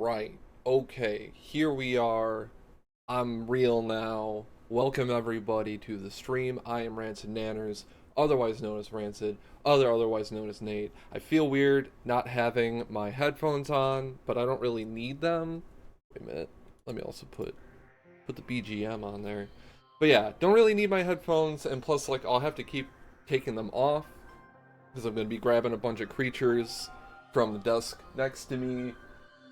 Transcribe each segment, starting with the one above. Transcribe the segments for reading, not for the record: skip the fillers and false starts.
right. Okay, here we are. I'm real now. Welcome everybody to the stream. I am Rancid Nanners, otherwise known as Rancid, otherwise known as Nate. I feel weird not having my headphones on, but I don't really need them. Wait a minute. Let me also put the BGM on there. But yeah, don't really need my headphones, and plus like I'll have to keep taking them off because I'm gonna be grabbing a bunch of creatures from the desk next to me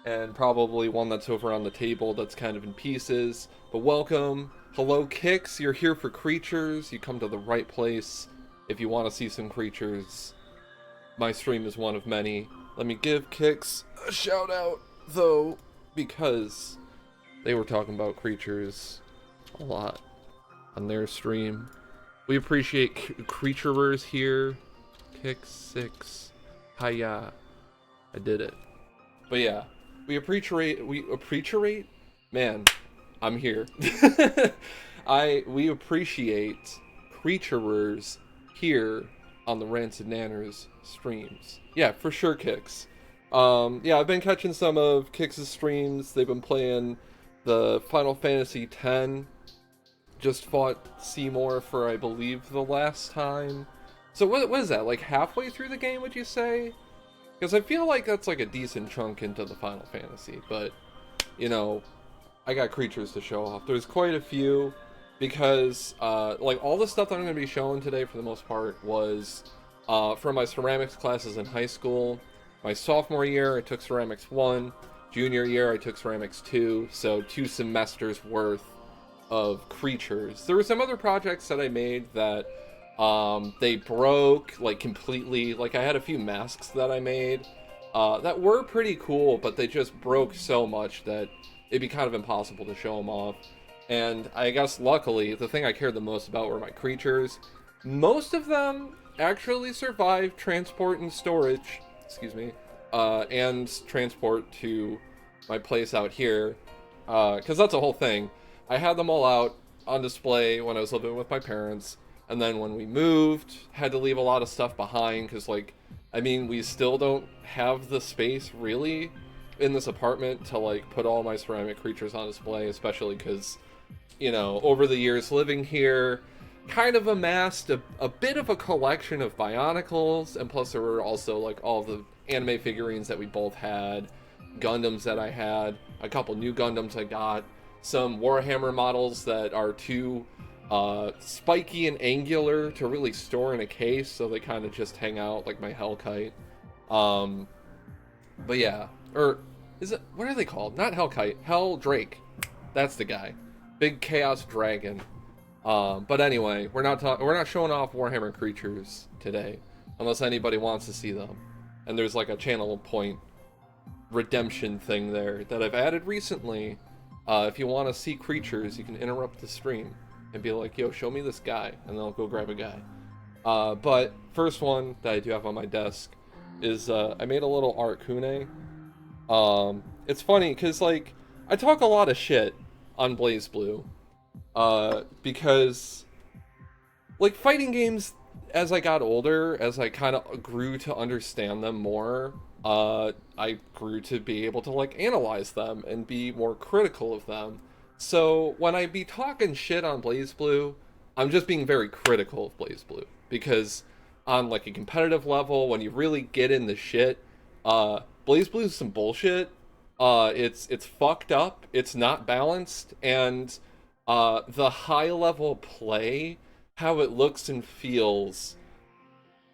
and probably one that's over on the table that's kind of in pieces. But welcome. Hello, Kix. You're here for creatures. You come to the right place if you want to see some creatures. My stream is one of many. Let me give Kix a shout out, though, because they were talking about creatures a lot on their stream. We appreciate creaturers here. Kix 6. Hiya. I did it. But yeah. We appreciate, man, I'm here. We appreciate creaturers here on the Rancid Nanners streams. Yeah, for sure, Kix. Yeah, I've been catching some of Kix's streams. They've been playing the Final Fantasy X. Just fought Seymour for, I believe, the last time. So what is that, like halfway through the game, would you say? Because I feel like that's like a decent chunk into the Final Fantasy, but, you know, I got creatures to show off. There's quite a few, because, like, all the stuff that I'm going to be showing today, for the most part, was from my ceramics classes in high school. My sophomore year, I took ceramics 1. Junior year, I took ceramics 2, so 2 semesters worth of creatures. There were some other projects that I made that they broke, like, completely. Like, I had a few masks that I made that were pretty cool, but they just broke so much that it'd be kind of impossible to show them off. And I guess, luckily, the thing I cared the most about were my creatures. Most of them actually survived transport and storage, excuse me, and transport to my place out here, because that's a whole thing. I had them all out on display when I was living with my parents. And then when we moved, had to leave a lot of stuff behind because, like, I mean, we still don't have the space, really, in this apartment to, like, put all my ceramic creatures on display, especially because, you know, over the years living here, kind of amassed a bit of a collection of Bionicles, and plus there were also, like, all the anime figurines that we both had, Gundams that I had, a couple new Gundams I got, some Warhammer models that are too spiky and angular to really store in a case, so they kind of just hang out like my Hellkite. But yeah, or is it, what are they called? Not Hellkite, Hell Drake. That's the guy, big chaos dragon. But anyway, we're not showing off Warhammer creatures today, unless anybody wants to see them. And there's like a channel point redemption thing there that I've added recently. If you want to see creatures, you can interrupt the stream and be like, yo, show me this guy, and then I'll go grab a guy. But first one that I do have on my desk is, I made a little Arcune. It's funny, because, like, I talk a lot of shit on BlazBlue, because, like, fighting games, as I got older, as I kind of grew to understand them more, I grew to be able to, like, analyze them and be more critical of them. So when I be talking shit on BlazBlue, I'm just being very critical of BlazBlue, because on like a competitive level, when you really get in the shit, BlazBlue is some bullshit. It's fucked up. It's not balanced, and the high level play, how it looks and feels,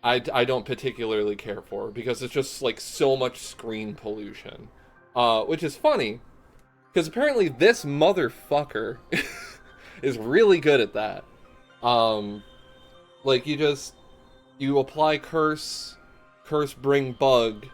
I don't particularly care for, because it's just like so much screen pollution, which is funny. Because apparently this motherfucker is really good at that. Like, you apply curse bring bug,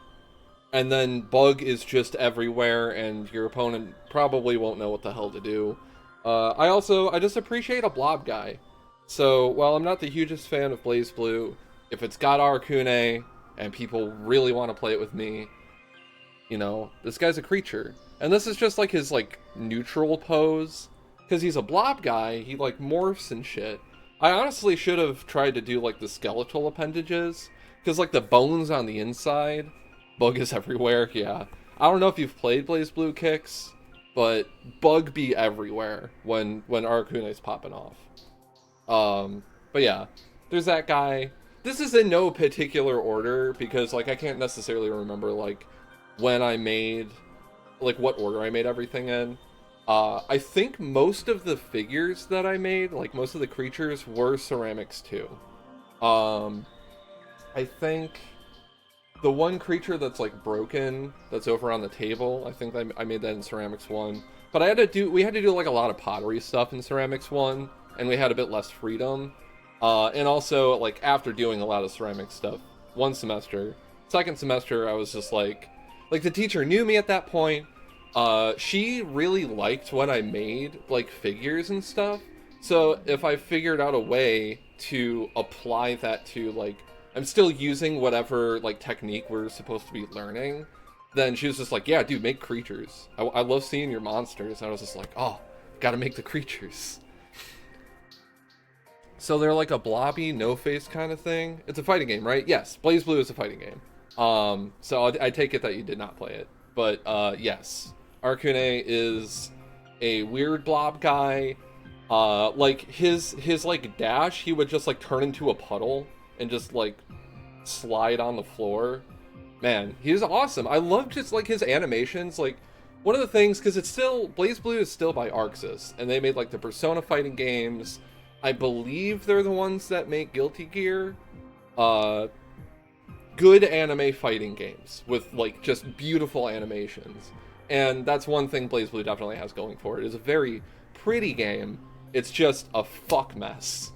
and then bug is just everywhere, and your opponent probably won't know what the hell to do. I just appreciate a blob guy. So, while I'm not the hugest fan of BlazBlue, if it's got Arcune, and people really want to play it with me, you know, this guy's a creature. And this is just like his like neutral pose, because he's a blob guy, he like morphs and shit. I honestly should have tried to do like the skeletal appendages, because like the bones on the inside, bug is everywhere, yeah. I don't know if you've played BlazBlue Kicks, but bug be everywhere when Arakune's popping off. But yeah, there's that guy. This is in no particular order because like I can't necessarily remember like when I made, like what order I made everything in. I think most of the figures that I made, like most of the creatures, were ceramics too. I think the one creature that's like broken, that's over on the table, I think I made that in ceramics 1. But we had to do like a lot of pottery stuff in ceramics 1, and we had a bit less freedom. And also like after doing a lot of ceramic stuff, one semester, second semester, I was just like the teacher knew me at that point. She really liked what I made, like figures and stuff. So if I figured out a way to apply that to like, I'm still using whatever like technique we're supposed to be learning, then she was just like, yeah, dude, make creatures. I love seeing your monsters. And I was just like, oh, gotta make the creatures. So they're like a blobby, no-face kind of thing. It's a fighting game, right? Yes, BlazBlue is a fighting game. So I take it that you did not play it. But yes, Arcune is a weird blob guy. Like his like dash, he would just like turn into a puddle and just like slide on the floor. Man, he's awesome. I love just like his animations. Like one of the things, because it's still, BlazBlue is still by Arxis, and they made like the Persona fighting games. I believe they're the ones that make Guilty Gear. Good anime fighting games with like just beautiful animations. And that's one thing BlazBlue definitely has going for it. It's a very pretty game. It's just a fuck mess.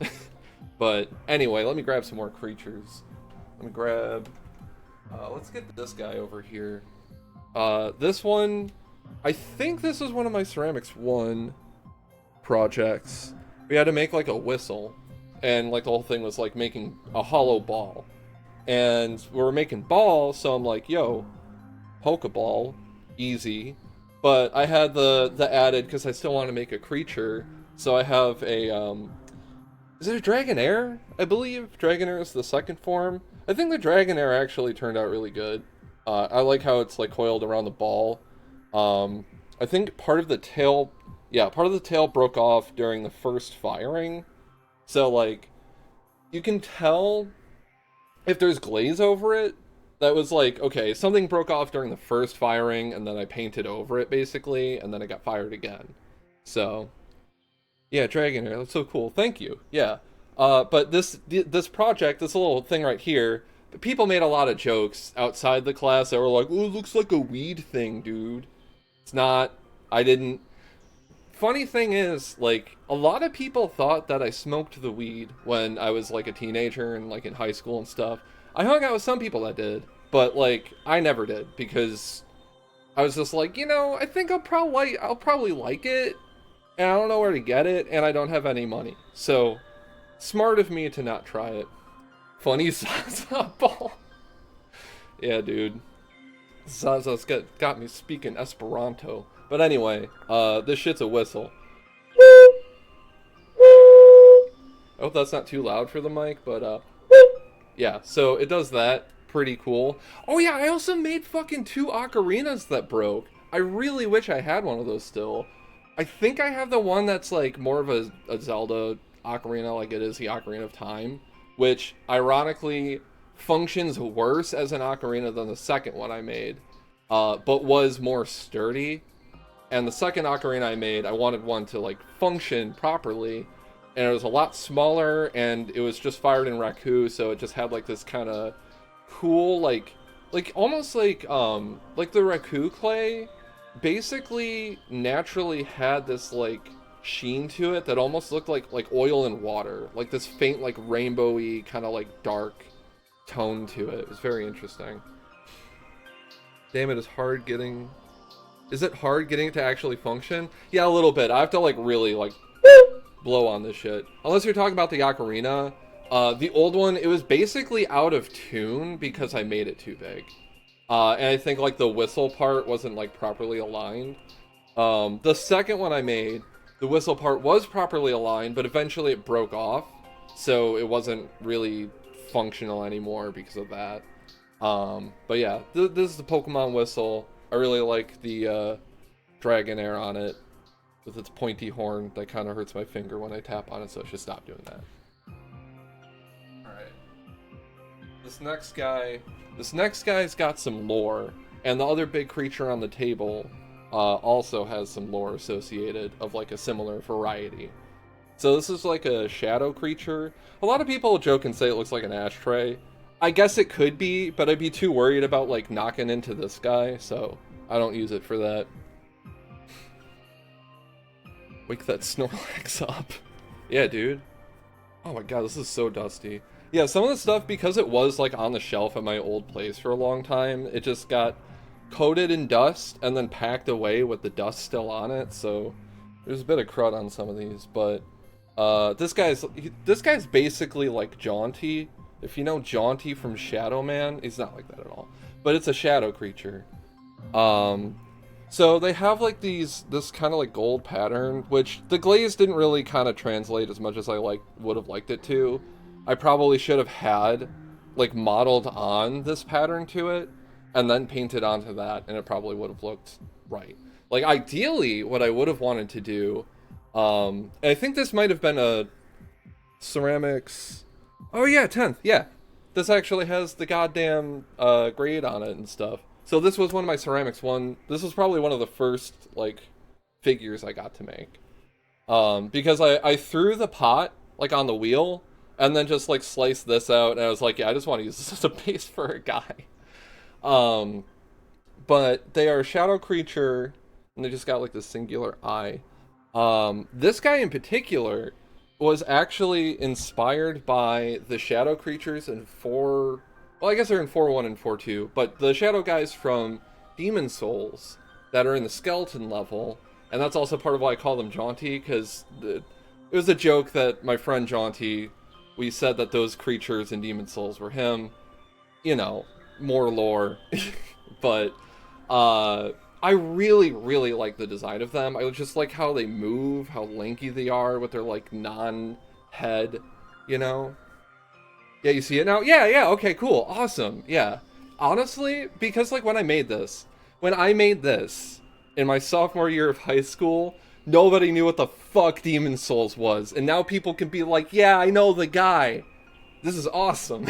But anyway, let me grab some more creatures. Let me grab... let's get this guy over here. This one... I think this is one of my Ceramics 1 projects. We had to make like a whistle. And like the whole thing was like making a hollow ball. And we were making balls, so I'm like, yo, Pokeball, easy. But I had the added, because I still want to make a creature, so I have a, is it a Dragonair? I believe Dragonair is the second form. I think the Dragonair actually turned out really good. I like how it's like coiled around the ball. I think part of the tail broke off during the first firing. So like, you can tell if there's glaze over it. That was like, okay, something broke off during the first firing, and then I painted over it, basically, and then it got fired again. So, yeah, Dragonair, that's so cool. Thank you. Yeah. But this project, this little thing right here, people made a lot of jokes outside the class that were like, oh, it looks like a weed thing, dude. It's not. I didn't. Funny thing is, like, a lot of people thought that I smoked the weed when I was, like, a teenager and, like, in high school and stuff. I hung out with some people that did, but, like, I never did, because I was just like, you know, I think I'll probably like it, and I don't know where to get it, and I don't have any money. So, smart of me to not try it. Funny Zaza ball. Yeah, dude. Zaza's got me speaking Esperanto. But anyway, this shit's a whistle. I hope that's not too loud for the mic, but, yeah, so it does that. Pretty cool. Oh yeah, I also made fucking 2 ocarinas that broke. I really wish I had one of those still. I think I have the one that's, like, more of a Zelda ocarina, like it is the Ocarina of Time, which, ironically, functions worse as an ocarina than the second one I made, but was more sturdy. And the second ocarina I made, I wanted one to, like, function properly, and it was a lot smaller, and it was just fired in Raku, so it just had, like, this kind of cool, like almost like the Raku clay basically naturally had this, like, sheen to it that almost looked like oil and water, like this faint, like, rainbowy kind of, like, dark tone to it. It was very interesting. Damn, it is hard getting... Is it hard getting it to actually function? Yeah, a little bit. I have to, like, really, like, blow on this shit. Unless you're talking about the ocarina. The old one, it was basically out of tune because I made it too big. And I think, like, the whistle part wasn't, like, properly aligned. The second one I made, the whistle part was properly aligned, but eventually it broke off. So it wasn't really functional anymore because of that. But yeah, this is the Pokemon whistle. I really like the dragon air on it with its pointy horn that kind of hurts my finger when I tap on it, so I should stop doing that. Alright. This next guy's got some lore, and the other big creature on the table also has some lore associated of like a similar variety. So this is like a shadow creature. A lot of people joke and say it looks like an ashtray. I guess it could be, but I'd be too worried about like knocking into this guy, so I don't use it for that. Wake that Snorlax up. Yeah, dude. Oh my god, this is so dusty. Yeah, some of the stuff, because it was like on the shelf at my old place for a long time, it just got coated in dust and then packed away with the dust still on it, so there's a bit of crud on some of these, but this guy's basically like Jaunty. If you know Jaunty from Shadow Man, he's not like that at all, but it's a shadow creature. So they have like this kind of like gold pattern, which the glaze didn't really kind of translate as much as I would have liked it to. I probably should have had like modeled on this pattern to it and then painted onto that, and it probably would have looked right. Like ideally what I would have wanted to do, and I think this might have been a ceramics. Oh yeah, 10th. Yeah, this actually has the goddamn grade on it and stuff. So this was one of my ceramics this was probably one of the first like figures I got to make, because I threw the pot like on the wheel and then just like sliced this out, and I was like, yeah, I just want to use this as a base for a guy. But they are a shadow creature, and they just got like this singular eye. This guy in particular was actually inspired by the shadow creatures in well, I guess they're in 4.1 and 4.2, but the shadow guys from Demon Souls that are in the skeleton level, and that's also part of why I call them Jaunty, because it was a joke that my friend Jaunty, we said that those creatures in Demon Souls were him. You know, more lore. But I really, really like the design of them. I just like how they move, how lanky they are with their like non-head, you know? Yeah, you see it now? Yeah, okay, cool, awesome, yeah. Honestly, because like when I made this in my sophomore year of high school, nobody knew what the fuck Demon Souls was, and now people can be like, yeah, I know the guy. This is awesome.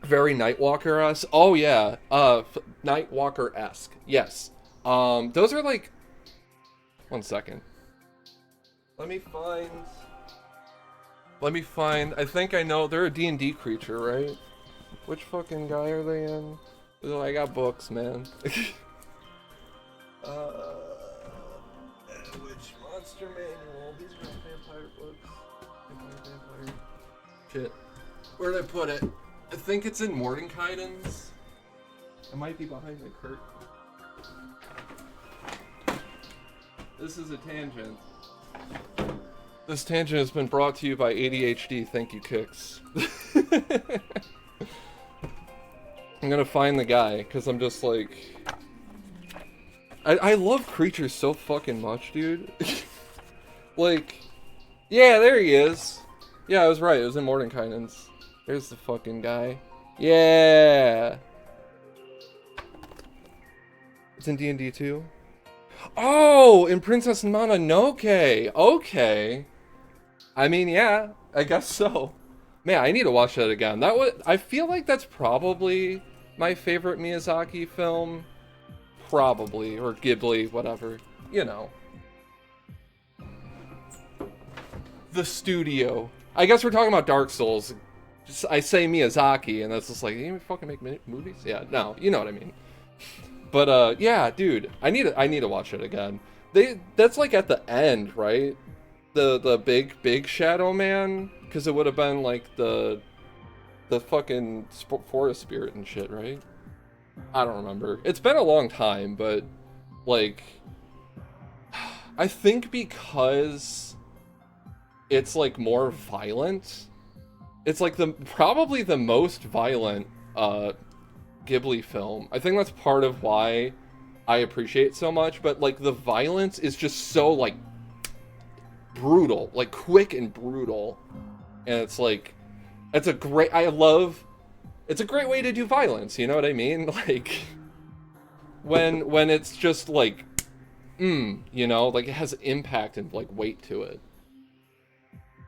Very Nightwalker-esque. Oh yeah, Nightwalker-esque, yes. Those are like, 1 second. Let me find, I think I know, they're a D&D creature, right? Which fucking guy are they in? Oh, I got books, man. Which monster manual? These are vampire books. Vampire. Shit. Where'd I put it? I think it's in Mordenkainen's. It might be behind the curtain. This is a tangent. This tangent has been brought to you by ADHD. Thank you, Kix. I'm gonna find the guy, because I'm just like... I love creatures so fucking much, dude. Like... Yeah, there he is. Yeah, I was right. It was in Mordenkainen's. There's the fucking guy. Yeah! It's in D&D too? Oh! In Princess Mononoke! Okay! I mean, yeah, I guess so. Man, I need to watch that again. I feel like that's probably my favorite Miyazaki film. Probably. Or Ghibli, whatever. You know. The studio. I guess we're talking about Dark Souls. I say Miyazaki, and that's just like, you fucking make movies? Yeah, no, you know what I mean. But, yeah, dude, I need to watch it again. That's like at the end, right? The big Shadow Man, because it would have been like the fucking forest spirit and shit, right? I don't remember. It's been a long time, but like I think because it's like more violent, it's like probably the most violent Ghibli film. I think that's part of why I appreciate it so much, but like the violence is just so like brutal, like quick and brutal, and it's like, it's a great, it's a great way to do violence, you know what I mean? Like, when it's just like, you know, like it has impact and like weight to it.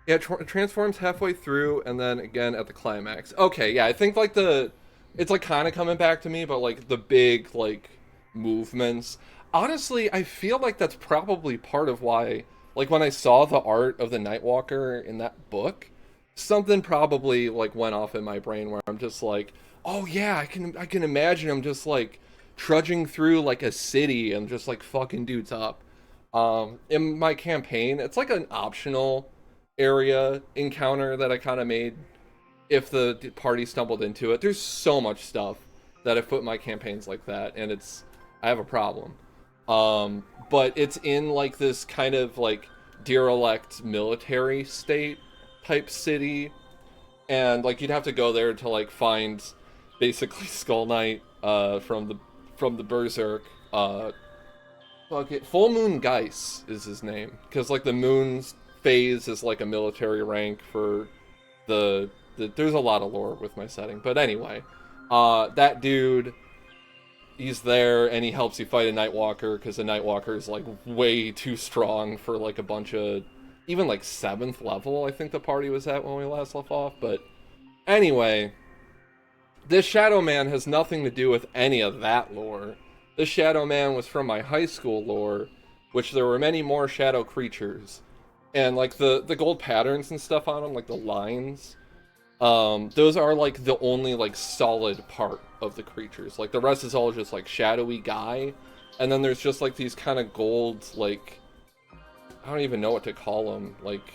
Yeah, it transforms halfway through and then again at the climax. Okay, yeah, I think like it's like kind of coming back to me, but like the big like movements. Honestly, I feel like that's probably part of why, like when I saw the art of the Nightwalker in that book, something probably like went off in my brain where I'm just like, oh yeah, I can imagine him just like trudging through like a city and just like fucking dudes up. In my campaign, it's like an optional area encounter that I kind of made if the party stumbled into it. There's so much stuff that I put in my campaigns like that, and I have a problem. But it's in like this kind of like derelict military state type city, and like you'd have to go there to like find basically Skull Knight from the Berserk. Fuck it, Full Moon Geis is his name, because like the moon's phase is like a military rank for there's a lot of lore with my setting, but anyway, that dude, he's there and he helps you fight a Nightwalker because the Nightwalker is like way too strong for like a bunch of even like 7th level I think the party was at when we last left off. But anyway, this Shadow Man has nothing to do with any of that lore. This Shadow Man was from my high school lore, which there were many more shadow creatures. And like the gold patterns and stuff on them, like the lines, those are like the only like solid part of the creatures. Like the rest is all just like shadowy guy, and then there's just like these kind of gold, like I don't even know what to call them, like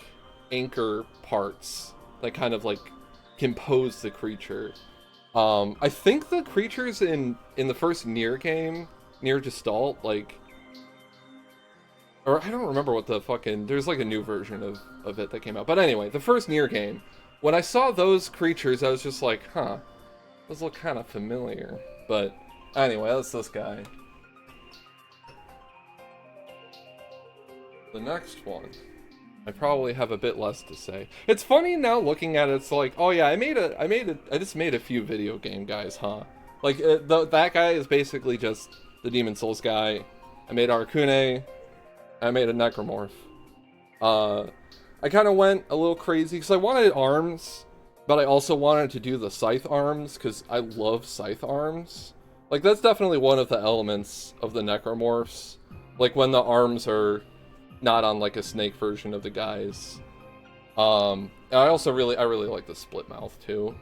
anchor parts that kind of like compose the creature. I think the creatures in the first Nier game, Nier Gestalt, like, or I don't remember what the fucking, there's like a new version of it that came out. But anyway, the first Nier game, when I saw those creatures, I was just like, huh, those look kind of familiar. But anyway, that's this guy. The next one, I probably have a bit less to say. It's funny now looking at it, it's like, oh yeah, I just made a few video game guys, huh? Like, that guy is basically just the Demon Souls guy. I made Arcune. I made a Necromorph. I kind of went a little crazy because I wanted arms, but I also wanted to do the scythe arms because I love scythe arms. Like, that's definitely one of the elements of the Necromorphs. Like, when the arms are not on, like, a snake version of the guys. And I also really like the split mouth, too.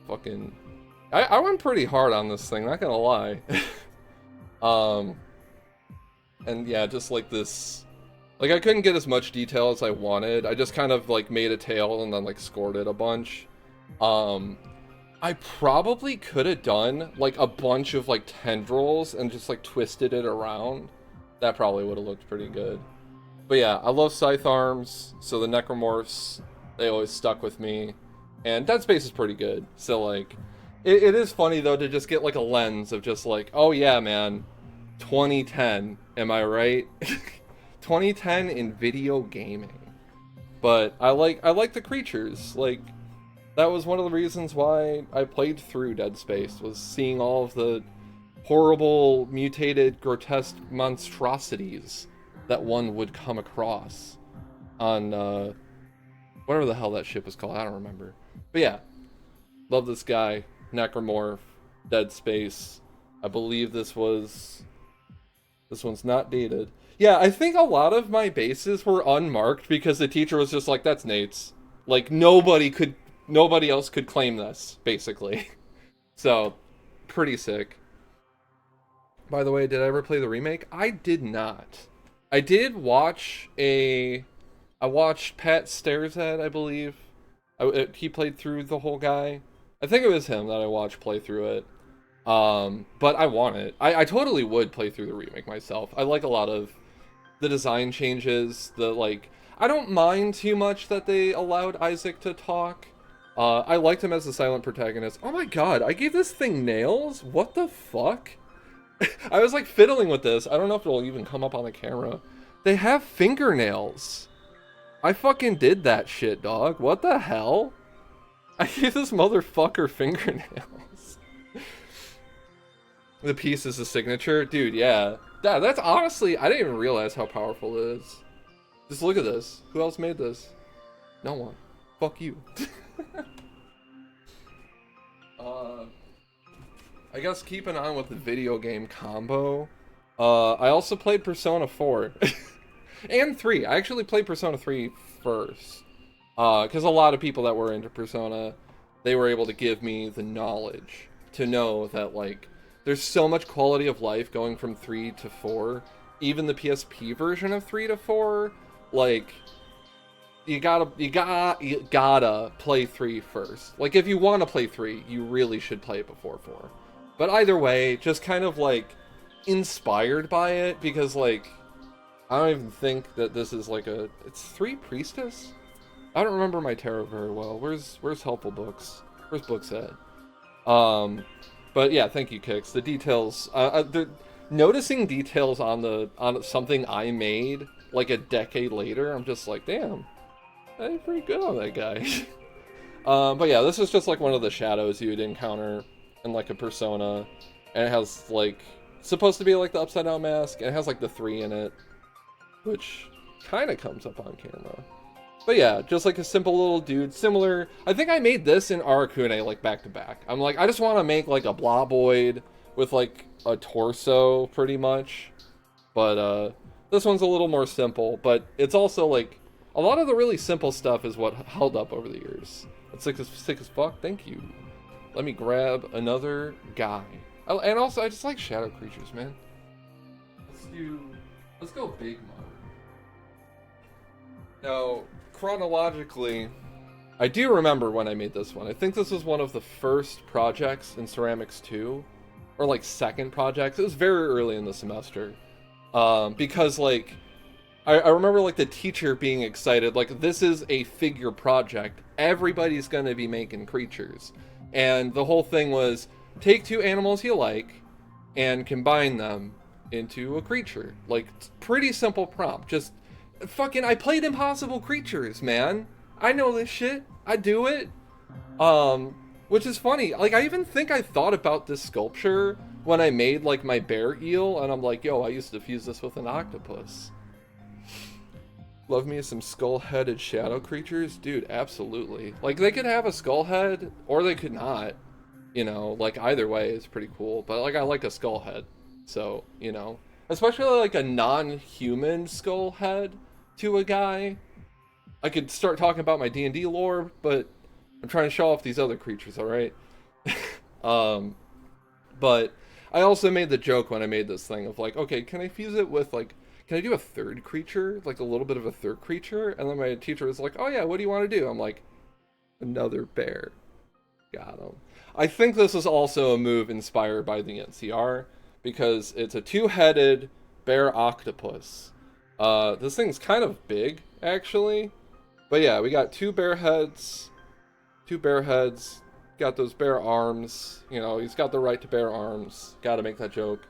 Fucking... I went pretty hard on this thing, not gonna lie. And yeah, just like this... Like, I couldn't get as much detail as I wanted. I just kind of, like, made a tail and then, like, scored it a bunch. I probably could have done, like, a bunch of, like, tendrils and just, like, twisted it around. That probably would have looked pretty good. But yeah, I love scythe arms, so the Necromorphs, they always stuck with me. And Dead Space is pretty good. So, like, it is funny, though, to just get, like, a lens of just, like, oh yeah, man, 2010, am I right? 2010 in video gaming. But I like the creatures. Like, that was one of the reasons why I played through Dead Space, was seeing all of the horrible, mutated, grotesque monstrosities that one would come across on, whatever the hell that ship was called, I don't remember. But yeah, love this guy, Necromorph, Dead Space. I believe this one's not dated. Yeah, I think a lot of my bases were unmarked because the teacher was just like, that's Nate's. Like, nobody else could claim this, basically. So, pretty sick. By the way, did I ever play the remake? I did not. I did watch I watched Pat Stareshead, I believe. He played through the whole guy. I think it was him that I watched play through it. But I want it. I totally would play through the remake myself. I like a lot of the design changes, I don't mind too much that they allowed Isaac to talk. I liked him as a silent protagonist. Oh my god, I gave this thing nails? What the fuck? I was like fiddling with this. I don't know if it'll even come up on the camera. They have fingernails. I fucking did that shit, dog. What the hell? I gave this motherfucker fingernails. The piece is the signature? Dude, yeah. That's honestly, I didn't even realize how powerful it is. Just look at this. Who else made this? No one. Fuck you. I guess keeping on with the video game combo, I also played Persona 4. And 3. I actually played Persona 3 first. Because a lot of people that were into Persona, they were able to give me the knowledge to know that, like, there's so much quality of life going from 3 to 4. Even the PSP version of 3 to 4, like, you gotta play 3 first. Like, if you want to play 3, you really should play it before 4. But either way, just kind of, like, inspired by it, because, like, I don't even think that this is, like, it's 3 Priestess? I don't remember my tarot very well. Where's helpful books? Where's books at? But yeah, thank you, Kix. The details, noticing details on something I made, like, a decade later, I'm just like, damn, I'm pretty good on that guy. But yeah, this is just, like, one of the shadows you'd encounter in, like, a Persona, and it has, like, supposed to be, like, the upside down mask, and it has, like, the 3 in it, which kind of comes up on camera. But yeah, just like a simple little dude, similar. I think I made this in Arakune, like, back to back. I'm like, I just want to make, like, a bloboid with, like, a torso, pretty much. But this one's a little more simple, but it's also, like, a lot of the really simple stuff is what held up over the years. It's sick as fuck. Thank you. Let me grab another guy. And also, I just like shadow creatures, man. Let's go big mode. Now, chronologically, I do remember when I made this one. I think this was one of the first projects in Ceramics 2, or, like, second projects. It was very early in the semester, because, like, I remember, like, the teacher being excited, like, this is a figure project. Everybody's gonna be making creatures. And the whole thing was, take 2 animals you like, and combine them into a creature. Like, pretty simple prompt. Just, fucking, I played Impossible Creatures, man. I know this shit. I do it. Which is funny. Like, I even think I thought about this sculpture when I made, like, my bear eel, and I'm like, yo, I used to fuse this with an octopus. Love me some skull-headed shadow creatures? Dude, absolutely. Like, they could have a skull head, or they could not. You know, like, either way is pretty cool. But, like, I like a skull head. So, you know. Especially, like, a non-human skull head to a guy. I could start talking about my D&D lore, but I'm trying to show off these other creatures, alright? But I also made the joke when I made this thing of, like, okay, can I fuse it with, like, can I do a third creature? Like, a little bit of a third creature? And then my teacher was like, oh yeah, what do you want to do? I'm like, another bear. Got him. I think this is also a move inspired by the NCR, because it's a 2-headed bear octopus. This thing's kind of big, actually. But yeah, we got 2 bear heads. 2 bear heads. Got those bear arms. You know, he's got the right to bear arms. Gotta make that joke.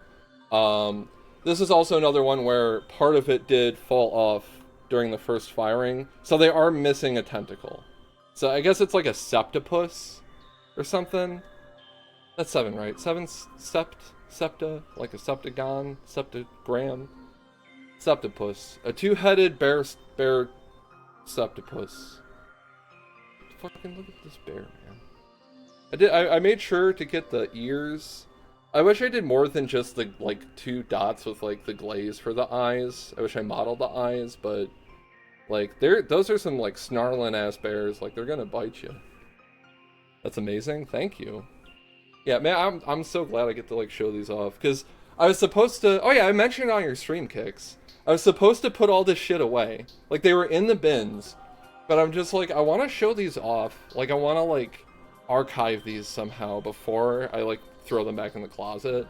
This is also another one where part of it did fall off during the first firing. So they are missing a tentacle. So I guess it's like a septipus or something. That's 7, right? 7 septa, like a septagon, septagram, septipus, a 2-headed bear septipus. Fucking look at this bear, man. I made sure to get the ears. I wish I did more than just the, like, 2 dots with, like, the glaze for the eyes. I wish I modeled the eyes, but, like, those are some, like, snarling ass bears. Like, they're gonna bite you. That's amazing. Thank you. Yeah, man, I'm so glad I get to, like, show these off, because I was supposed to... Oh, yeah, I mentioned it on your stream, Kix. I was supposed to put all this shit away. Like, they were in the bins, but I'm just like, I want to show these off. Like, I want to, like, archive these somehow before I, like, throw them back in the closet.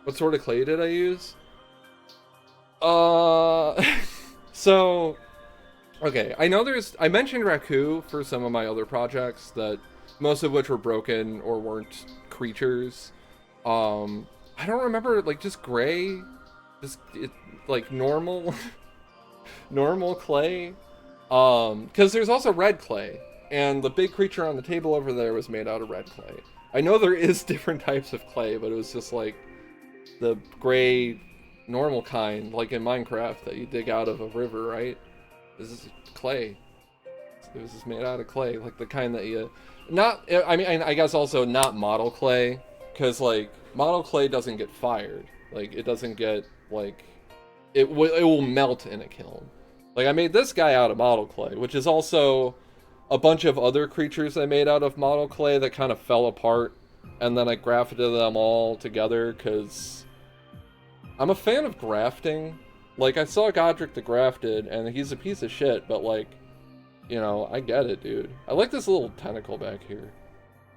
What sort of clay did I use? So... Okay, I know I mentioned Raku for some of my other projects, that most of which were broken or weren't creatures. I don't remember, like, just gray, like, normal, normal clay. Because there's also red clay. and the big creature on the table over there was made out of red clay. I know there is different types of clay, but it was just like the gray, normal kind, like in Minecraft, that you dig out of a river, right? This is clay. It was just made out of clay, like the kind that you... Not, I mean, I guess also not model clay, because, like, model clay doesn't get fired. Like, it doesn't get, like... It will melt in a kiln. Like, I made this guy out of model clay, which is also a bunch of other creatures I made out of model clay that kind of fell apart, and then I grafted them all together, because I'm a fan of grafting. Like, I saw Godric the Grafted, and he's a piece of shit, but, like, you know, I get it, dude. I like this little tentacle back here.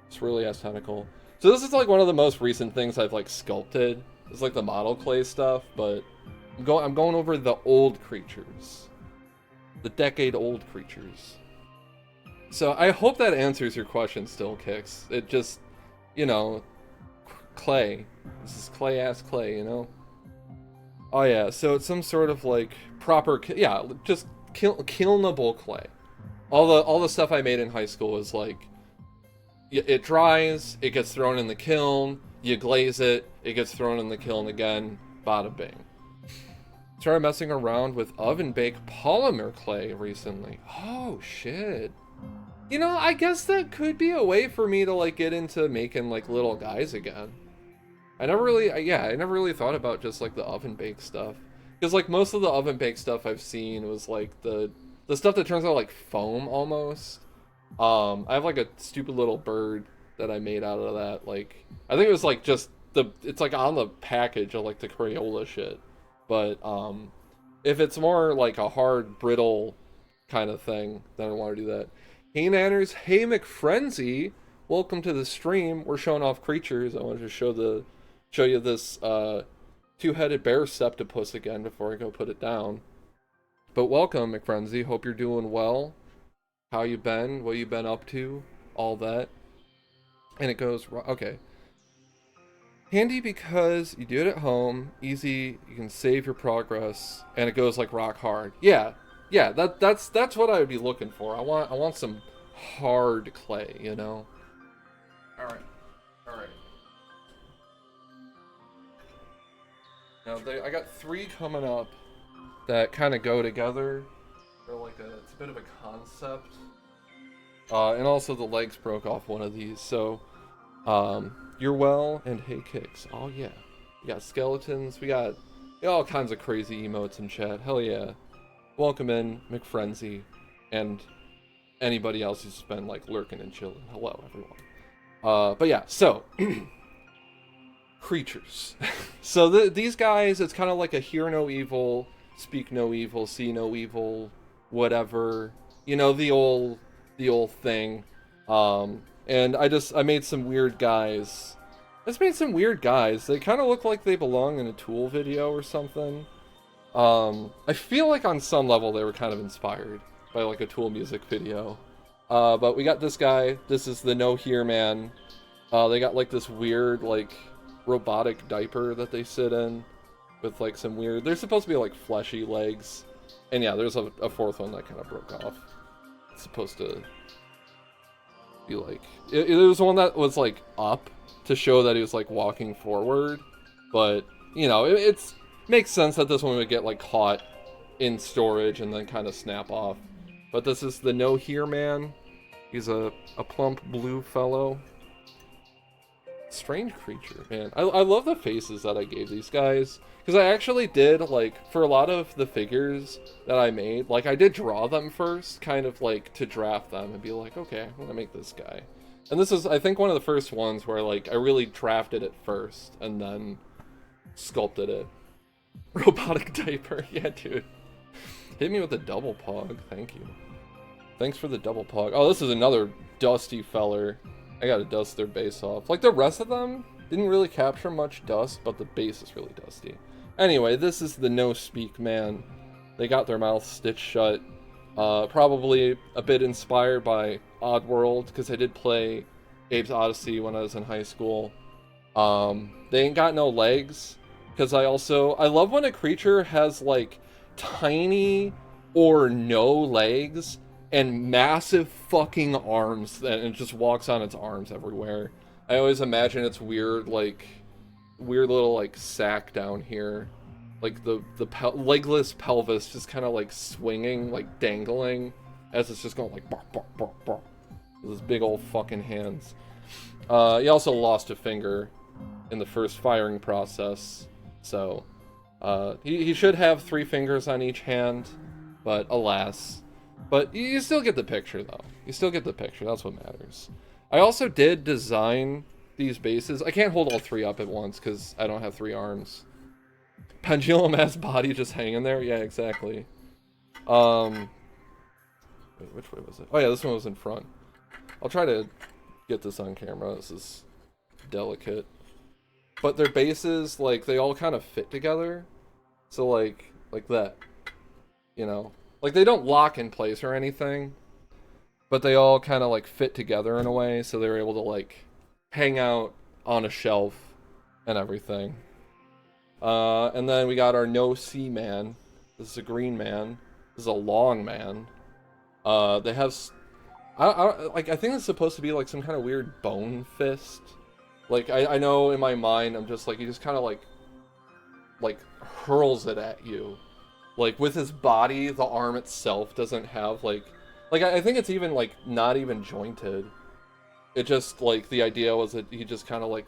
This really has tentacle. So this is, like, one of the most recent things I've, like, sculpted. It's, like, the model clay stuff, but I'm going over the old creatures. The decade-old creatures. So I hope that answers your question still, Kix. It just, you know, clay. This is clay-ass clay, you know? Oh, yeah, so it's some sort of, like, proper... Yeah, just kilnable clay. All the stuff I made in high school was like, it dries, it gets thrown in the kiln, you glaze it, it gets thrown in the kiln again, bada bing. Started messing around with oven baked polymer clay recently. Oh shit. You know, I guess that could be a way for me to like get into making like little guys again. I never really thought about just like the oven baked stuff. Because like most of the oven baked stuff I've seen was like the stuff that turns out like foam almost. I have like a stupid little bird that I made out of that. Like, I think it was like just it's like on the package of like the Crayola shit. But if it's more like a hard, brittle kind of thing, then I want to do that. Hey Nanners, hey McFrenzy, welcome to the stream. We're showing off creatures. I wanted to show you this two-headed bear septipus again before I go put it down. But welcome, McFrenzy. Hope you're doing well. How you been? What you been up to? All that. And it goes... Okay. Handy because you do it at home. Easy. You can save your progress. And it goes like rock hard. Yeah. Yeah, that's what I would be looking for. I want some hard clay, you know? Alright. Alright. Now, I got 3 coming up that kind of go together. They're like it's a bit of a concept. And also the legs broke off one of these, so you're well and hey Kicks. Oh yeah. We got skeletons, we got all kinds of crazy emotes in chat. Hell yeah. Welcome in, McFrenzy, and anybody else who's been like lurking and chilling. Hello everyone. But yeah, so creatures. So these guys, it's kind of like a hear no evil, speak no evil, see no evil, whatever, you know, the old thing. And I made some weird guys. They kind of look like they belong in a Tool video or something. I feel like on some level they were kind of inspired by like a Tool music video. But we got this guy. This is the No Here Man. They got like this weird like robotic diaper that they sit in with like some weird... They're supposed to be like fleshy legs. And yeah, there's a 4th one that kind of broke off. It's supposed to be like... It was one that was like up to show that he was like walking forward. But, you know, it's makes sense that this one would get like caught in storage and then kind of snap off. But this is the No Here Man. He's a plump blue fellow. Strange creature, man. I love the faces that I gave these guys. Because I actually did, like, for a lot of the figures that I made, like, I did draw them first, kind of, like, to draft them and be like, okay, I'm gonna make this guy. And this is, I think, one of the first ones where, like, I really drafted it first and then sculpted it. Robotic diaper. Yeah, dude. Hit me with a double pog. Thank you. Thanks for the double pog. Oh, this is another dusty feller. I gotta dust their base off. Like, the rest of them didn't really capture much dust, but the base is really dusty. Anyway, this is the No Speak Man. They got their mouths stitched shut. Probably a bit inspired by Oddworld, because I did play Abe's Odyssey when I was in high school. They ain't got no legs, because I love when a creature has, like, tiny or no legs, and massive fucking arms, and it just walks on its arms everywhere. I always imagine its weird, like, weird little, like, sack down here. Like, legless pelvis just kind of, like, swinging, like, dangling, as it's just going, like, bark, bark, bark, bark. With his big old fucking hands. He also lost a finger in the first firing process, so he should have 3 fingers on each hand, but alas. But you still get the picture, though. You still get the picture. That's what matters. I also did design these bases. I can't hold all 3 up at once because I don't have 3 arms. Pendulum-ass body just hanging there? Yeah, exactly. Wait, which way was it? Oh yeah, this one was in front. I'll try to get this on camera. This is delicate. But their bases, like, they all kind of fit together. So, like that. You know? Like, they don't lock in place or anything. But they all kind of, like, fit together in a way. So they're able to, like, hang out on a shelf and everything. And then we got our no-see man. This is a green man. This is a long man. They have... I think it's supposed to be, like, some kind of weird bone fist. Like, I know in my mind, I'm just, like, he just kind of, like, hurls it at you. Like, with his body, the arm itself doesn't have, like, I think it's even, like, not even jointed. It just, like, the idea was that he just kind of, like,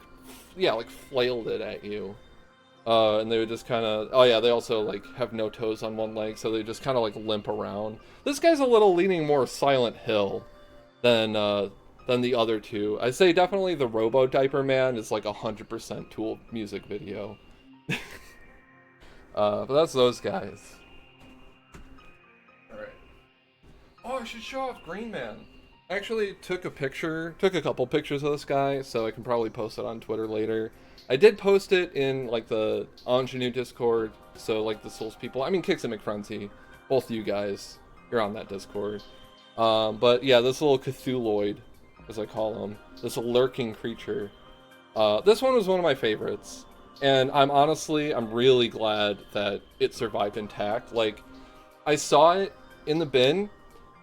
yeah, like, flailed it at you. And they would just kind of, oh yeah, they also, like, have no toes on one leg, so they just kind of, like, limp around. This guy's a little leaning more Silent Hill than the other two. I'd say definitely the Robo Diaper Man is, like, 100% Tool music video. But that's those guys. Alright. Oh, I should show off Green Man. I actually took a couple pictures of this guy, so I can probably post it on Twitter later. I did post it in, like, the Ingenue Discord, so, like, the Souls people, I mean, Kix and McFrenzy, both you guys, you're on that Discord. But yeah, this little Cthulhuoid, as I call him, this lurking creature, this one was one of my favorites, and I'm really glad that it survived intact. Like, I saw it in the bin,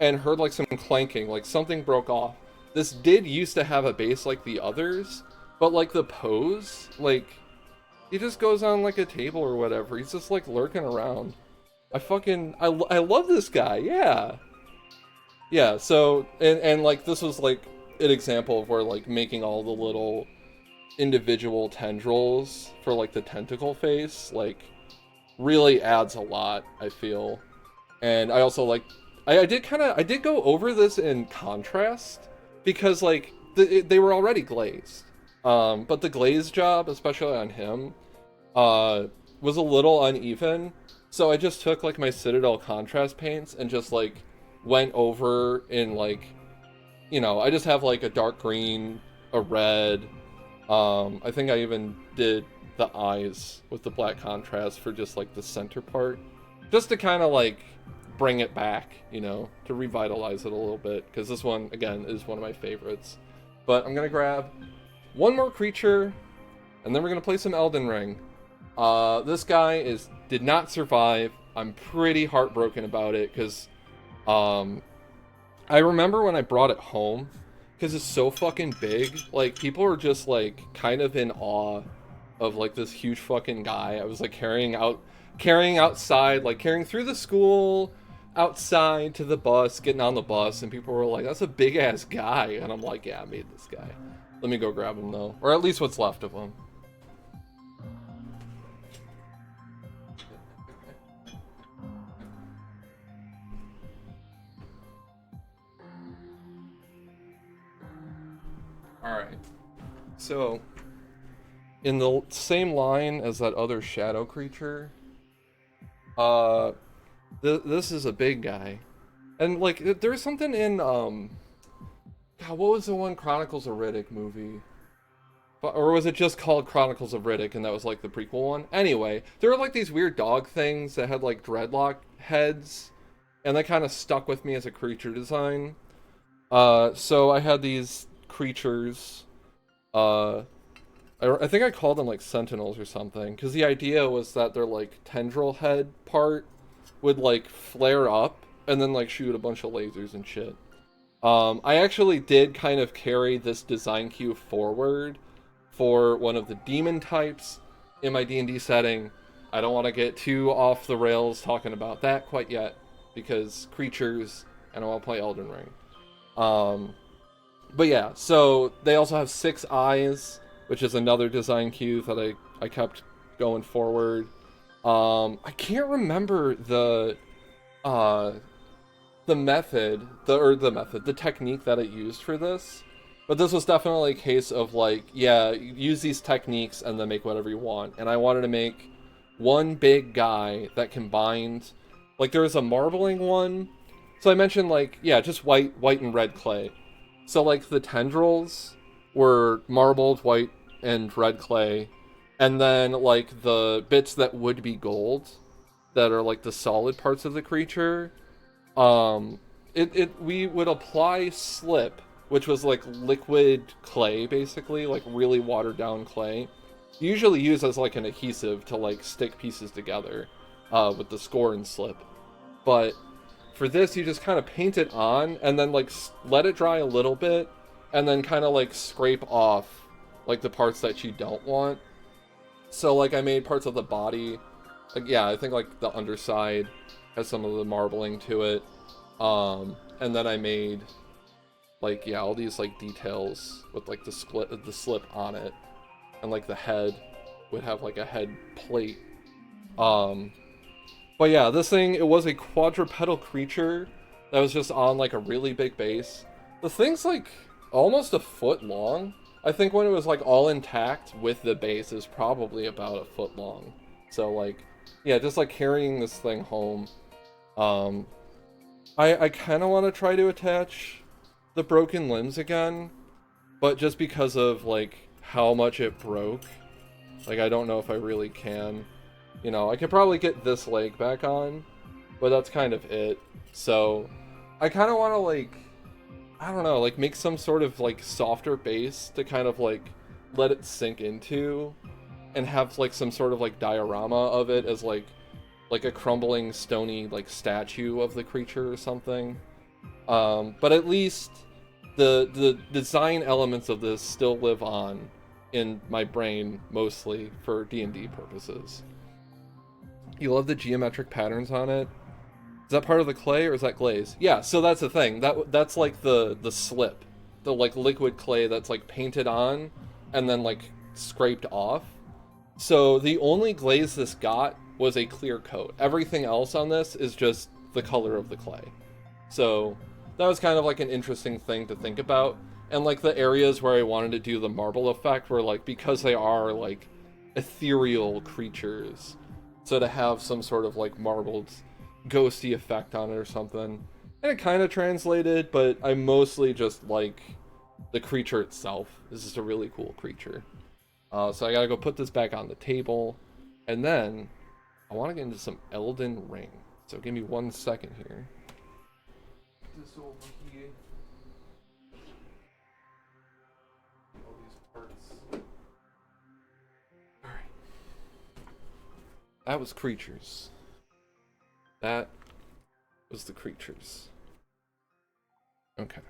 and heard, like, some clanking, like, something broke off. This did used to have a base like the others, but, like, the pose, like, he just goes on, like, a table or whatever. He's just, like, lurking around. I love this guy, yeah. Yeah, so, and like, this was, like, an example of where, like, making all the little individual tendrils for, like, the tentacle face, like, really adds a lot, I feel. And I also, like, I did go over this in contrast, because, like, they were already glazed. But the glaze job, especially on him, was a little uneven. So I just took, like, my Citadel contrast paints and just, like, went over in, like, you know, I just have, like, a dark green, a red. I think I even did the eyes with the black contrast for just, like, the center part. Just to kind of, like, bring it back, you know, to revitalize it a little bit, because this one, again, is one of my favorites. But I'm gonna grab one more creature, and then we're gonna play some Elden Ring. This guy did not survive. I'm pretty heartbroken about it, because I remember when I brought it home, because it's so fucking big, like, people were just, like, kind of in awe of, like, this huge fucking guy. I was, like, carrying outside, like, carrying through the school, outside to the bus, getting on the bus, and people were like, that's a big ass guy. And I'm like, yeah, I made this guy. Let me go grab him though, or at least what's left of him. Alright, so in the same line as that other shadow creature, this is a big guy. And, like, there's something in, God, what was the one Chronicles of Riddick movie? Or was it just called Chronicles of Riddick and that was, like, the prequel one? Anyway, there were, like, these weird dog things that had, like, dreadlock heads, and they kind of stuck with me as a creature design. So I had these creatures, I think I called them, like, sentinels or something, because the idea was that their, like, tendril head part would, like, flare up and then like shoot a bunch of lasers and shit. I actually did kind of carry this design cue forward for one of the demon types in my D&D setting. I don't want to get too off the rails talking about that quite yet, because creatures, and I want to play Elden Ring. But yeah, so they also have 6 eyes, which is another design cue that I kept going forward. I can't remember uh, the technique that it used for this. But this was definitely a case of like, yeah, use these techniques and then make whatever you want. And I wanted to make one big guy that combined, like there was a marbling one. So I mentioned like, yeah, just white and red clay. So like the tendrils were marbled white and red clay. And then like the bits that would be gold, that are like the solid parts of the creature, we would apply slip, which was like liquid clay, basically, like really watered down clay. Usually used as like an adhesive to like stick pieces together, with the score and slip. But for this, you just kind of paint it on and then like let it dry a little bit, and then kind of like scrape off like the parts that you don't want. So like I made parts of the body, like yeah, I think like the underside has some of the marbling to it. And then I made like, yeah, all these like details with like the slip on it, and like the head would have like a head plate. But yeah, this thing, it was a quadrupedal creature that was just on like a really big base. The thing's like almost a foot long. I think when it was like all intact with the base is probably about a foot long. So like, yeah, just like carrying this thing home. I kind of want to try to attach the broken limbs again, but just because of like how much it broke, like I don't know if I really can. You know, I could probably get this leg back on, but that's kind of it. So I kind of want to like, I don't know, like make some sort of like softer base to kind of like let it sink into, and have like some sort of like diorama of it as like a crumbling stony like statue of the creature or something. But at least the design elements of this still live on in my brain, mostly for D&D purposes. You love the geometric patterns on it. Is that part of the clay or is that glaze? Yeah, so that's the thing. That's like the slip, the like liquid clay that's like painted on and then like scraped off. So the only glaze this got was a clear coat. Everything else on this is just the color of the clay. So that was kind of like an interesting thing to think about. And like the areas where I wanted to do the marble effect were like, because they are like ethereal creatures, so to have some sort of like marbled ghosty effect on it or something. And it kind of translated, but I mostly just like the creature itself. This is a really cool creature. So I gotta go put this back on the table, and then I want to get into some Elden Ring. So give me 1 second here. This over here. All these parts. Alright. That was creatures. That was the creatures. Okay.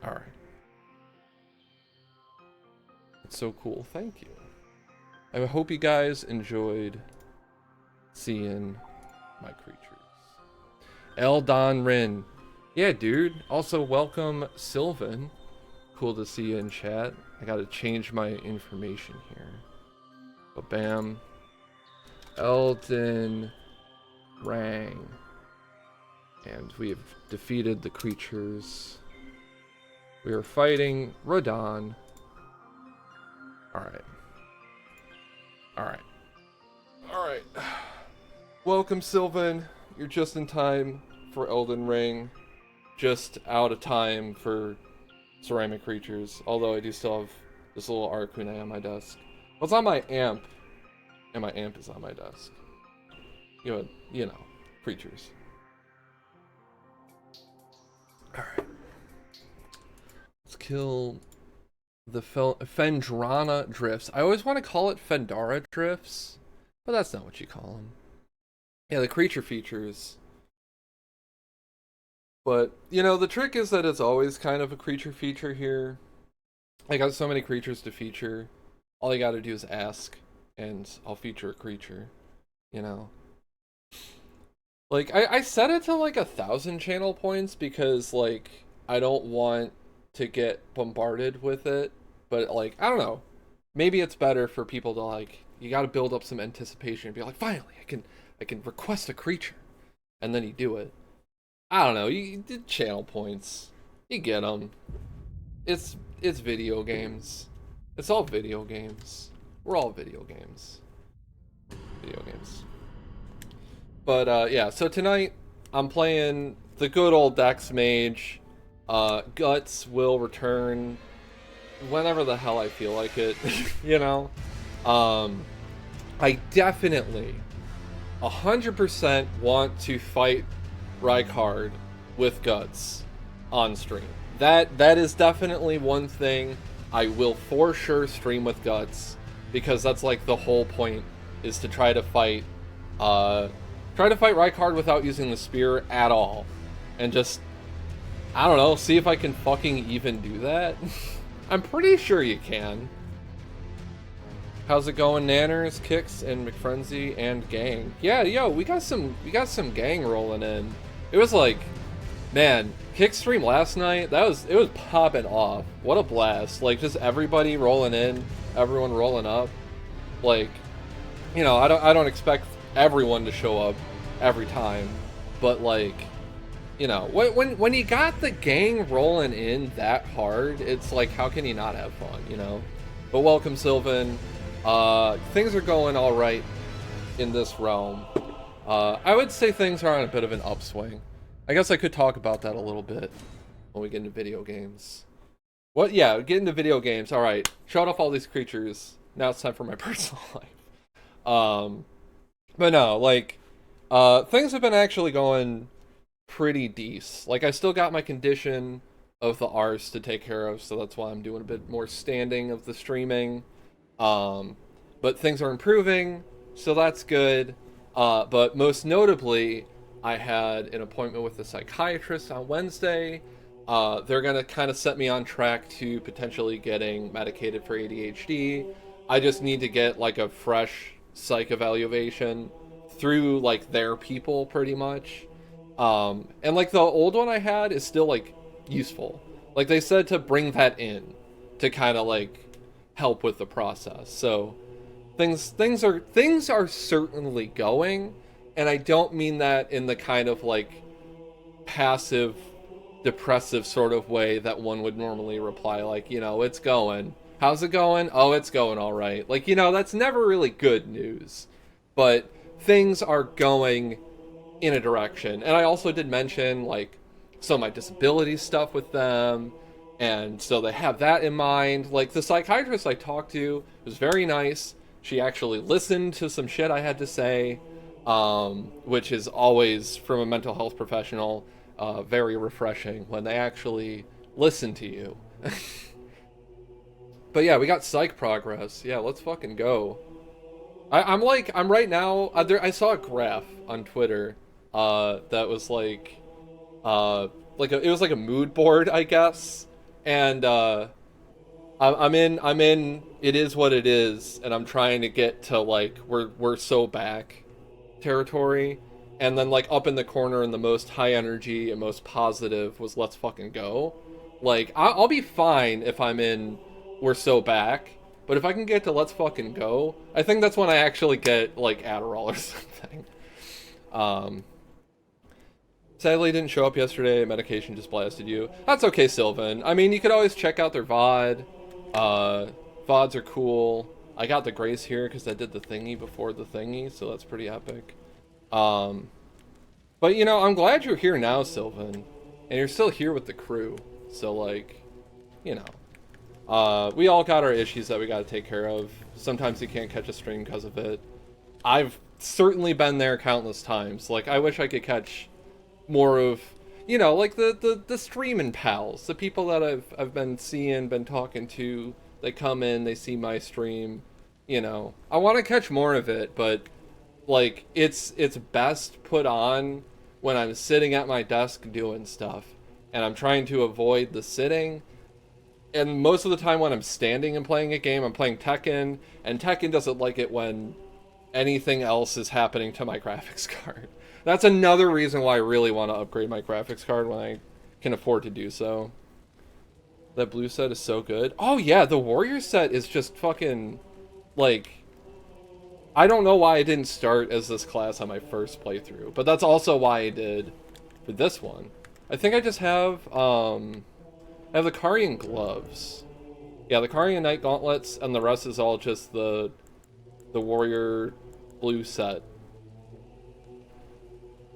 Alright. It's so cool. Thank you. I hope you guys enjoyed seeing my creatures. Elden Ring. Yeah, dude. Also, welcome, Sylvan. Cool to see you in chat. I gotta change my information here. But bam. Elden Ring. And we have defeated the creatures. We are fighting Radahn. Alright. Alright. Alright. Welcome, Sylvan. You're just in time for Elden Ring. Just out of time for ceramic creatures. Although I do still have this little Arcune on my desk. Well, it's on my amp. And my amp is on my desk. You know, creatures. Alright. Let's kill the Fendrana Drifts. I always want to call it Fendara Drifts, but that's not what you call them. Yeah, the creature features But, the trick is that it's always kind of a creature feature here. I got so many creatures to feature. All you gotta do is ask, and I'll feature a creature, you know? Like, I set it to like 1,000 channel points because, like, I don't want to get bombarded with it. But, like, I don't know. Maybe it's better for people to, like, you gotta build up some anticipation and be like, finally, I can request a creature. And then you do it. I don't know. You did channel points. You get them. It's video games. It's all video games. We're all video games. Video games. But yeah, so tonight I'm playing the good old Dex Mage. Guts will return whenever the hell I feel like it. you know? I definitely 100% want to fight Rykard with Guts on stream. That is definitely one thing I will for sure stream with Guts, because that's like the whole point, is to try to fight Rykard without using the spear at all. And just, I don't know, see if I can fucking even do that. I'm pretty sure you can. How's it going, Nanners, Kicks, and McFrenzy, and gang? Yeah, yo, we got some gang rolling in. It was like, man, Kick stream last night, it was popping off. What a blast. Like, just everybody rolling in, everyone rolling up. Like, I don't expect everyone to show up every time, but like, when you got the gang rolling in that hard, it's like, how can you not have fun, But welcome, Sylvan. Things are going all right in this realm. I would say things are on a bit of an upswing. I guess I could talk about that a little bit when we get into video games. Yeah, get into video games. All right, shut off all these creatures. Now it's time for my personal life. But no, like, things have been actually going pretty decent. Like, I still got my condition of the Rs to take care of, so that's why I'm doing a bit more standing of the streaming. But things are improving, so that's good. But most notably, I had an appointment with a psychiatrist on Wednesday. They're gonna kind of set me on track to potentially getting medicated for ADHD. I just need to get like a fresh psych evaluation through like their people, pretty much. And like the old one I had is still like useful. Like, they said to bring that in to kind of like help with the process. So things are certainly going, and I don't mean that in the kind of like passive depressive sort of way that one would normally reply, like, it's going. How's it going? Oh, it's going all right. Like, that's never really good news. But things are going in a direction. And I also did mention like some of my disability stuff with them, and so they have that in mind. Like, the psychiatrist I talked to was very nice. She actually listened to some shit I had to say, which is always, from a mental health professional, very refreshing when they actually listen to you. But yeah, we got psych progress. Yeah, let's fucking go. I'm right now, I saw a graph on Twitter that was like it was like a mood board, I guess, and I'm in it is what it is, and I'm trying to get to like we're so back territory, and then like up in the corner in the most high energy and most positive was let's fucking go. Like, I'll be fine if I'm in we're so back, but if I can get to let's fucking go, I think that's when I actually get like Adderall or something. Sadly didn't show up yesterday. Medication just blasted you. That's okay, Sylvan. I mean, you could always check out their VOD. VODs are cool. I got the grace here because I did the thingy before the thingy, so that's pretty epic. But I'm glad you're here now, Sylvan, and you're still here with the crew. So like, we all got our issues that we got to take care of. Sometimes you can't catch a stream because of it. I've certainly been there countless times. Like, I wish I could catch more of, like the streaming pals, the people that I've been seeing, been talking to. They come in, they see my stream. I want to catch more of it, but like it's best put on when I'm sitting at my desk doing stuff, and I'm trying to avoid the sitting. And most of the time when I'm standing and playing a game, I'm playing Tekken, and Tekken doesn't like it when anything else is happening to my graphics card. That's another reason why I really want to upgrade my graphics card when I can afford to do so. That blue set is so good. Oh yeah, the warrior set is just fucking, like, I don't know why I didn't start as this class on my first playthrough, but that's also why I did for this one. I think I just have I have the Carian gloves. Yeah, the Carian Knight gauntlets, and the rest is all just the warrior blue set.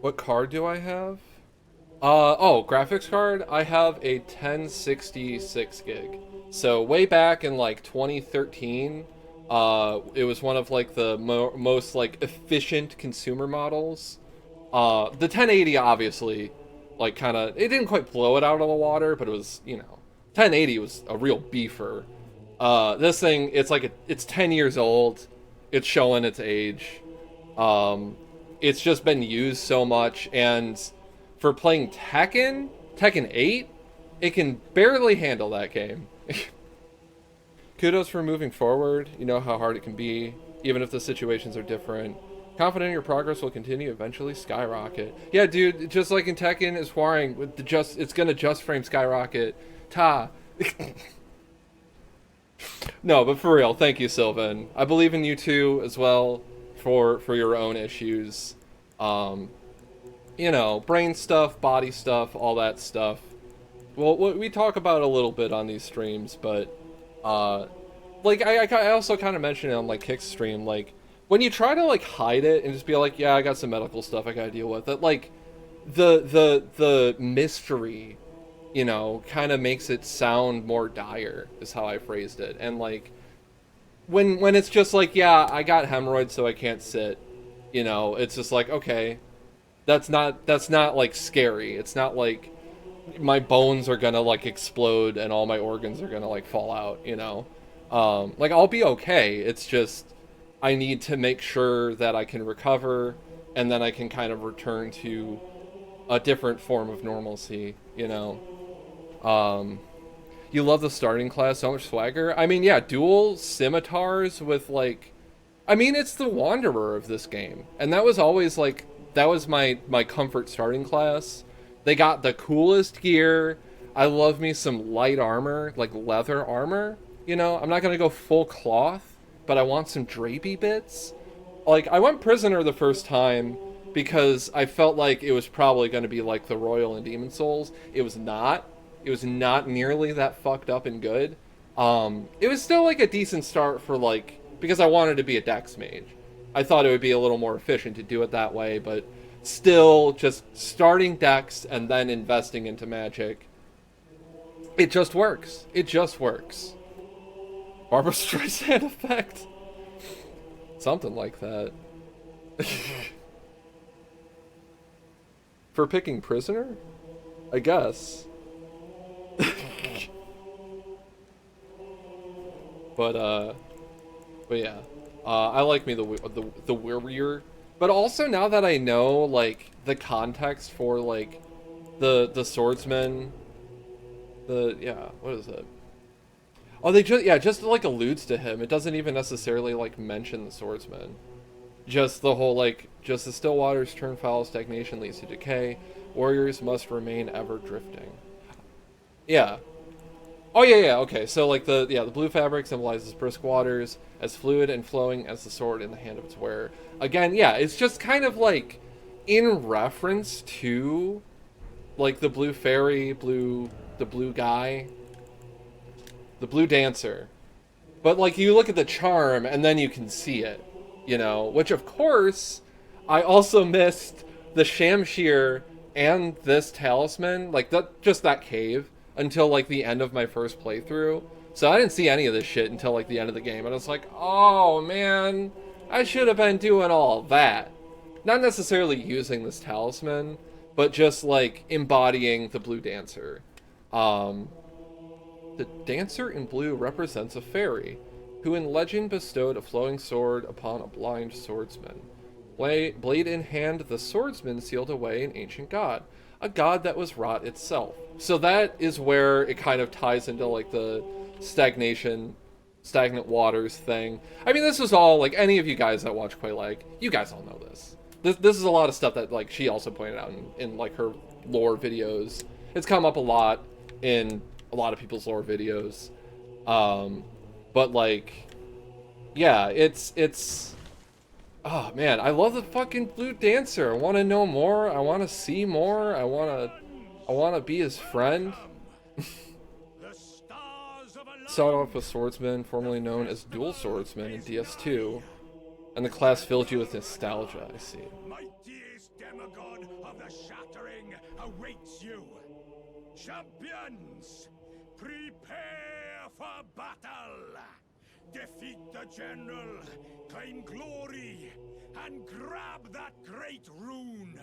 What card do I have? Oh, graphics card? I have a 1066 gig. So way back in like 2013, it was one of like the most like efficient consumer models. The 1080 obviously, like kind of, it didn't quite blow it out of the water, but it was, you know, 1080 was a real beefer. This thing, it's like it's 10 years old. It's showing its age. It's just been used so much, and for playing Tekken 8, it can barely handle that game. Kudos for moving forward. You know how hard it can be, even if the situations are different. Confident your progress will continue, eventually skyrocket. Yeah, dude, just like in Tekken, is Hwaring with the it's gonna just frame skyrocket. Ta. No, but for real, thank you, Sylvan. I believe in you too as well for your own issues. You know, brain stuff, body stuff, all that stuff. Well, we talk about a little bit on these streams, but like I also kind of mentioned it on like Kick's stream, like when you try to like hide it and just be like, yeah, I got some medical stuff I gotta deal with, that like the mystery, you know, kind of makes it sound more dire, is how I phrased it. And like when it's just like, yeah, I got hemorrhoids so I can't sit, you know, it's just like, okay, that's not like scary. It's not like my bones are gonna like explode and all my organs are gonna like fall out, you know. Like I'll be okay. It's just I need to make sure that I can recover, and then I can kind of return to a different form of normalcy, you know. You love the starting class, so much swagger. I mean, yeah, dual scimitars with like, I mean, it's the Wanderer of this game, and that was always like, that was my comfort starting class. They got the coolest gear. I love me some light armor, like leather armor. You know, I'm not gonna go full cloth, but I want some drapey bits. Like, I went prisoner the first time because I felt like it was probably gonna be like the Royal and Demon Souls. It was not. It was not nearly that fucked up and good. It was still like a decent start for like, because I wanted to be a Dex mage. I thought it would be a little more efficient to do it that way, but still just starting Dex and then investing into magic. It just works. It just works. Barbara Streisand effect? Something like that. For picking prisoner? I guess. But yeah. I like me the warrior. But also, now that I know, like, the context for, like, the swordsman, yeah, what is it? Oh, they just, like, alludes to him. It doesn't even necessarily, like, mention the swordsman. Just the whole, like, just as still waters turn foul, stagnation leads to decay, warriors must remain ever drifting. Yeah. Oh, yeah, okay, so, like, the blue fabric symbolizes brisk waters, as fluid and flowing as the sword in the hand of its wearer. Again, yeah, it's just kind of, like, in reference to, like, the blue fairy, the blue guy, the blue dancer. But, like, you look at the charm, and then you can see it, you know? Which, of course, I also missed the Shamshir and this talisman, like, just that cave, until, like, the end of my first playthrough. So I didn't see any of this shit until, like, the end of the game. And I was like, oh, man, I should have been doing all that. Not necessarily using this talisman, but just, like, embodying the blue dancer. The dancer in blue represents a fairy, who in legend bestowed a flowing sword upon a blind swordsman. Blade in hand, the swordsman sealed away an ancient god, a god that was rot itself. So that is where it kind of ties into like the stagnant waters thing. I mean, this is all like any of you guys that watch Quay, like you guys all know this. This is a lot of stuff that like she also pointed out in like her lore videos. It's come up a lot in a lot of people's lore videos. But like, yeah, it's oh man, I love the fucking Blue Dancer. I want to know more. I want to see more. I want to be his friend. Started off with Swordsman, formerly known as Dual Swordsman in DS2, and the class filled you with nostalgia. I see. Mightiest demigod of the shattering awaits you. Champions, prepare for battle. Defeat the general, claim glory, and grab that great rune.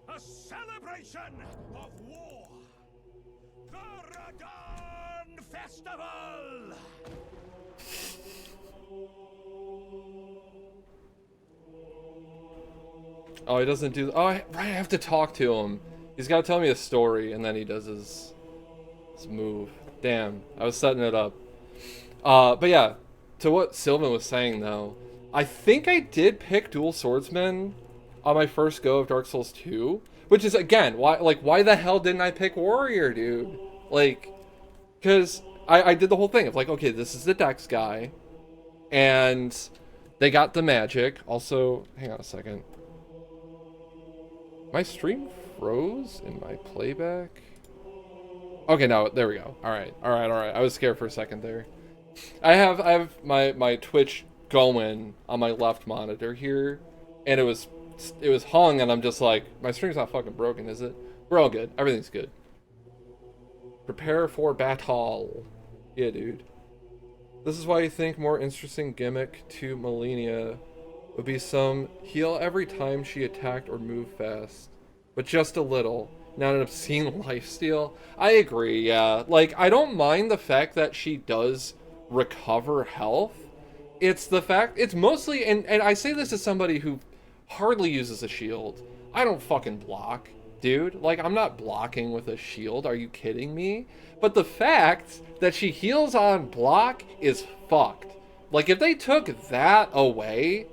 A celebration of war. The Radahn Festival! Oh, he doesn't do... Oh, right, I have to talk to him. He's got to tell me a story, and then he does his move. Damn, I was setting it up. But yeah, to what Sylvan was saying, though, I think I did pick Dual Swordsman on my first go of Dark Souls 2, which is, again, why the hell didn't I pick Warrior, dude? Like, because I did the whole thing of, like, okay, this is the Dex guy, and they got the magic. Also, hang on a second. My stream froze in my playback. Okay, no, there we go. All right. I was scared for a second there. I have my Twitch going on my left monitor here, and it was hung, and I'm just like, my stream's not fucking broken, is it? We're all good. Everything's good. Prepare for battle. Yeah, dude. This is why you think more interesting gimmick to Melania would be some heal every time she attacked or moved fast, but just a little, not an obscene lifesteal. I agree, yeah. Like, I don't mind the fact that she does recover health. It's the fact, it's mostly, and I say this as somebody who hardly uses a shield. I don't fucking block, dude. Like, I'm not blocking with a shield. Are you kidding me? But the fact that she heals on block is fucked. Like, if they took that away,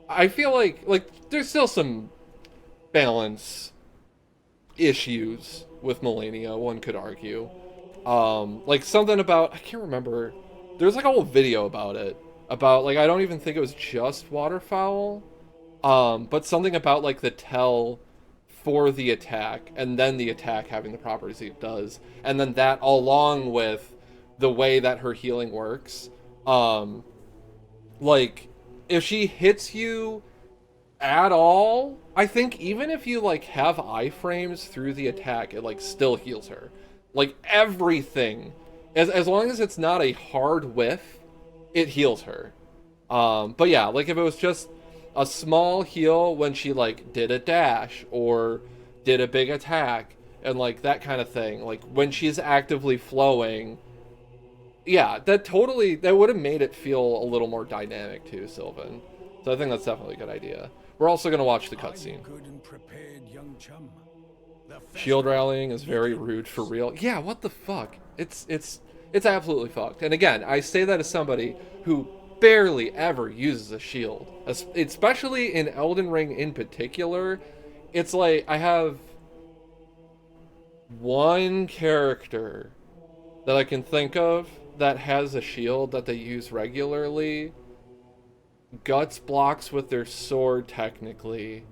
I feel like there's still some balance issues with Melania, one could argue. Like something about, I can't remember, there's like a whole video about it, about like, I don't even think it was just waterfowl, but something about like the tell for the attack, and then the attack having the properties it does, and then that along with the way that her healing works. Like, if she hits you at all, I think even if you like have iframes through the attack, it like still heals her. Like everything, as long as it's not a hard whiff, it heals her. But yeah, like if it was just a small heal when she like did a dash or did a big attack and like that kind of thing, like when she's actively flowing, yeah, that would have made it feel a little more dynamic too, Sylvan. So I think that's definitely a good idea. We're also going to watch the cutscene. Shield rallying is very rude for real. Yeah, what the fuck? It's absolutely fucked. And again, I say that as somebody who barely ever uses a shield, especially in Elden Ring in particular. It's like I have one character that I can think of that has a shield that they use regularly. Guts blocks with their sword technically,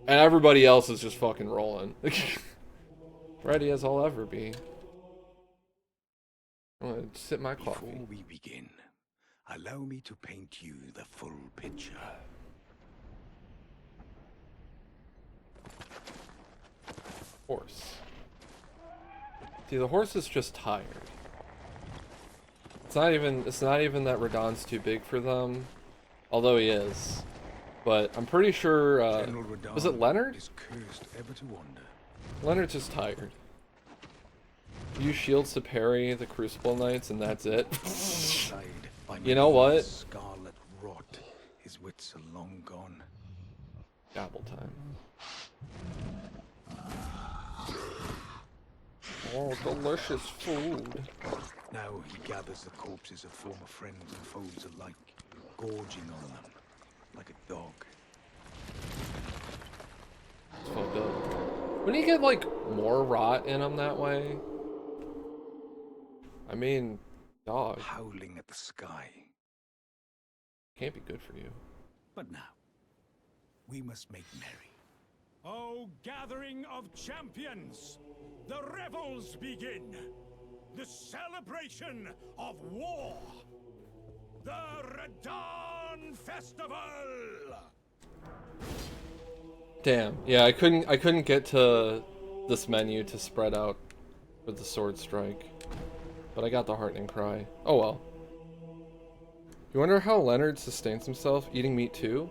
and everybody else is just fucking rolling. Ready as I'll ever be. I'm gonna sip my coffee. Before we begin, allow me to paint you the full picture. Horse. See, the horse is just tired. It's not even that Radahn's too big for them. Although he is. But I'm pretty sure, was it Leonard? Is cursed ever to wander. Leonard's just tired. Use shields to parry the Crucible Knights and that's it. You know what? Scarlet rot, his wits are long gone. Gobble time. Oh, delicious food. Now he gathers the corpses of former friends and foes alike, gorging on them like a dog. It's fucked up. Wouldn't he get, like, more rot in him that way? I mean, dog. Howling at the sky. Can't be good for you. But now, we must make merry. Oh, gathering of champions! The revels begin! The celebration of war! The Radahn Festival! Damn. Yeah, I couldn't get to this menu to spread out with the sword strike. But I got the heartening cry. Oh well. You wonder how Leonard sustains himself eating meat too?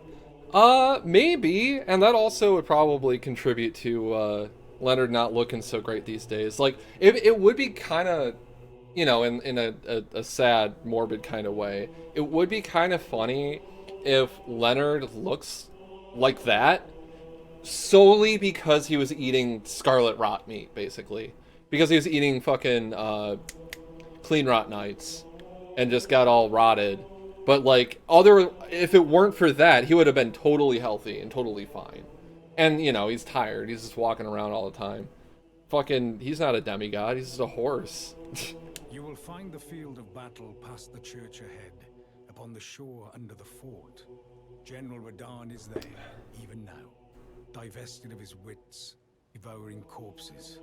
Maybe, and that also would probably contribute to Leonard not looking so great these days. Like, it would be kind of, you know, in a sad, morbid kind of way, it would be kind of funny if Leonard looks like that solely because he was eating scarlet rot meat, basically. Because he was eating fucking clean rot nights and just got all rotted. But, like, if it weren't for that, he would have been totally healthy and totally fine. And, you know, he's tired. He's just walking around all the time. Fucking, he's not a demigod. He's just a horse. You will find the field of battle past the church ahead, upon the shore under the fort. General Radahn is there, even now, divested of his wits, devouring corpses,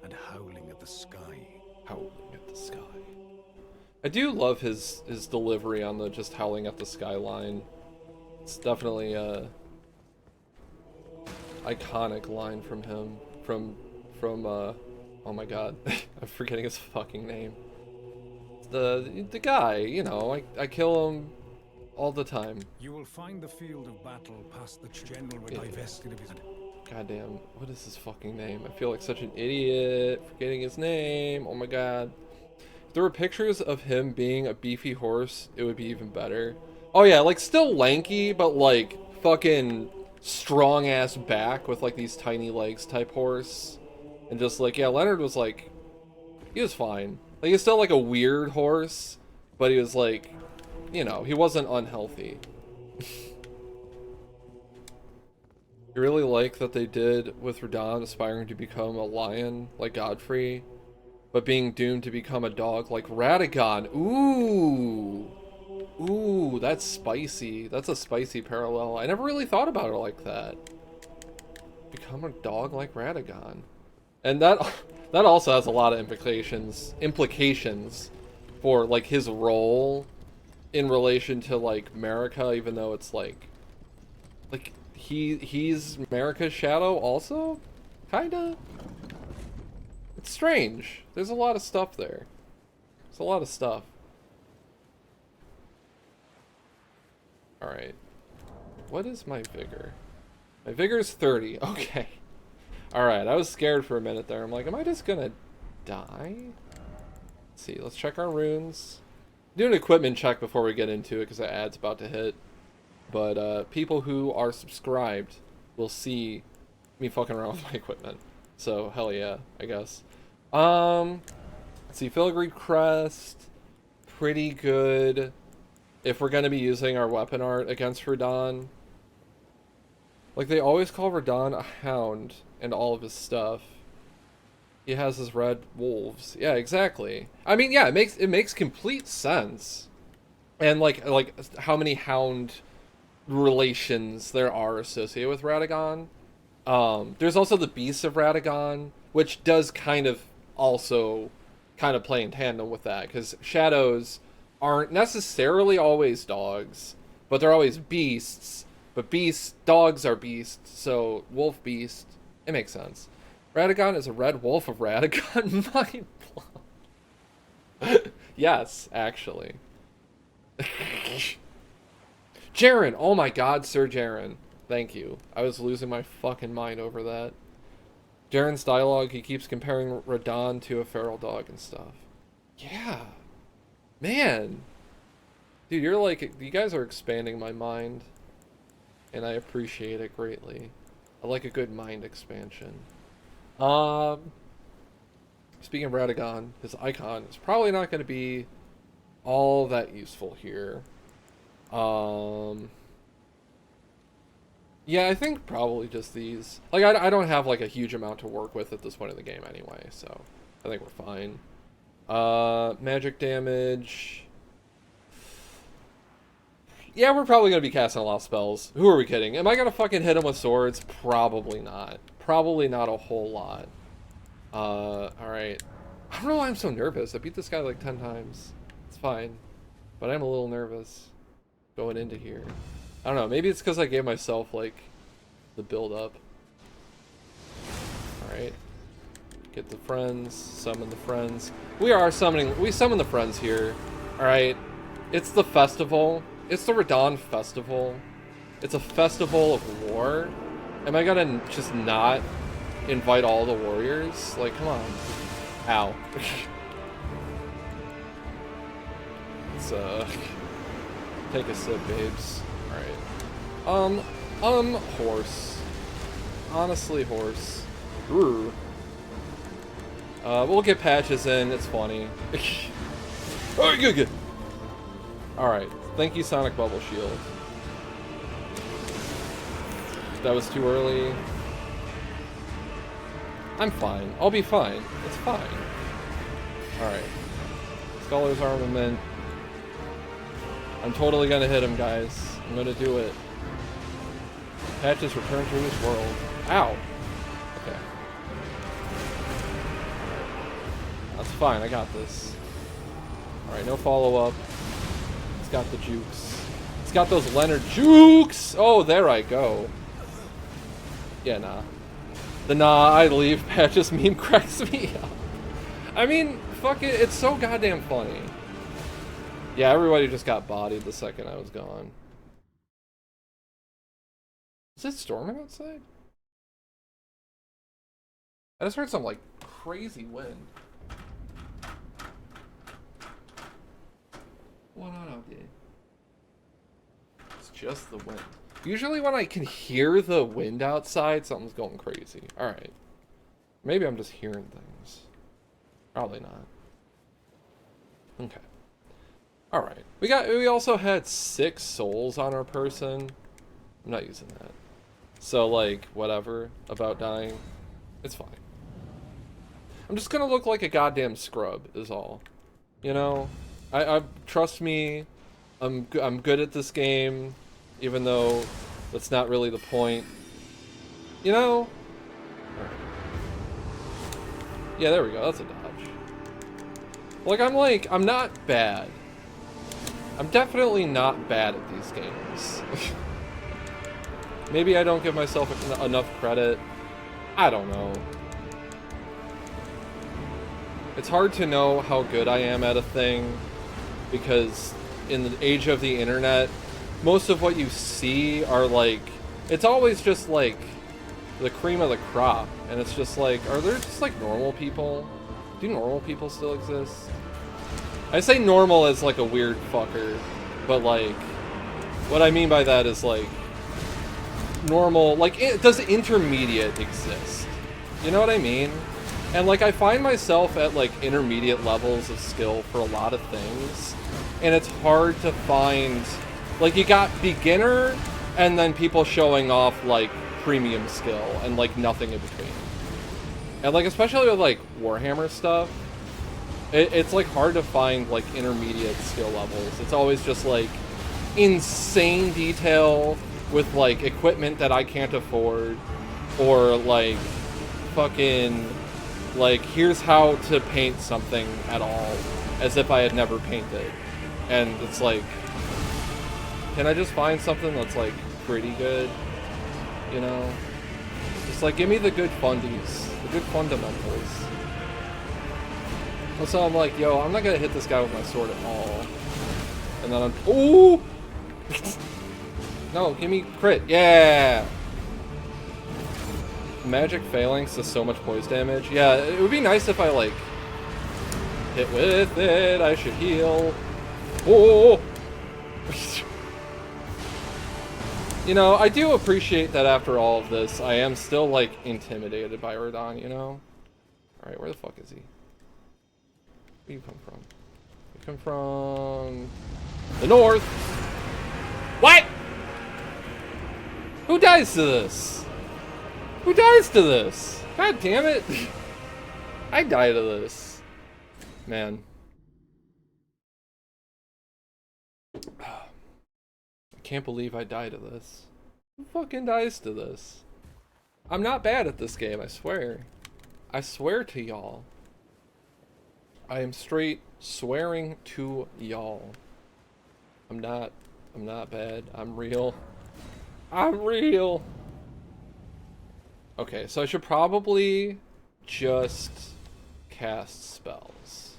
and howling at the sky. Howling at the sky. I do love his delivery on the just howling at the skyline. It's definitely a iconic line from him. From oh my god, I'm forgetting his fucking name. The guy, you know, I kill him all the time. You will find the field of battle past the general divested of his. Goddamn, what is his fucking name? I feel like such an idiot forgetting his name. Oh my god. If there were pictures of him being a beefy horse, it would be even better. Oh yeah, like still lanky, but like fucking strong ass back with like these tiny legs type horse. And just like, yeah, Leonard was like, he was fine. Like he's still like a weird horse, but he was like, you know, he wasn't unhealthy. I really like that they did with Radahn aspiring to become a lion like Godfrey, but being doomed to become a dog like Radahn. Ooh. Ooh, that's spicy. That's a spicy parallel. I never really thought about it like that. Become a dog like Radahn. And that also has a lot of implications for like his role in relation to like Marika, even though it's like he's Marika's shadow also, kinda. It's strange. There's a lot of stuff there. There's a lot of stuff. All right. What is my vigor? My vigor is 30. Okay. All right. I was scared for a minute there. I'm like, am I just gonna die? Let's see. Let's check our runes. Do an equipment check before we get into it because the ad's about to hit. But people who are subscribed will see me fucking around with my equipment. So hell yeah, I guess. Let's see, filigree crest, pretty good. If we're gonna be using our weapon art against Radahn, like they always call Radahn a hound and all of his stuff. He has his red wolves. Yeah, exactly. I mean, yeah, it makes complete sense. And like how many hound relations there are associated with Radahn. There's also the Beasts of Radahn, which does kind of also kind of play in tandem with that, because shadows aren't necessarily always dogs, but they're always beasts. But dogs are beasts, so wolf beast, it makes sense. Radahn is a red wolf of Radahn. Mind blown. Yes, actually. Jaren, oh my god, Sir Jaren. Thank you. I was losing my fucking mind over that. Jaren's dialogue, he keeps comparing Radahn to a feral dog and stuff. Yeah. Man. Dude, you're like, you guys are expanding my mind. and I appreciate it greatly. I like a good mind expansion. Speaking of Radahn, his icon is probably not going to be all that useful here. Yeah, I think probably just these. Like, I don't have, like, a huge amount to work with at this point in the game anyway, so I think we're fine. Magic damage. Yeah, we're probably going to be casting a lot of spells. Who are we kidding? Am I going to fucking hit him with swords? Probably not. Probably not a whole lot. Alright. I don't know why I'm so nervous. I beat this guy like 10 times. It's fine. But I'm a little nervous going into here. I don't know. Maybe it's because I gave myself, like, the build-up. Alright. Get the friends. Summon the friends. We summon the friends here. Alright. It's the festival. It's the Radahn festival. It's a festival of war. Am I gonna just not invite all the warriors? Like, come on. Ow. Let's, take a sip, babes. Alright. Horse. Honestly, horse. Ooh. We'll get patches in. It's funny. Oh, good. Alright. Thank you, Sonic Bubble Shield. That was too early. I'm fine. I'll be fine. It's fine. Alright. Scholar's Armament. I'm totally gonna hit him, guys. I'm gonna do it. Patches return to his world. Ow! Okay. That's fine, I got this. Alright, no follow-up. It's got the jukes. It's got those Leonard jukes! Oh, there I go. Yeah, nah. The nah, I leave Patches meme cracks me up. I mean, fuck it, it's so goddamn funny. Yeah, everybody just got bodied the second I was gone. Is it storming outside? I just heard some, like, crazy wind. What on, dude? It's just the wind. Usually when I can hear the wind outside, something's going crazy. Alright. Maybe I'm just hearing things. Probably not. Okay. Alright. We also had 6 souls on our person. I'm not using that. So, like, whatever about dying. It's fine. I'm just gonna look like a goddamn scrub, is all. You know? I trust me, I'm good at this game, even though that's not really the point. You know? Right. Yeah, there we go. That's a dodge. I'm not bad. I'm definitely not bad at these games. Maybe I don't give myself enough credit. I don't know. It's hard to know how good I am at a thing, because in the age of the internet, most of what you see are like, it's always just like the cream of the crop, and it's just like, are there just like normal people? Do normal people still exist? I say normal as like a weird fucker, but like, what I mean by that is like, normal, like, does intermediate exist? You know what I mean? And like, I find myself at like intermediate levels of skill for a lot of things, and it's hard to find, like, you got beginner and then people showing off like premium skill and like nothing in between. And like, especially with like Warhammer stuff, it's like hard to find like intermediate skill levels. It's always just like insane detail with like equipment that I can't afford, or like fucking like, here's how to paint something at all, as if I had never painted. And it's like, can I just find something that's like pretty good? You know? Just like, give me the good fundies, the good fundamentals. And so I'm like, yo, I'm not gonna hit this guy with my sword at all. And then I'm, ooh! No, give me crit, yeah! Magic phalanx does so much poise damage. Yeah, it would be nice if I like hit with it. I should heal. Oh! You know, I do appreciate that after all of this, I am still, like, intimidated by Radahn, you know? Alright, where the fuck is he? Where do you come from? You come from... the north! What?! Who dies to this? Who dies to this? God damn it! I die to this. Man. I can't believe I died to this. Who fucking dies to this? I'm not bad at this game, I swear. I swear to y'all. I am straight swearing to y'all. I'm not bad. I'm real. I'm real. Okay, so I should probably just cast spells.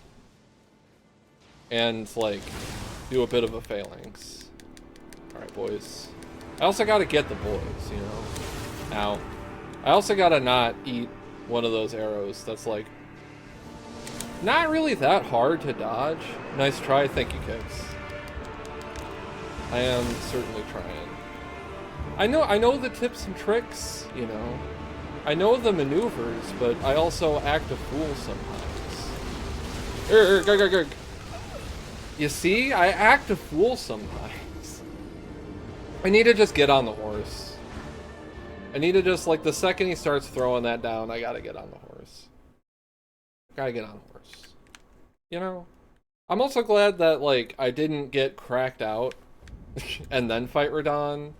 And, like, do a bit of a phalanx. Alright, boys. I also gotta get the boys, you know? Now, I also gotta not eat one of those arrows that's, like, not really that hard to dodge. Nice try, thank you, Kicks. I am certainly trying. I know the tips and tricks, you know. I know the maneuvers, but I also act a fool sometimes. You see? I act a fool sometimes. I need to just get on the horse. I need to just, like, the second he starts throwing that down, I gotta get on the horse. Gotta get on the horse. You know? I'm also glad that, like, I didn't get cracked out and then fight Radahn,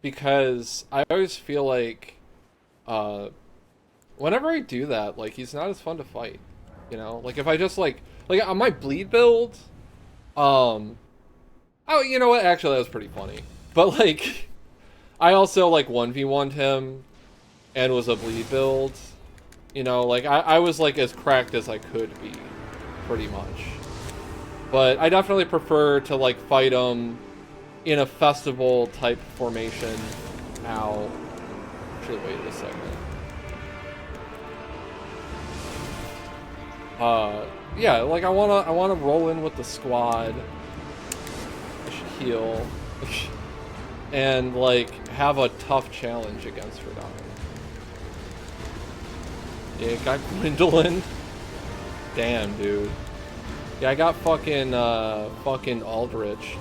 because I always feel like, whenever I do that, like, he's not as fun to fight. You know? Like, if I just, like on my bleed build, oh, you know what? Actually, that was pretty funny. But, like, I also, like, 1v1'd him and was a bleed build. You know, like, I was, like, as cracked as I could be, pretty much. But I definitely prefer to, like, fight him in a festival-type formation. Ow. Should've waited a second. Yeah, like, I wanna roll in with the squad. I should heal. And, like, have a tough challenge against Radahn. Yeah, got Gwendolyn. Damn, dude. Yeah, I got fucking Aldrich.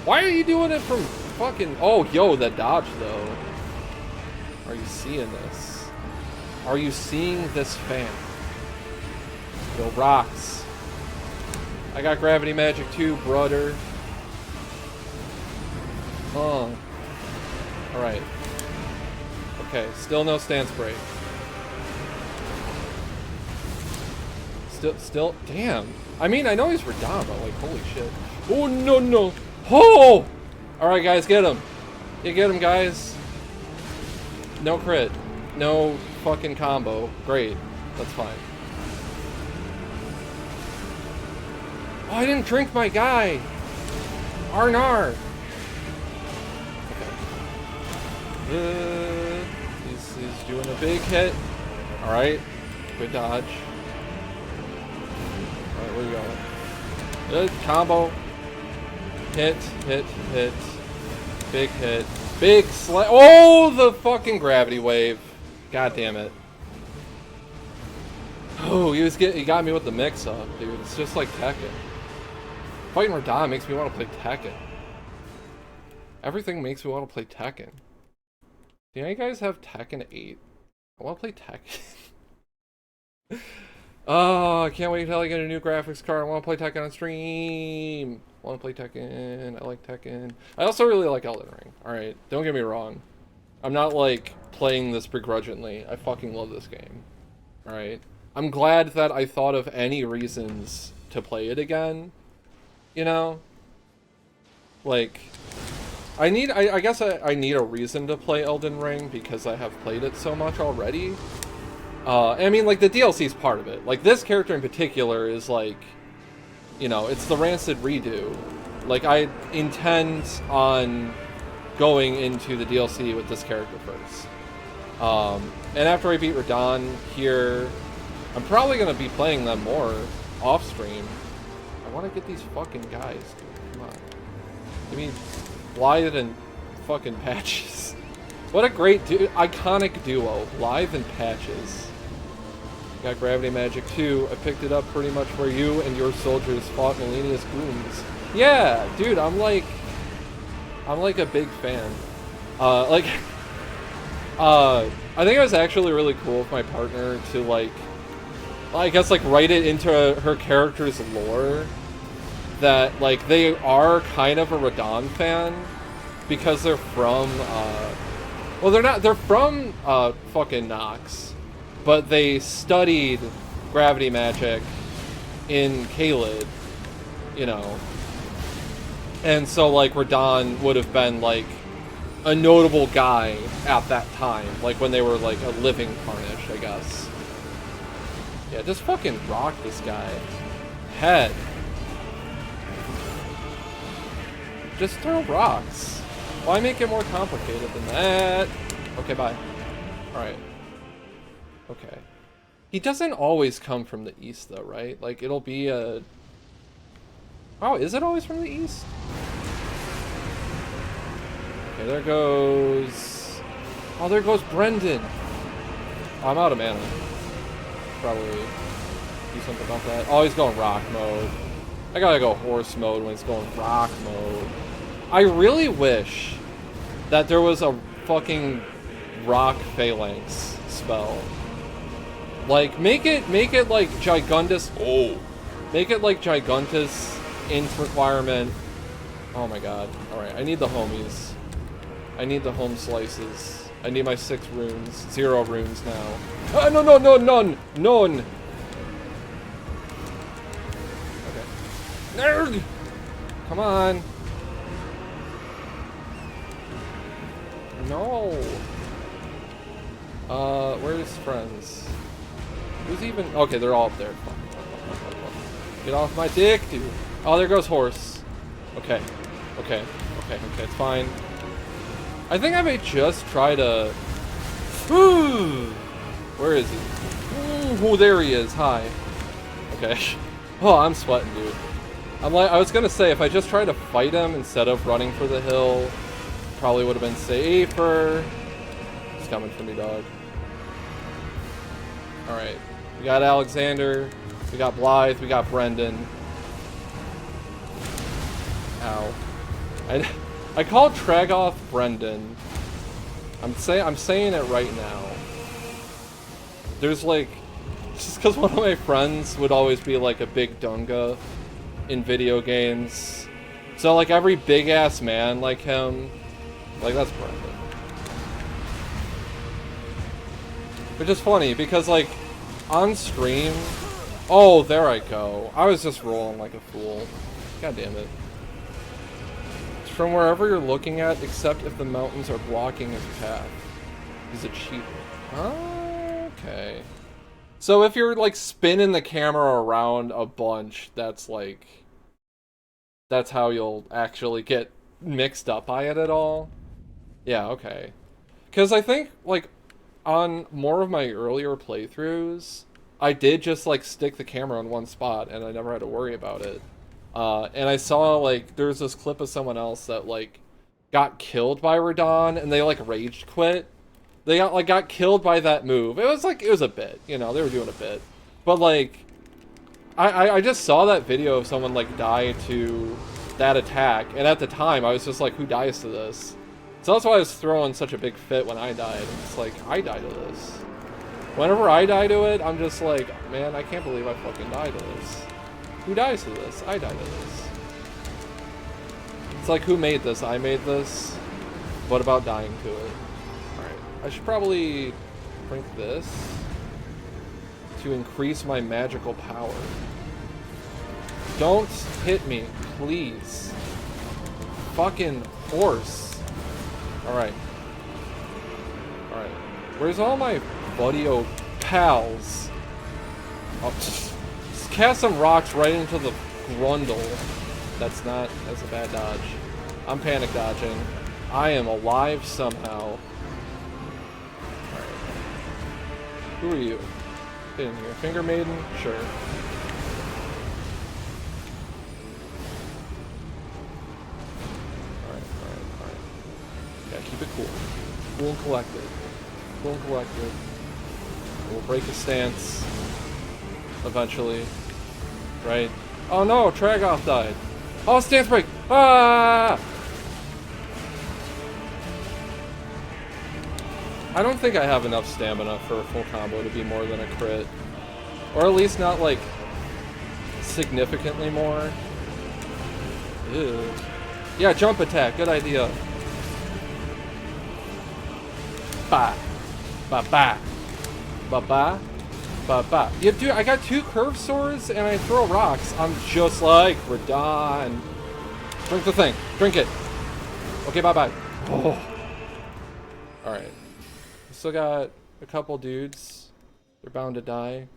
Why are you doing it from fucking... Oh, yo, the dodge, though. Are you seeing this? Are you seeing this fan? Yo, rocks. I got gravity magic too, brother. Oh. Alright. Okay, still no stance break. Still, damn. I mean, I know he's Radahn, but, like, holy shit. Oh, no, no. Oh! Alright, guys, get him. You get him, guys. No crit. No fucking combo. Great. That's fine. Oh, I didn't drink my guy. Arnar. Okay. He's doing a big hit. Alright. Good dodge. Alright, where you going? Good combo. Hit, hit, hit. Big hit. Big slam. Oh, the fucking gravity wave. God damn it. Oh, he got me with the mix up, dude. It's just like Tekken. Fighting Radahn makes me want to play Tekken. Everything makes me want to play Tekken. Do you guys have Tekken 8? I want to play Tekken. Oh, I can't wait till I get a new graphics card. I want to play Tekken on stream. I want to play Tekken. I like Tekken. I also really like Elden Ring. Alright, don't get me wrong. I'm not, like, playing this begrudgingly. I fucking love this game. Alright? I'm glad that I thought of any reasons to play it again. You know? Like, I guess I need a reason to play Elden Ring because I have played it so much already. I mean, like, the DLC is part of it. Like, this character in particular is, like, you know, it's the Rancid redo. Like, I intend on going into the DLC with this character first. And after I beat Radahn here, I'm probably going to be playing them more off-stream. I want to get these fucking guys, dude. Come on. Give me Blythe and fucking Patches. What a great iconic duo, Live and Patches. Got Gravity Magic too. I picked it up pretty much where you and your soldiers fought Millennius goons. Yeah, dude, I'm like a big fan. I think it was actually really cool of my partner to like, I guess like write it into her character's lore that like they are kind of a Radahn fan because they're from well, they're from fucking Nox, but they studied gravity magic in Caelid, you know. And so like Radahn would have been like a notable guy at that time, like when they were like a living Carnage, I guess. Yeah, just fucking rock this guy. Head. Just throw rocks. Why make it more complicated than that? Okay, bye. Alright. Okay. He doesn't always come from the east though, right? Like, it'll be a... Oh, is it always from the east? Okay, there goes... Oh, there goes Brendan! Oh, I'm out of mana. Probably do something about that. Oh, he's going rock mode. I gotta go horse mode when it's going rock mode. I really wish that there was a fucking rock phalanx spell. Like, make it like Gigundus. Oh, make it like Gigundus int requirement. Oh my god. Alright, I need the homies. I need the home slices. I need my 6 runes. 0 runes now. Ah, no, none! None! Okay. Nerd! Come on! No! Where's friends? Who's even... Okay, they're all up there. Get off my dick, dude! Oh, there goes horse. Okay. Okay, it's fine. I think I may just try to... Where is he? Oh, there he is. Hi. Okay. Oh, I'm sweating, dude. I was gonna say, if I just try to fight him instead of running for the hill, probably would have been safer. He's coming for me, dog. Alright. We got Alexander. We got Blythe. We got Brendan. Ow. I call Tragoth Brendan. I'm saying it right now. There's like, just because one of my friends would always be like a big Dunga in video games. So like every big ass man like him, like that's Brendan. Which is funny because like on stream, oh there I go. I was just rolling like a fool. God damn it. From wherever you're looking at, except if the mountains are blocking his path. He's a cheater. Okay. So if you're like spinning the camera around a bunch, that's like... that's how you'll actually get mixed up by it at all? Yeah, okay. Because I think, like, on more of my earlier playthroughs, I did just, like, stick the camera in one spot, and I never had to worry about it. And I saw, like, there's this clip of someone else that, like, got killed by Radahn, and they, like, rage quit. They got killed by that move. It was, like, it was a bit, you know, they were doing a bit. But, like, I just saw that video of someone, like, die to that attack, and at the time, I was just like, who dies to this? So that's why I was throwing such a big fit when I died. It's like, I died to this. Whenever I die to it, I'm just like, man, I can't believe I fucking died to this. Who dies to this? I died to this. It's like, who made this? I made this. What about dying to it? Alright. I should probably drink this to increase my magical power. Don't hit me, please. Fucking horse. Alright. Alright. Where's all my buddy-o pals? Oh, just cast some rocks right into the grundle. That's a bad dodge. I'm panic dodging. I am alive somehow. Alright. Who are you? Get in here. Finger Maiden? Sure. keep it cool. Cool and collected. Cool and collected. We'll break a stance. Eventually. Right? Oh no, Tragoth died. Oh, stance break! Ah! I don't think I have enough stamina for a full combo to be more than a crit. Or at least not, like, significantly more. Ew. Yeah, jump attack. Good idea. Ba. Ba ba. Ba ba. Ba ba. Yeah, dude, I got 2 curved swords and I throw rocks. I'm just like Radahn. Drink the thing. Drink it. Okay, bye-bye. Oh. Alright. Still got a couple dudes. They're bound to die.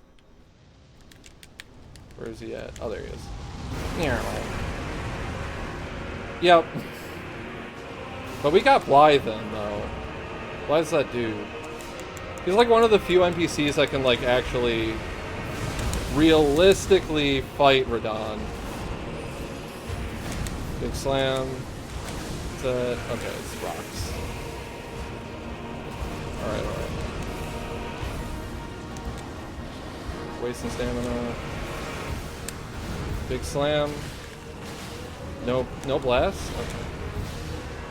Where is he at? Oh, there he is. Yep. But we got Blythen, though. Blythe's that dude. He's like one of the few NPCs that can, like, actually realistically fight Radahn. Big slam. Okay, it's rocks. Alright, alright. Wasting stamina. Big slam. No blast? Okay.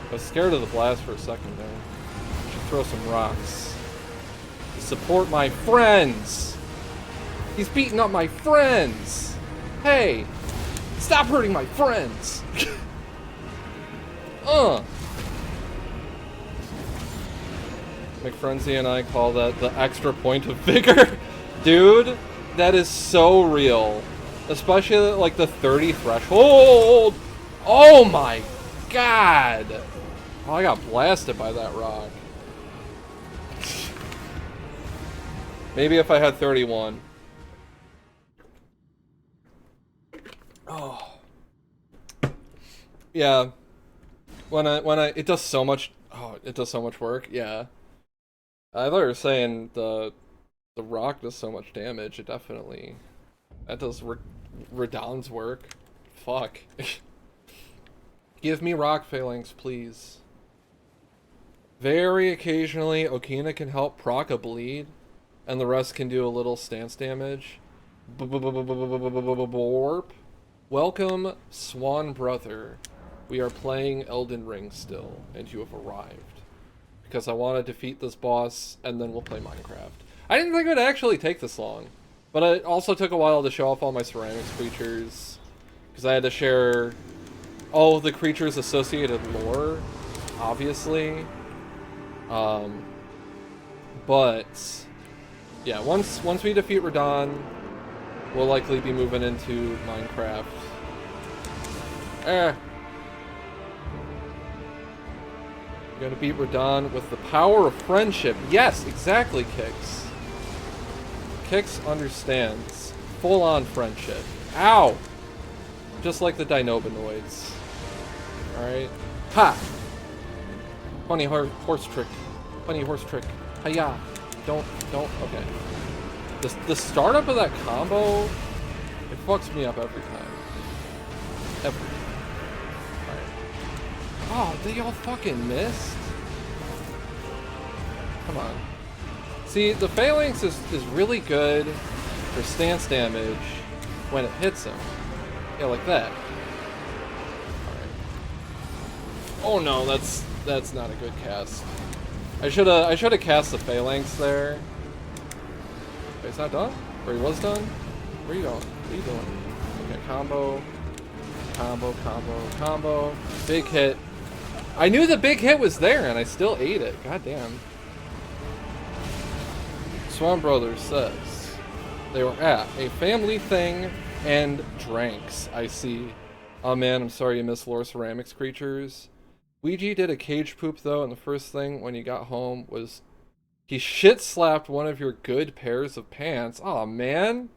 I was scared of the blast for a second there. Should throw some rocks. To support my friends! He's beating up my friends! Hey! Stop hurting my friends! McFrenzy and I call that the extra point of vigor. Dude, that is so real. Especially at, like, the 30 threshold. Oh my god! Oh, I got blasted by that rock. Maybe if I had 31. Oh. Yeah. It does so much, it does so much work. Yeah. I thought you were saying the rock does so much damage. It definitely, that does Radahn's work. Fuck. Give me rock phalanx, please. Very occasionally, Okina can help proc a bleed, and the rest can do a little stance damage. Borp. Welcome, Swan Brother. We are playing Elden Ring still, and you have arrived. Because I want to defeat this boss, and then we'll play Minecraft. I didn't think it would actually take this long. But it also took a while to show off all my ceramics creatures. Because I had to share all of the creatures' associated lore, obviously. But yeah, once we defeat Radahn, we'll likely be moving into Minecraft. We're gonna beat Radahn with the power of friendship. Yes, exactly, Kix. Kix understands. Full-on friendship. Ow! Just like the Dinobinoids. Alright. Ha! Funny horse trick. Funny horse trick. Hiya! Don't, okay. The startup of that combo, it fucks me up every time. Every time. Alright. Oh, they all fucking missed? Come on. See, the phalanx is really good for stance damage when it hits him. Yeah, like that. Alright. Oh no, that's not a good cast. I should have cast the phalanx there. Okay, it's not done? Or he was done? Where are you going? What are you doing? Okay, combo. Combo, combo, combo. Big hit. I knew the big hit was there and I still ate it. God damn. Swan Brothers says they were at a family thing and dranks. I see. Oh man, I'm sorry you missed lore ceramics creatures. Ouija did a cage poop though, and the first thing when he got home was he shit slapped one of your good pairs of pants. Aw, man.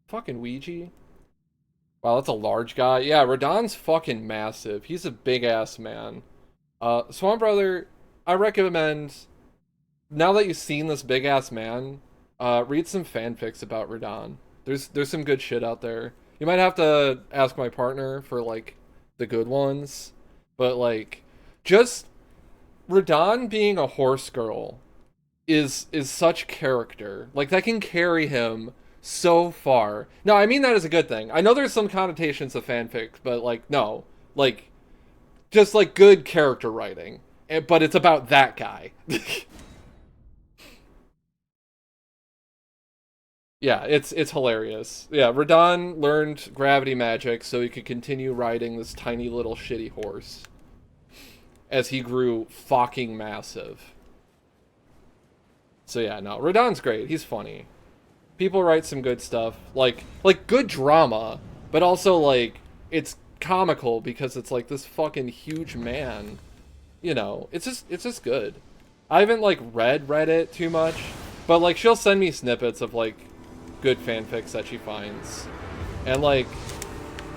Fucking Ouija. Wow, that's a large guy. Yeah, Radahn's fucking massive. He's a big ass man. Swan Brother, I recommend, now that you've seen this big ass man, read some fanfics about Radahn. There's some good shit out there. You might have to ask my partner for like the good ones, but like just Radahn being a horse girl is such character. Like, that can carry him so far. No, I mean that as a good thing. I know there's some connotations of fanfic, but like, no. Like, just like good character writing. But it's about that guy. Yeah, it's hilarious. Yeah, Radahn learned gravity magic so he could continue riding this tiny little shitty horse as he grew fucking massive. So yeah, no, Radahn's great. He's funny. People write some good stuff, like good drama, but also like it's comical because it's like this fucking huge man. You know, it's just good. I haven't like read Reddit too much, but like she'll send me snippets of like good fanfics that she finds. And like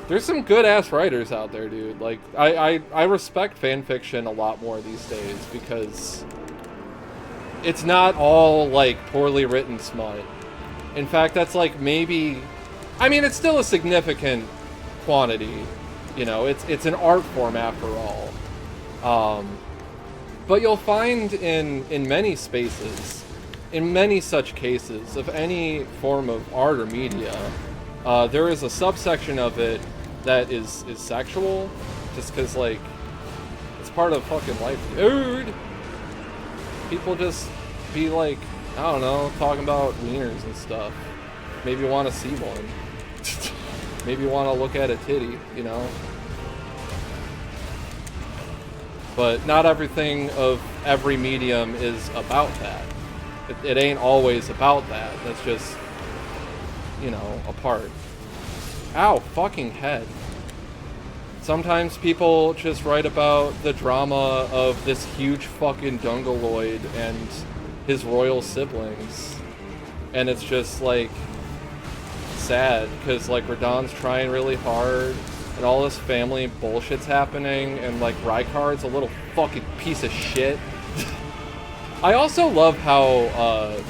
there's some good ass writers out there, dude. Like I respect fanfiction a lot more these days because it's not all like poorly written smut. In fact, that's like maybe, I mean, it's still a significant quantity. You know, it's an art form after all. But you'll find in many spaces, in many such cases of any form of art or media, there is a subsection of it that is sexual, just because like it's part of fucking life, dude. People just be like, I don't know, talking about wieners and stuff. Maybe you want to see one. Maybe you want to look at a titty, you know? But not everything of every medium is about that. It ain't always about that. That's just, you know, a part. Ow, fucking head. Sometimes people just write about the drama of this huge fucking Dungaloid and his royal siblings. And it's just, like, sad, because, like, Radahn's trying really hard, and all this family bullshit's happening, and, like, Rykard's a little fucking piece of shit. I also love how,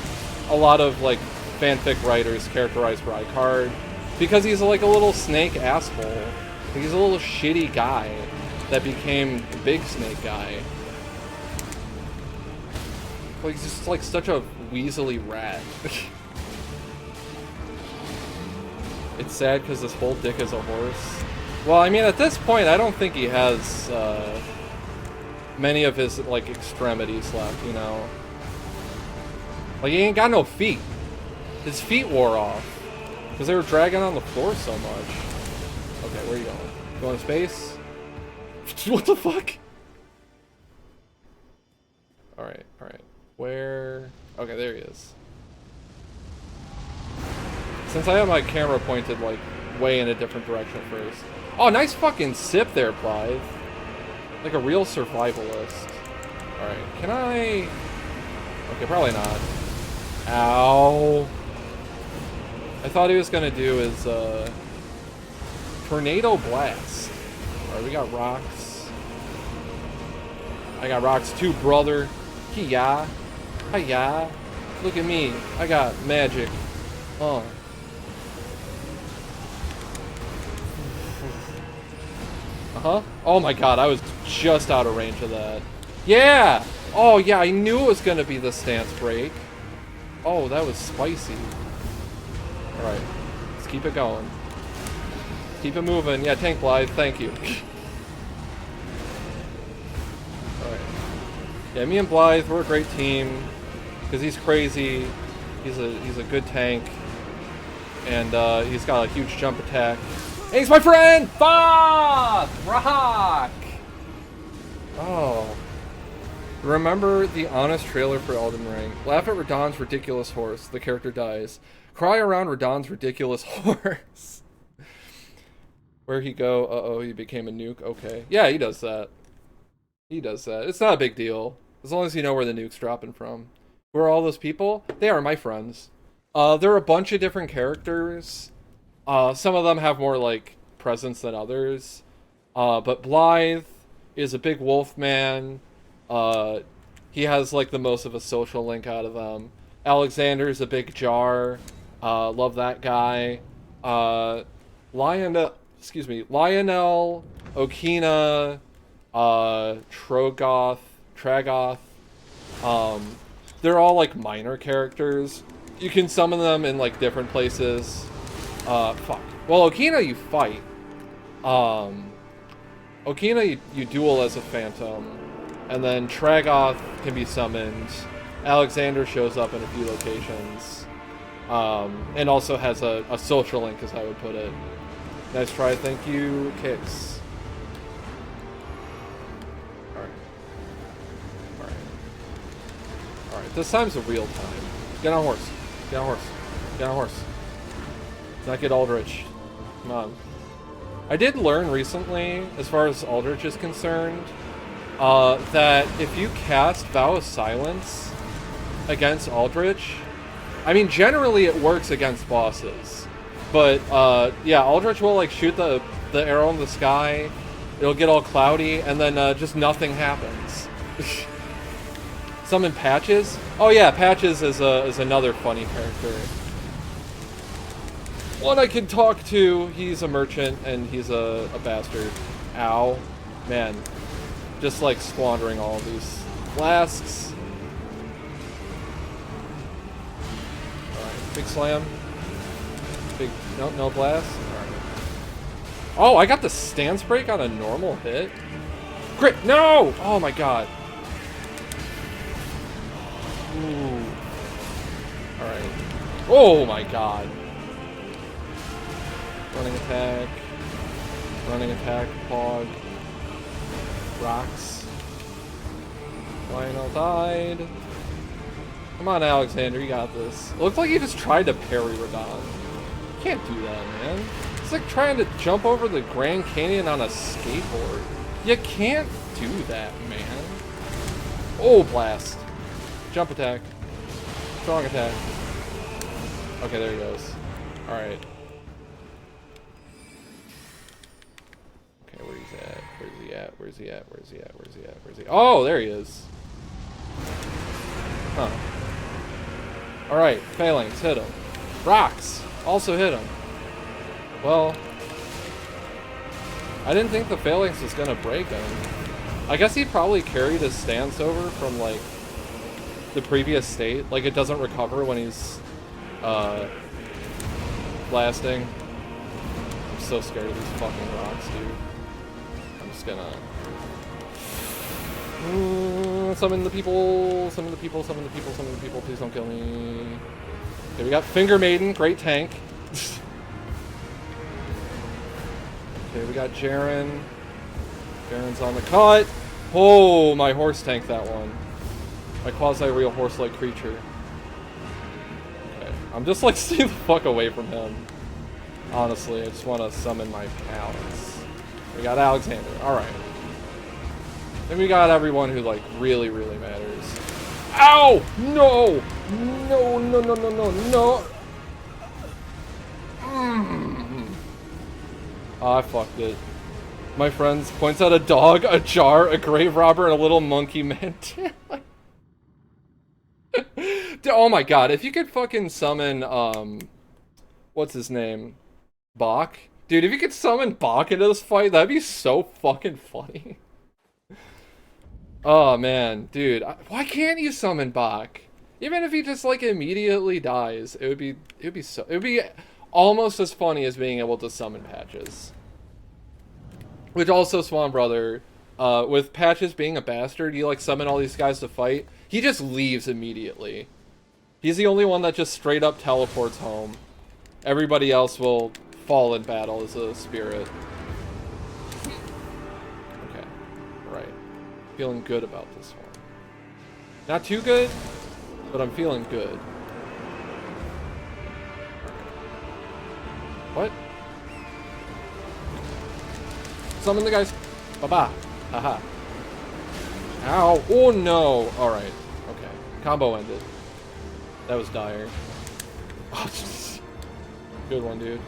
a lot of, like, fanfic writers characterize Rykard, because he's, like, a little snake asshole. He's a little shitty guy that became the big snake guy. Like, he's just, like, such a weaselly rat. It's sad because this whole dick is a horse. Well, I mean, at this point, I don't think he has, many of his, like, extremities left, you know? Like, he ain't got no feet. His feet wore off. Because they were dragging on the floor so much. Okay, where are you going? Going to space? What the fuck? Alright, alright. Where? Okay, there he is. Since I have my camera pointed, like, way in a different direction first. Oh, nice fucking sip there, Blythe. Like a real survivalist. Alright, can I... Okay, probably not. Ow. I thought he was gonna do his, Tornado Blast. Alright, we got rocks. I got rocks too, brother. Hiya. Hiya. Look at me. I got magic. Oh. Uh-huh. Oh my god, I was just out of range of that. Yeah! Oh yeah, I knew it was gonna be the stance break. Oh, that was spicy. Alright. Let's keep it going. Keep it moving. Yeah, Tank Blythe, thank you. Alright. Yeah, me and Blythe, we're a great team. Because he's crazy. He's a good tank. And he's got a huge jump attack. Hey, he's my friend! Fuck! Rock! Oh. Remember the honest trailer for Elden Ring. Laugh at Radahn's ridiculous horse. The character dies. Cry around Radahn's ridiculous horse. Where'd he go? Uh-oh, he became a nuke. Okay. Yeah, he does that. He does that. It's not a big deal. As long as you know where the nuke's dropping from. Who are all those people? They are my friends. There are a bunch of different characters. Some of them have more, like, presence than others. But Blythe is a big wolf man. He has, like, the most of a social link out of them. Alexander's a big jar. Love that guy. Lionel, Okina, Trogoth, Tragoth. They're all like minor characters. You can summon them in like different places. Fuck. Well, Okina you fight. Okina you duel as a phantom. And then Tragoth can be summoned. Alexander shows up in a few locations. And also has a social link, as I would put it. Nice try, thank you, Kix. Alright, this time's a real time. Get on horse. Get on horse. Get on horse. Let's not get Aldrich. Come on. I did learn recently, as far as Aldrich is concerned, that if you cast Vow of Silence against Aldrich, I mean, generally it works against bosses. But, yeah, Aldrich will, like, shoot the arrow in the sky, it'll get all cloudy, and then, just nothing happens. Summon Patches? Oh yeah, Patches is another funny character. One I can talk to. He's a merchant and he's a bastard. Ow. Man. Just like squandering all of these flasks. Alright, big slam. Big, no blast. Alright. Oh, I got the stance break on a normal hit? Crit, no! Oh my god. Ooh. Alright. Oh my god. Running attack. Running attack. Pog. Rocks. Lionel died. Come on, Alexander, you got this. It looks like you just tried to parry Radahn. You can't do that, man. It's like trying to jump over the Grand Canyon on a skateboard. You can't do that, man. Oh, blast. Jump attack. Strong attack. Okay, there he goes. Alright. Okay, where he's at? Where's he at? Where's he at? Where's he at? Where's he at? Where's he? Oh, there he is. Huh. Alright, Phalanx, hit him. Rocks! Also hit him. Well, I didn't think the Phalanx was gonna break him. I guess he probably carried his stance over from, like, the previous state. Like, it doesn't recover when he's, blasting. I'm so scared of these fucking rocks, dude. I'm just gonna... summon the people, summon the people, summon the people, summon the people, please don't kill me. Okay, we got Finger Maiden, great tank. Okay, we got Jaren. Jaren's on the cut. Oh, my horse tanked that one. My quasi-real horse-like creature. Okay, I'm just like, stay the fuck away from him. Honestly, I just want to summon my pals. We got Alexander, alright. Then we got everyone who, like, really, really matters. Ow! No! No, no, no, no, no, no! Oh, I fucked it. My friends points out a dog, a jar, a grave robber, and a little monkey man. Oh my god, if you could fucking summon, what's his name? Bach? Dude, if you could summon Bach into this fight, that'd be so fucking funny. Oh man, dude, why can't you summon Bach? Even if he just like immediately dies, it would be almost as funny as being able to summon Patches. Which also, Swan Brother, with Patches being a bastard, you like summon all these guys to fight, he just leaves immediately. He's the only one that just straight up teleports home. Everybody else will fall in battle as a spirit. Okay, right. Feeling good about this one. Not too good, but I'm feeling good. What? Summon the guys. Baba. Haha. Ow. Oh no. Alright. Okay. Combo ended. That was dire. Oh, good one, dude.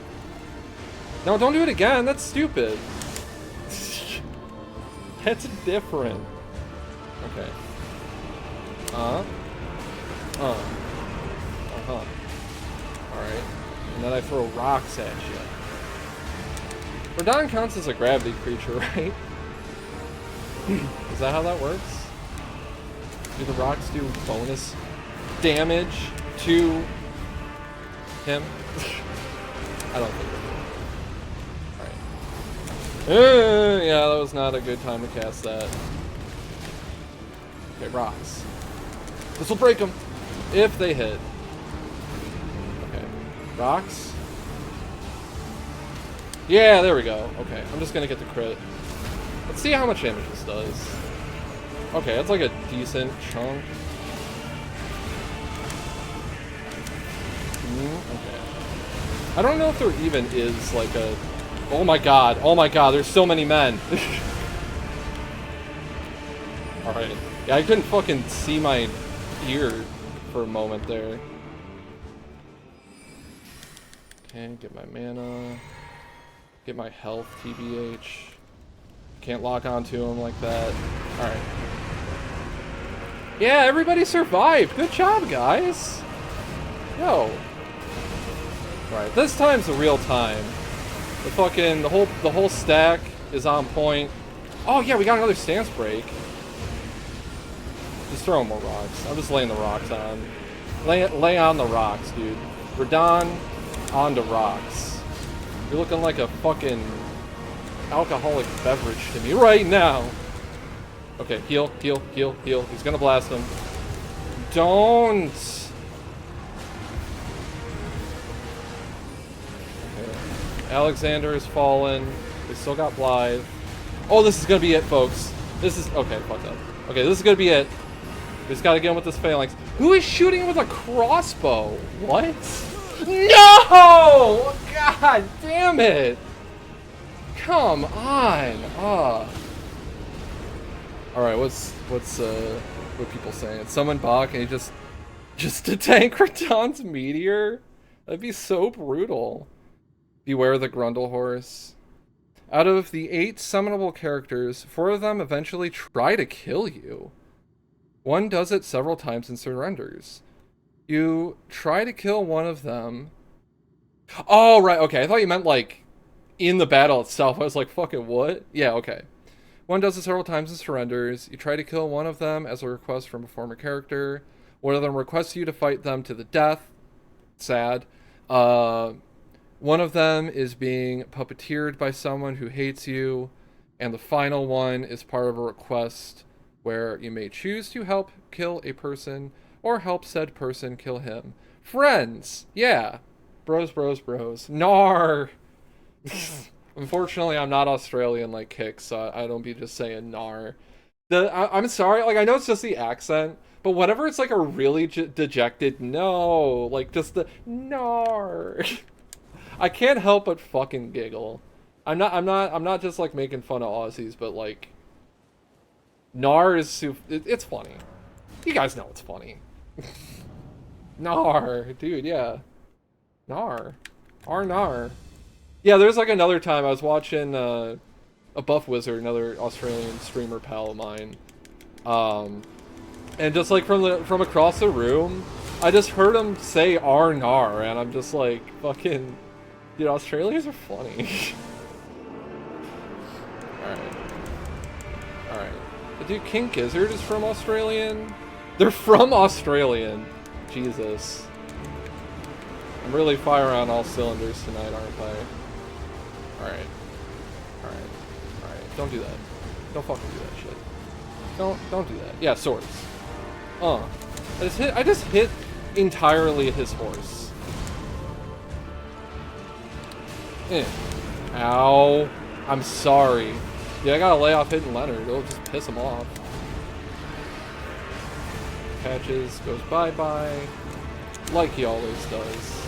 No, don't do it again. That's stupid. That's different. Okay. Uh-huh. Alright. And then I throw rocks at you. Radahn counts as a gravity creature, right? Is that how that works? Do the rocks do bonus damage to him? I don't think they do. Alright. Yeah, that was not a good time to cast that. Okay, rocks. This will break them if they hit. Okay. Rocks. Yeah, there we go. Okay, I'm just gonna get the crit. Let's see how much damage this does. Okay, that's like a decent chunk. Okay. I don't know if there even is like a... Oh my god, there's so many men. Alright. Yeah, I couldn't fucking see my ear for a moment there. Okay, get my mana. Get my health, TBH. Can't lock onto him like that. Alright. Yeah, everybody survived. Good job, guys. Yo. Alright, this time's the real time. The whole stack is on point. Oh yeah, we got another stance break. Just throw more rocks. I'm just laying the rocks on. Lay on the rocks, dude. Radahn onto rocks. You're looking like a fucking alcoholic beverage to me right now. Okay, heal. He's gonna blast him. Don't. Okay. Alexander has fallen. We still got Blythe. Oh, this is gonna be it, folks. This is okay. Fuck that. Okay, this is gonna be it. We just gotta get him with this phalanx. Who is shooting with a crossbow? What? No! God damn it! Come on! Alright, what people saying? Summon Bach and he just to tank Radahn's meteor? That'd be so brutal. Beware the Grundle horse. Out of the 8 summonable characters, 4 of them eventually try to kill you. One does it several times and surrenders. You try to kill one of them. Oh, right, okay. I thought you meant, like, in the battle itself. I was like, fucking what? Yeah, okay. One does it several times and surrenders. You try to kill one of them as a request from a former character. One of them requests you to fight them to the death. Sad. One of them is being puppeteered by someone who hates you. And the final one is part of a request where you may choose to help kill a person or help said person kill him. Friends! Yeah. Bros. Nar! Unfortunately, I'm not Australian like Kick, so I don't be just saying nar. I'm sorry, like, I know it's just the accent, but whenever it's like a really dejected no, like just the nar, I can't help but fucking giggle. I'm not just like making fun of Aussies, but like, nar is it's funny. You guys know it's funny. Nar, dude, yeah. Nar. Nar. Yeah, there's like another time I was watching a Buff Wizard, another Australian streamer pal of mine. And just like from across the room, I just heard him say Nar, and I'm just like, fucking, dude, Australians are funny. Alright. Dude, King Gizzard is from Australian? They're from Australian. Jesus. I'm really firing on all cylinders tonight, aren't I? Alright. Don't do that. Don't fucking do that shit. Don't do that. Yeah, swords. I just hit entirely his horse. Ow. I'm sorry. Yeah, I gotta lay off hitting Leonard. It'll just piss him off. Patches, goes bye-bye. Like he always does.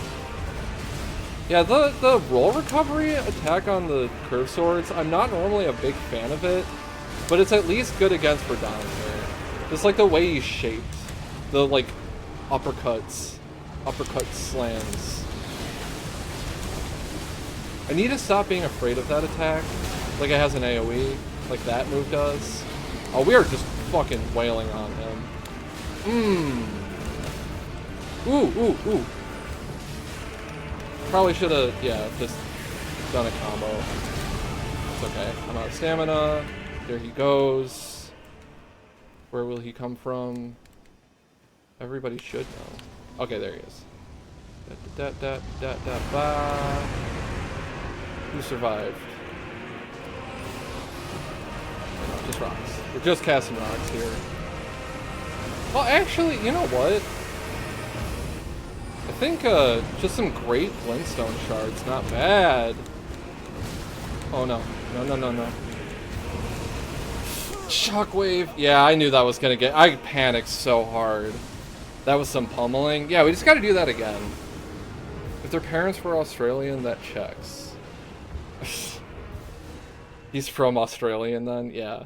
Yeah, the roll recovery attack on the curve swords, I'm not normally a big fan of it, but it's at least good against Radahn here. Just like the way he's shaped. The, like, uppercut slams. I need to stop being afraid of that attack. Like it has an AoE, like that move does. Oh, we are just fucking wailing on him. Ooh. Probably should have, yeah, just done a combo. It's okay. I'm out of stamina. There he goes. Where will he come from? Everybody should know. Okay, there he is. Da, da, da, da, da, ba. Who survived? No, just rocks. We're just casting rocks here. Well, actually, you know what? I think just some great glintstone shards, not bad. Oh no. No, no, no, no. Shockwave. Yeah, I knew that was gonna get... I panicked so hard. That was some pummeling. Yeah, we just gotta do that again. If their parents were Australian, that checks. He's from Australian then? Yeah.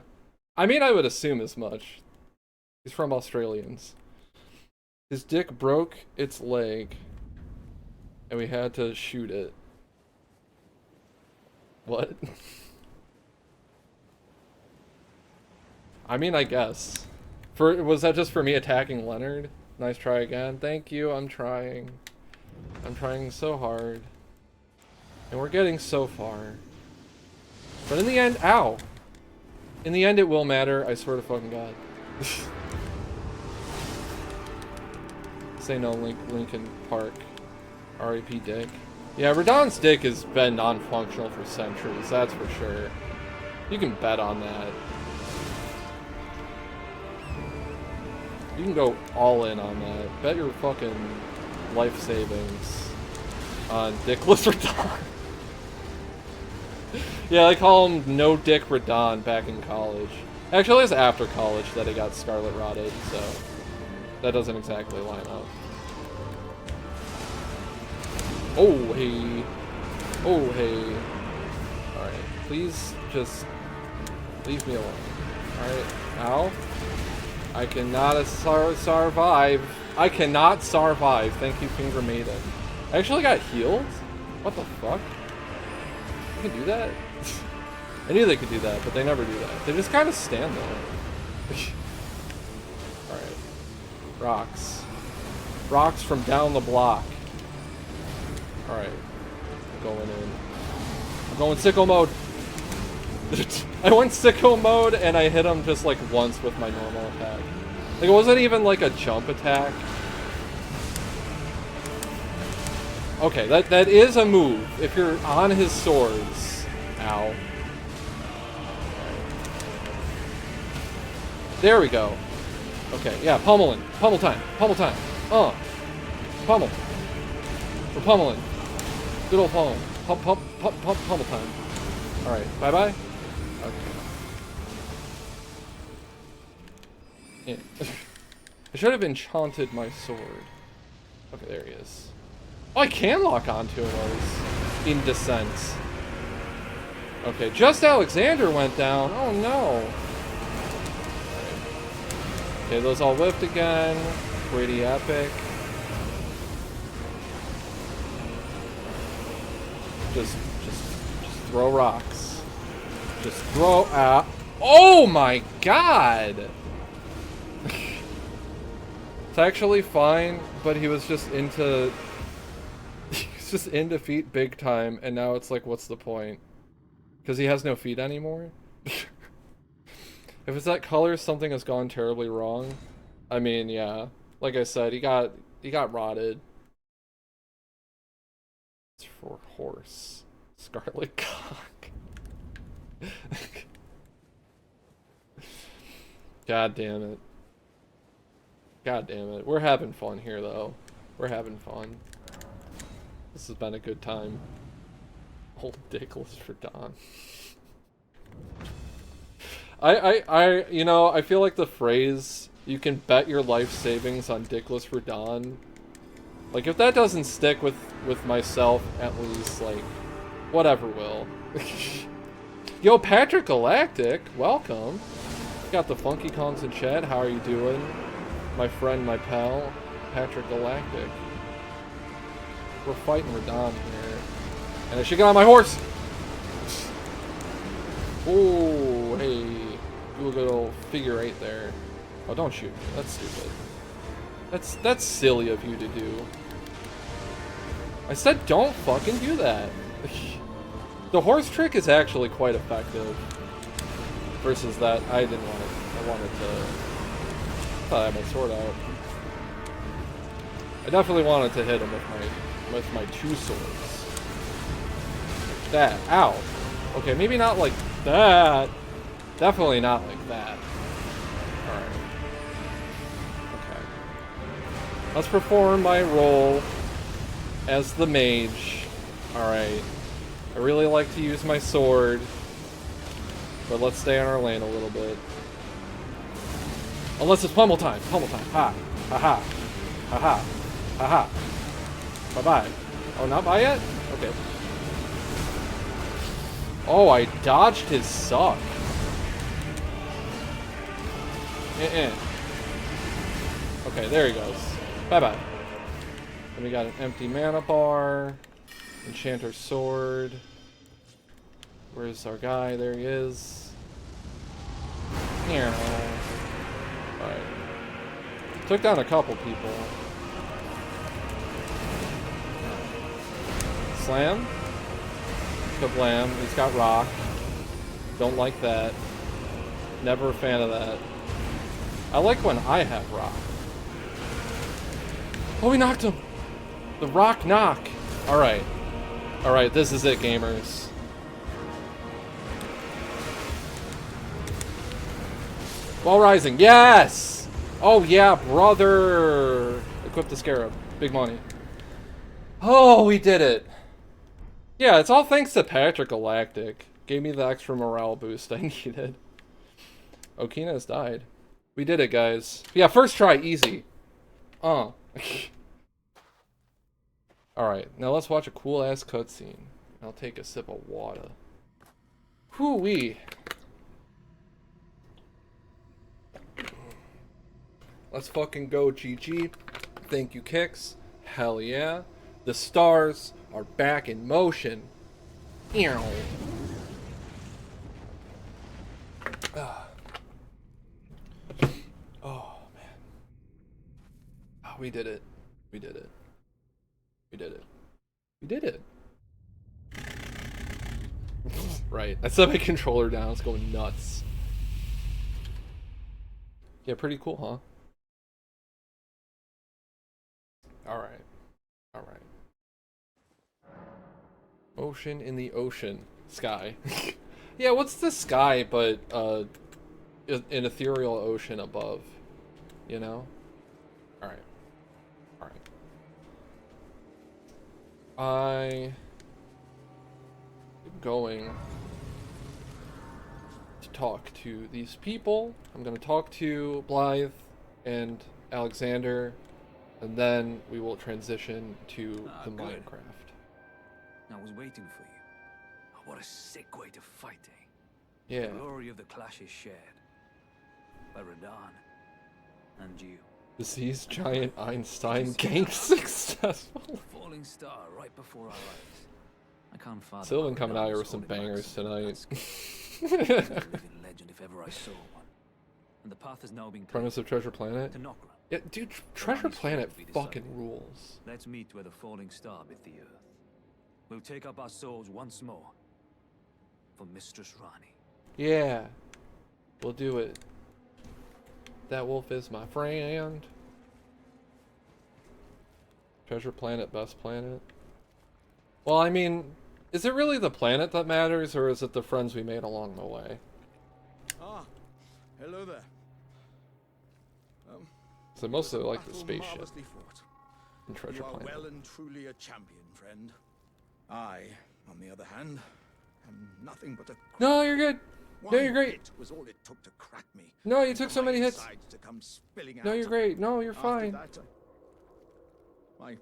I mean, I would assume as much. He's from Australians. His dick broke its leg, and we had to shoot it. What? I mean, I guess. Was that just for me attacking Leonard? Nice try again. Thank you, I'm trying. I'm trying so hard. And we're getting so far. But in the end, ow! In the end it will matter, I swear to fucking God. Say no, Lincoln Park. R.I.P. Dick. Yeah, Radahn's dick has been non-functional for centuries, that's for sure. You can bet on that. You can go all in on that. Bet your fucking life savings on Dickless Radahn. Yeah, they call him No Dick Radahn back in college. Actually, it was after college that he got scarlet rotted, so that doesn't exactly line up. Oh, hey. Oh, hey. Alright, please just leave me alone. Alright, ow. I cannot survive. I cannot survive. Thank you, Finger Maiden. I actually got healed? What the fuck? I can do that? I knew they could do that, but they never do that. They just kind of stand there. Alright. Rocks. Rocks from down the block. Alright. I'm going in. I'm going sicko mode. I went sicko mode and I hit him just like once with my normal attack. Like, it wasn't even like a jump attack. Okay, that is a move. If you're on his swords. Ow. There we go. Okay, yeah, pummeling. Pummel time. Pummel time. Pummel. We're pummeling. Good old pummel. Pummel time. Alright, bye-bye. Okay. Yeah. I should have enchanted my sword. Okay, there he is. Oh, I can lock onto him while he's in descent. Okay, just Alexander went down. Oh no. Right. Okay, those all whipped again. Pretty epic. Just throw rocks. Just throw out. Oh my god! It's actually fine, but he was just into... He's just into feet big time, and now it's like, what's the point? Because he has no feet anymore? If it's that color, something has gone terribly wrong. I mean, yeah. Like I said, he got rotted. It's for horse. Scarlet cock. God damn it. God damn it. We're having fun here, though. We're having fun. This has been a good time. Old Dickless Radahn. You know, I feel like the phrase, you can bet your life savings on Dickless Radahn. Like, if that doesn't stick with myself, at least, like, whatever will. Yo, Patrick Galactic, welcome. Got the Funky Kongs in chat. How are you doing? My friend, my pal, Patrick Galactic. We're fighting Radahn here. And I should get on my horse! Oh, hey. Do a good old figure eight there. Oh, don't shoot me. That's stupid. That's silly of you to do. I said don't fucking do that. The horse trick is actually quite effective. Versus that, I didn't want it. I wanted to thought I had my sword out. I definitely wanted to hit him with my two swords. Like that. Ow. Okay, maybe not like that. Definitely not like that. Alright. Okay. Let's perform my role as the mage. Alright. I really like to use my sword. But let's stay on our lane a little bit. Unless it's pummel time. Pummel time. Ha. Ha ha. Ha ha. Ha ha. Bye-bye. Oh, not bye yet? Okay. Oh, I dodged his suck. Okay, there he goes. Bye-bye. Then we got an empty mana bar. Enchanter sword. Where's our guy? There he is. Here. Alright. Took down a couple people. Slam. Kablam. He's got rock. Don't like that. Never a fan of that. I like when I have rock. Oh, we knocked him! The rock knock! Alright. Alright, this is it, gamers. Ball rising. Yes! Oh, yeah, brother! Equip the scarab. Big money. Oh, we did it! Yeah, it's all thanks to Patrick Galactic. Gave me the extra morale boost I needed. Okina has died. We did it, guys. Yeah, first try, easy. Alright, now let's watch a cool-ass cutscene. I'll take a sip of water. Whoo-wee. Let's fucking go, GG. Thank you, Kicks. Hell yeah. The stars are back in motion. Ew. Oh, man. Oh, we did it. We did it. We did it. We did it. Right. I set my controller down. It's going nuts. Yeah, pretty cool, huh? Alright. Alright. Ocean in the ocean. Sky. Yeah, what's the sky but an ethereal ocean above? You know? Alright. Alright. I am going to talk to these people. I'm going to talk to Blythe and Alexander, and then we will transition to the good. Minecraft. I was waiting for you. Oh, what a sick way to fight, eh? Yeah. The glory of the clash is shared by Radahn and you. Deceased giant Einstein gang successful. Falling star right before our eyes. I can't fathom. Sylvan how coming out Radahn here with was some holding back bangers some tonight. living legend if ever I saw one. And the path has now been cleared Premise of Treasure Planet. to Nokra. Yeah, dude, Treasure Planet fucking rules. Let's meet where the falling star bit the earth. We'll take up our swords once more for Mistress Rani. Yeah, we'll do it. That wolf is my friend. Treasure Planet, best planet. Well, I mean, is it really the planet that matters, or is it the friends we made along the way? Ah, hello there. So mostly like the Battle spaceship marvelously fought. in Treasure You are Planet. well and truly a champion, friend. I, on the other hand, am nothing but a... No, you're good. No, One you're great. hit was all it took to crack me. No, you and took for so my many hits. insides to come spilling No, out. you're great. No, you're After fine. that, I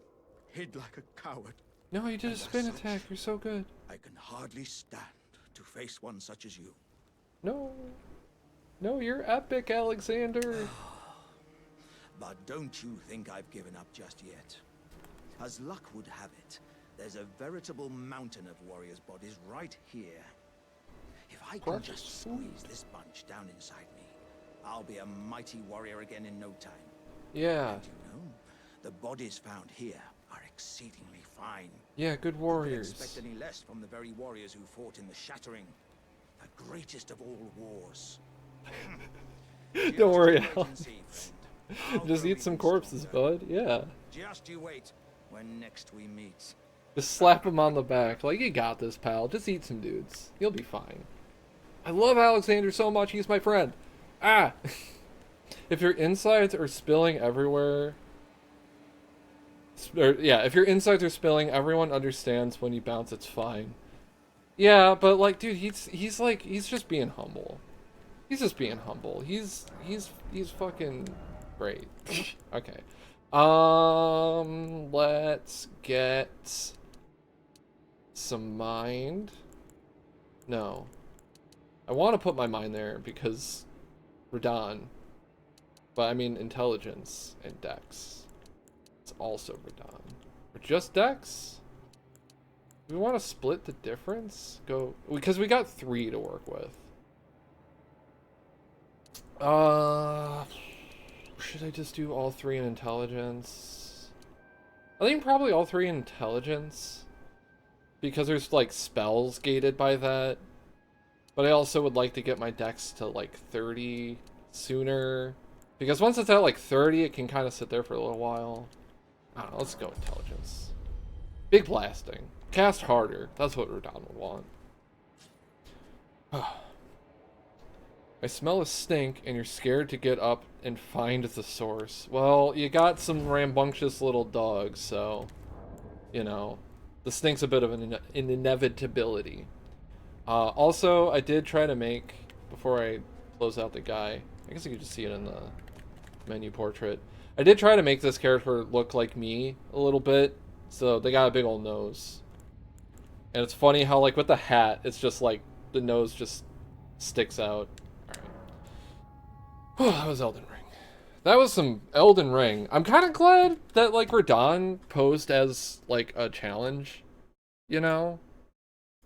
hid like a coward. No, you did a And as spin such, attack. You're so good. I can hardly stand to face one such as you. No. No, you're epic, Alexander. But don't you think I've given up just yet. As luck would have it, there's a veritable mountain of warriors' bodies right here. If I can just squeeze this bunch down inside me, I'll be a mighty warrior again in no time. Yeah. And you know, the bodies found here are exceedingly fine. Yeah, good Who could warriors. expect any less from the very warriors who fought in the Shattering, the greatest of all wars. Don't worry, Just wait and Alex. see, friend. Just eat some corpses, bud. Yeah. Just you wait when next we meet. Just slap him on the back. Like, you got this, pal. Just eat some dudes. You'll be fine. I love Alexander so much. He's my friend. Ah! If your insides are spilling everywhere... yeah, if your insides are spilling, everyone understands when you bounce, it's fine. Yeah, but, like, dude, he's just being humble. He's just being humble. He's fucking great. Okay. Let's get some mind. No. I want to put my mind there because Radahn. But I mean intelligence and dex. It's also Radahn. Or just dex? Do we want to split the difference? Go, because we got 3 to work with. Should I just do all 3 in intelligence? I think probably all 3 in intelligence. Because there's like spells gated by that. But I also would like to get my dex to like 30 sooner. Because once it's at like 30, it can kind of sit there for a little while. I don't know, let's go intelligence. Big blasting. Cast harder. That's what Radahn would want. I smell a stink and you're scared to get up and find the source. Well, you got some rambunctious little dogs, so, you know, the stink's a bit of an inevitability. Also, I did try to make, before I close out the guy, I guess you could just see it in the menu portrait. I did try to make this character look like me a little bit, so they got a big old nose. And it's funny how, like, with the hat, it's just like, the nose just sticks out. Alright. That was Elden Ring. That was some Elden Ring. I'm kind of glad that, like, Radahn posed as, like, a challenge. You know?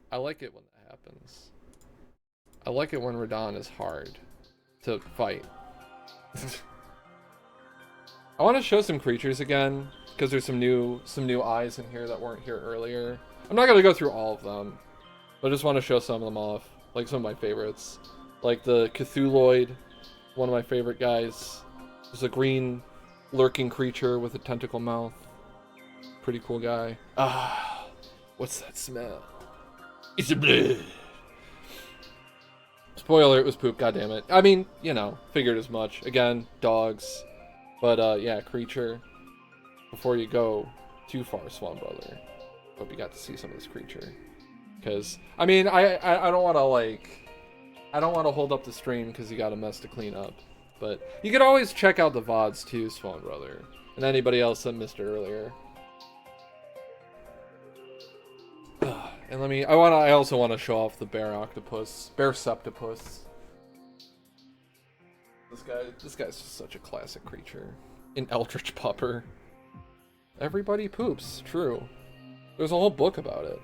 I like it when that happens. I like it when Radahn is hard to fight. I want to show some creatures again, because there's some new eyes in here that weren't here earlier. I'm not going to go through all of them, but I just want to show some of them off. Like some of my favorites. Like the Cthulhuid, one of my favorite guys. There's a green lurking creature with a tentacle mouth. Pretty cool guy. Ah, what's that smell? It's a blood. Spoiler, it was poop, goddammit. I mean, you know, figured as much. Again, dogs. But, yeah, creature. Before you go too far, Swan Brother. Hope you got to see some of this creature. Because, I mean, I don't want to, like... I don't want to hold up the stream because you got a mess to clean up. But you could always check out the VODs too, Swan Brother. And anybody else that missed it earlier. And I also want to show off the bear octopus. Bear septopus. This guy's just such a classic creature. An eldritch pupper. Everybody poops, true. There's a whole book about it.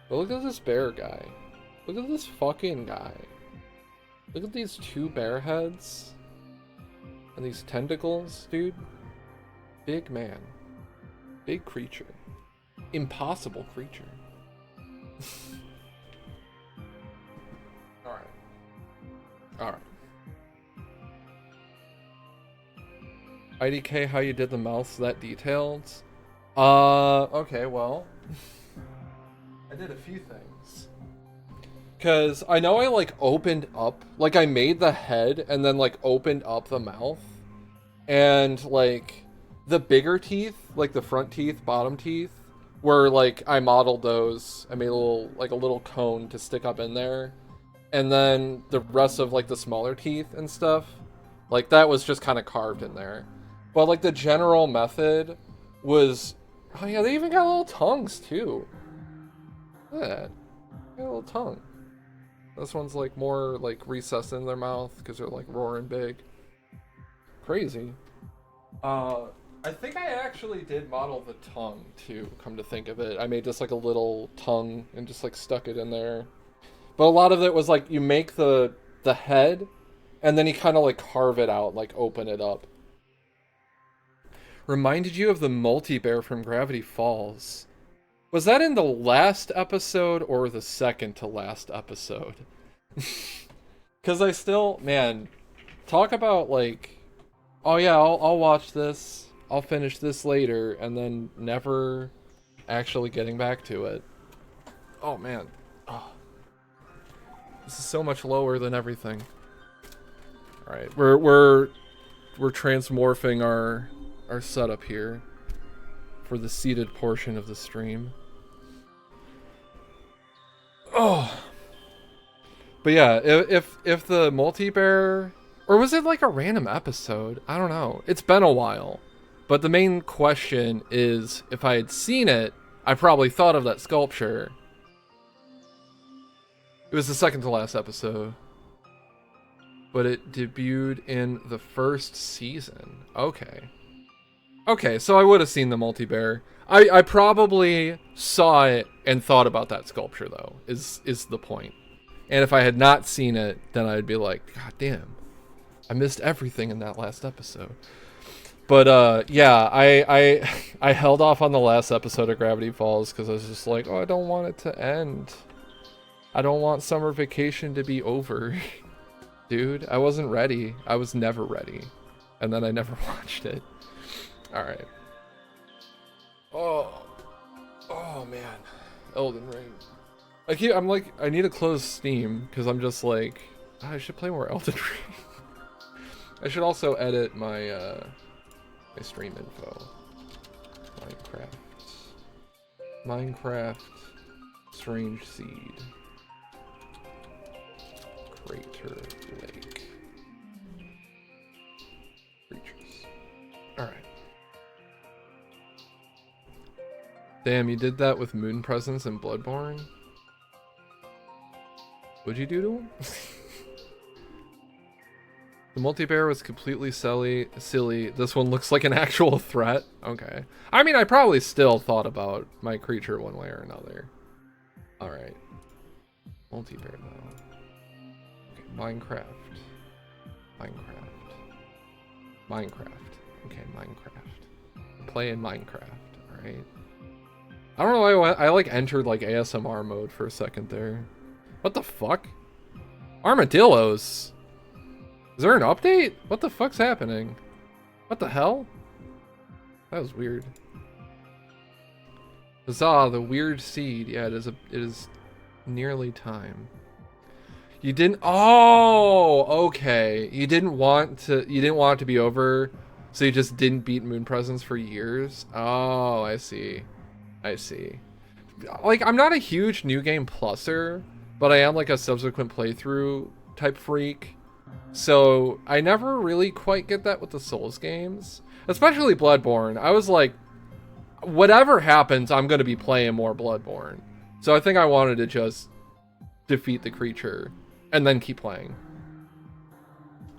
But look at this bear guy. Look at this fucking guy. Look at these 2 bear heads. And these tentacles, dude. Big man. Big creature. Impossible creature. Alright. Alright. IDK, how you did the mouths that detailed? Okay, well. I did a few things. Because I know I, like, opened up, like, I made the head and then, like, opened up the mouth. And, like, the bigger teeth, like the front teeth, bottom teeth, were, like, I modeled those. I made a little cone to stick up in there. And then the rest of, like, the smaller teeth and stuff, like, that was just kind of carved in there. But, like, the general method was... Oh, yeah, they even got little tongues, too. Look at that. They got a little tongue. This one's, like, more, like, recessed in their mouth because they're, like, roaring big. Crazy. I think I actually did model the tongue, too, come to think of it. I made just, like, a little tongue and just, like, stuck it in there. But a lot of it was, like, you make the head, and then you kind of, like, carve it out, like, open it up. Reminded you of the multi-bear from Gravity Falls. Was that in the last episode or the second to last episode? Because I still... Man, talk about, like... Oh yeah, I'll watch this. I'll finish this later, and then never actually getting back to it. Oh man, oh, this is so much lower than everything. All right, we're transmorphing our setup here for the seated portion of the stream. Oh, but yeah, if the multi-bear, or was it like a random episode? I don't know. It's been a while. But the main question is, if I had seen it, I probably thought of that sculpture. It was the second to last episode. But it debuted in the first season. Okay. Okay, so I would have seen the multi-bear. I probably saw it and thought about that sculpture, though, is the point. And if I had not seen it, then I'd be like, God damn, I missed everything in that last episode. But yeah, I held off on the last episode of Gravity Falls because I was just like, oh, I don't want it to end. I don't want summer vacation to be over. Dude, I wasn't ready. I was never ready. And then I never watched it. Alright. Oh man. Elden Ring. I'm like, I need to close Steam because I'm just like, I should play more Elden Ring. I should also edit my my stream info. Minecraft Strangeseed. Crater Lake. Creatures. Alright. Damn, you did that with Moon Presence and Bloodborne? What'd you do to him? The multi-bear was completely silly. This one looks like an actual threat. Okay. I mean, I probably still thought about my creature one way or another. Alright. Multi-bear, though. Okay, Minecraft. Okay, Minecraft. I'm playing Minecraft, alright? I don't know why I like entered like ASMR mode for a second there. What the fuck? Armadillos? Is there an update? What the fuck's happening? What the hell? That was weird. Huzzah, the weird seed. Yeah, it is nearly time. You didn't. Oh, okay. You didn't want it to be over, so you just didn't beat Moon Presence for years. Oh, I see. Like, I'm not a huge new game pluser, but I am like a subsequent playthrough type freak. So I never really quite get that with the Souls games, especially Bloodborne. I was like, whatever happens, I'm going to be playing more Bloodborne. So I think I wanted to just defeat the creature and then keep playing.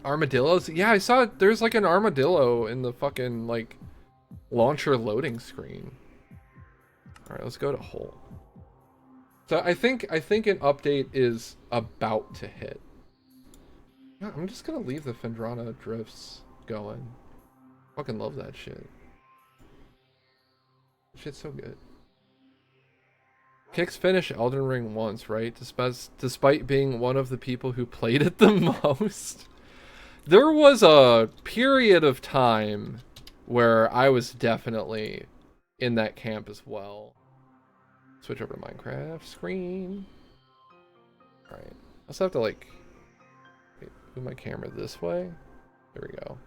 Armadillos? Yeah, I saw it. There's like an armadillo in the fucking like launcher loading screen. All right, let's go to Hole. So I think an update is about to hit. Yeah, I'm just gonna leave the Fendrana drifts going. Fucking love that shit. Shit's so good. Kix finished Elden Ring once, right? Despite being one of the people who played it the most. There was a period of time where I was definitely in that camp as well. Switch over to Minecraft screen. Alright. I also have to like move my camera this way. There we go.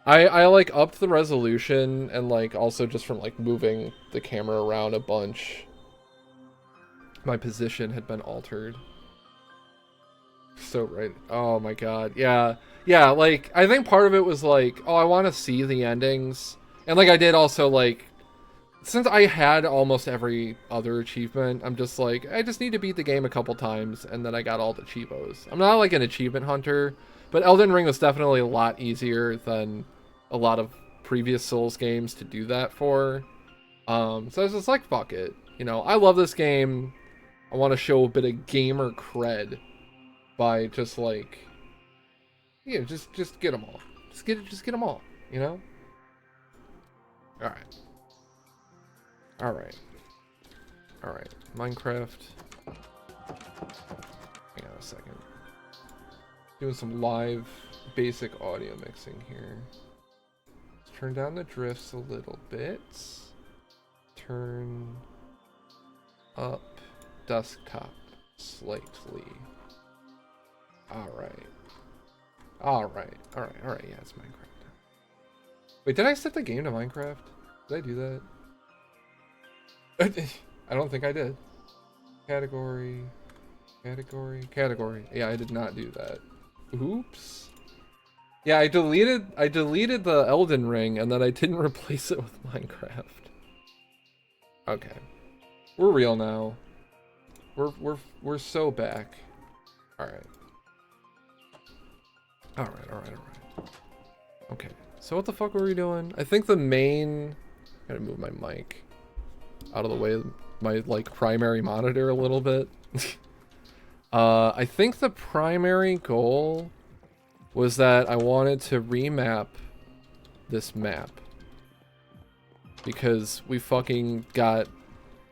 I like upped the resolution and like also just from like moving the camera around a bunch. My position had been altered. So right. Oh my god. Yeah. Yeah, like I think part of it was like, oh, I want to see the endings. And like I did also like, since I had almost every other achievement, I'm just like, I just need to beat the game a couple times, and then I got all the cheapos. I'm not like an achievement hunter, but Elden Ring was definitely a lot easier than a lot of previous Souls games to do that for. So I was just like, fuck it. You know, I love this game. I want to show a bit of gamer cred by just like, yeah, just get them all. Just get them all, you know? Alright. Alright. Minecraft. Hang on a second. Doing some live basic audio mixing here. Let's turn down the drifts a little bit. Turn up desktop slightly. Alright. Alright. Yeah, it's Minecraft now. Wait, did I set the game to Minecraft? Did I do that? I don't think I did. Category. Yeah, I did not do that. Oops. Yeah, I deleted the Elden Ring and then I didn't replace it with Minecraft. Okay. We're real now. We're so back. Alright. Alright. Okay. So what the fuck were we doing? I think the main... Gotta move my mic out of the way of my, like, primary monitor a little bit. I think the primary goal was that I wanted to remap this map. Because we fucking got...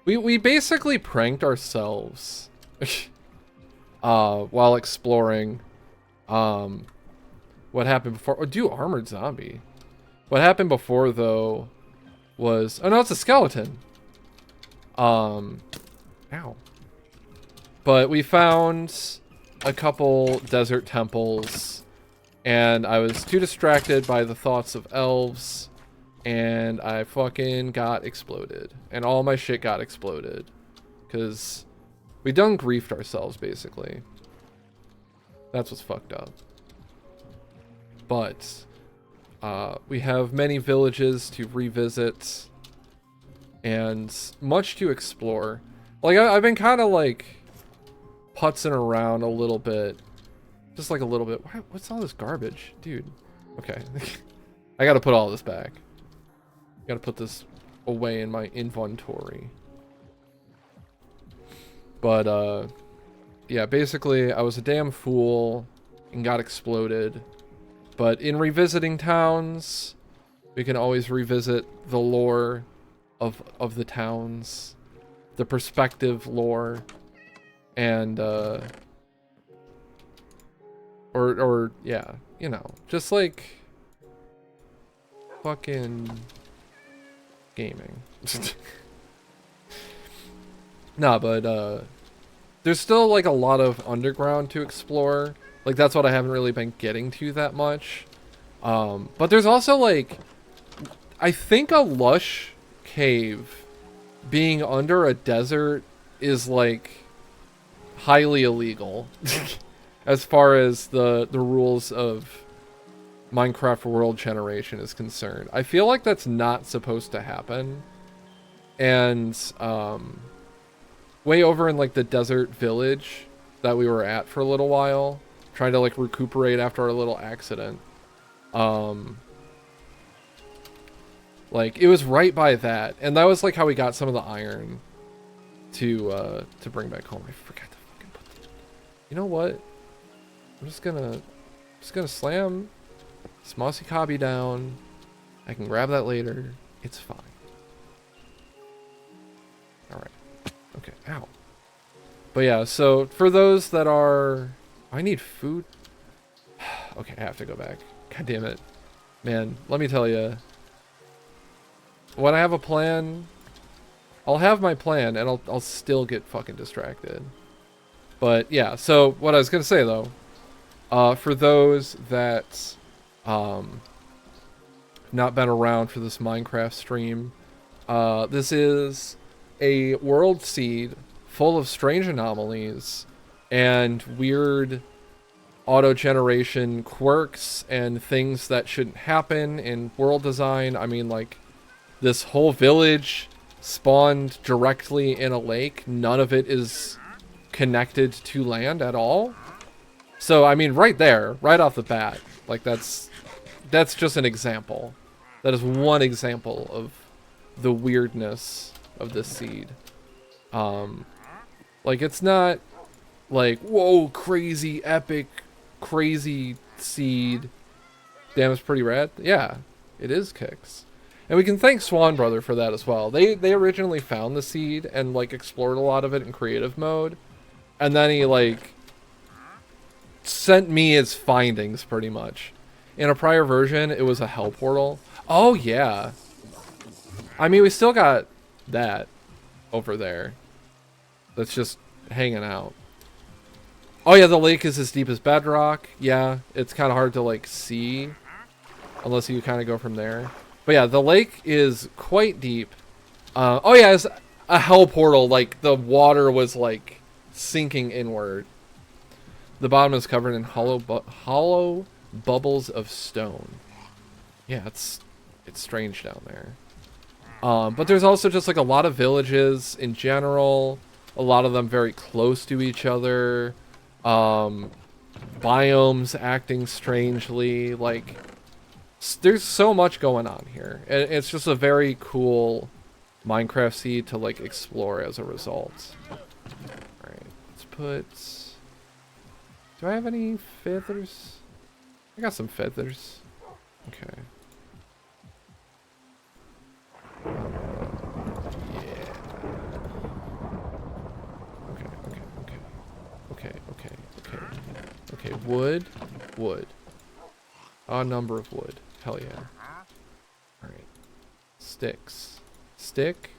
We basically pranked ourselves while exploring. What happened before? Oh, dude, armored zombie. What happened before, though, was... Oh, no, it's a skeleton. Ow. But we found a couple desert temples, and I was too distracted by the thoughts of elves, and I fucking got exploded. And all my shit got exploded. Because we done griefed ourselves, basically. That's what's fucked up. But we have many villages to revisit and much to explore. Like, I've been kind of like putzing around a little bit. Just like a little bit. What's all this garbage? Dude. Okay. I gotta put all this back. Gotta put this away in my inventory. But, yeah, basically, I was a damn fool and got exploded. But in revisiting towns, we can always revisit the lore of the towns, the perspective lore, and or yeah, you know, just like fucking gaming. Nah, but there's still like a lot of underground to explore. Like, that's what I haven't really been getting to that much. But there's also, like, I think a lush cave being under a desert is, like, highly illegal. As far as the rules of Minecraft world generation is concerned. I feel like that's not supposed to happen. And, way over in, like, the desert village that we were at for a little while, trying to like recuperate after our little accident. Like, it was right by that, and that was like how we got some of the iron to bring back home. I forgot to fucking put the... You know what? I'm just gonna slam this mossy cobby down. I can grab that later. It's fine. All right. Okay. Ow. But yeah, so for those that are... I need food. Okay, I have to go back. God damn it. Man, let me tell you. When I have a plan, I'll have my plan, and I'll still get fucking distracted. But yeah, so what I was going to say, though, for those that not been around for this Minecraft stream, this is a world seed full of strange anomalies and weird auto-generation quirks and things that shouldn't happen in world design. I mean, like, this whole village spawned directly in a lake. None of it is connected to land at all. So, I mean, right there, right off the bat, like, that's just an example. That is one example of the weirdness of this seed. Like, it's not like, whoa, crazy, epic, crazy seed. Damn, it's pretty rad. Yeah, it is Kicks. And we can thank Swan Brother for that as well. They originally found the seed and, like, explored a lot of it in creative mode. And then he, like, sent me its findings, pretty much. In a prior version, it was a hell portal. Oh, yeah. I mean, we still got that over there. That's just hanging out. Oh, yeah, the lake is as deep as bedrock. Yeah, it's kind of hard to, like, see. Unless you kind of go from there. But yeah, the lake is quite deep. Oh, yeah, it's a hell portal. Like, the water was, like, sinking inward. The bottom is covered in hollow bubbles of stone. Yeah, it's strange down there. But there's also just like a lot of villages in general. A lot of them very close to each other. Biomes acting strangely. Like, there's so much going on here. And it's just a very cool Minecraft seed to like explore as a result. Alright, let's put... Do I have any feathers? I got some feathers. Okay. Yeah. Okay. Wood. Odd number of wood. Hell yeah. Alright. Sticks. Stick.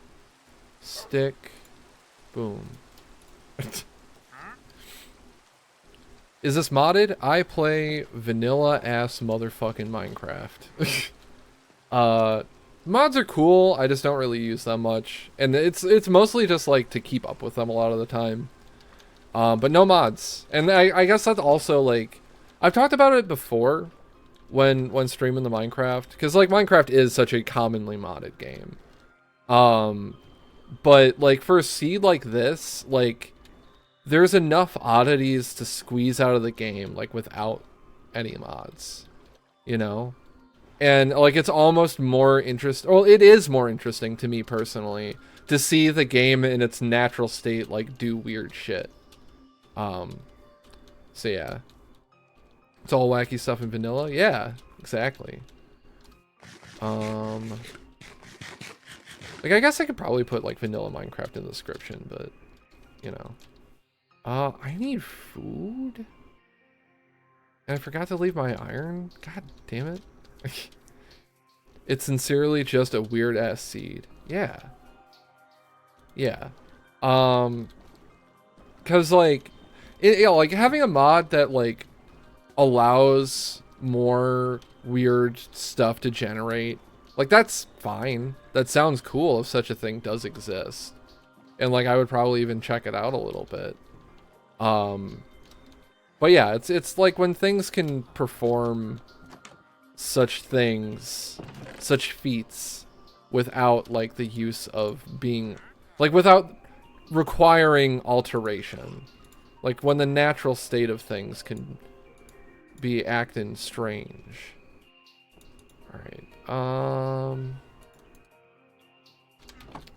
Boom. Is this modded? I play vanilla ass motherfucking Minecraft. Mods are cool. I just don't really use them much, and it's mostly just like to keep up with them a lot of the time. But no mods, and I guess that's also like I've talked about it before when streaming the Minecraft, because like Minecraft is such a commonly modded game. But like for a seed like this, like there's enough oddities to squeeze out of the game like without any mods, you know. And like it's almost more interesting. Well, it is more interesting to me personally to see the game in its natural state like do weird shit. So yeah. It's all wacky stuff in vanilla? Yeah, exactly. Like I guess I could probably put like vanilla Minecraft in the description, but you know. I need food? And I forgot to leave my iron? God damn it. It's sincerely just a weird ass seed. Yeah. Yeah. Cause like you know, like having a mod that like allows more weird stuff to generate, like that's fine. That sounds cool if such a thing does exist. And like I would probably even check it out a little bit. But yeah, it's like when things can perform such things, such feats, without like the use of being, like without requiring alteration. Like when the natural state of things can be acting strange. Alright,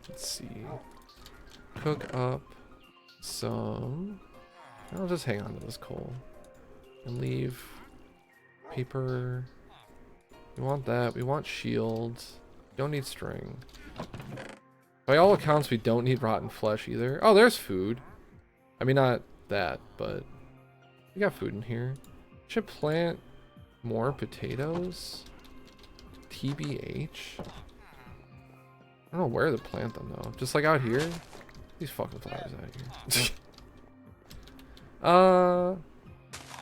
let's see. Cook up some... I'll just hang on to this coal. And leave paper. We want that. We want shields. Don't need string. By all accounts, we don't need rotten flesh either. Oh, there's food. I mean, not that, but we got food in here. Should plant more potatoes. TBH. I don't know where to plant them though. Just like out here. These fucking flowers out here. I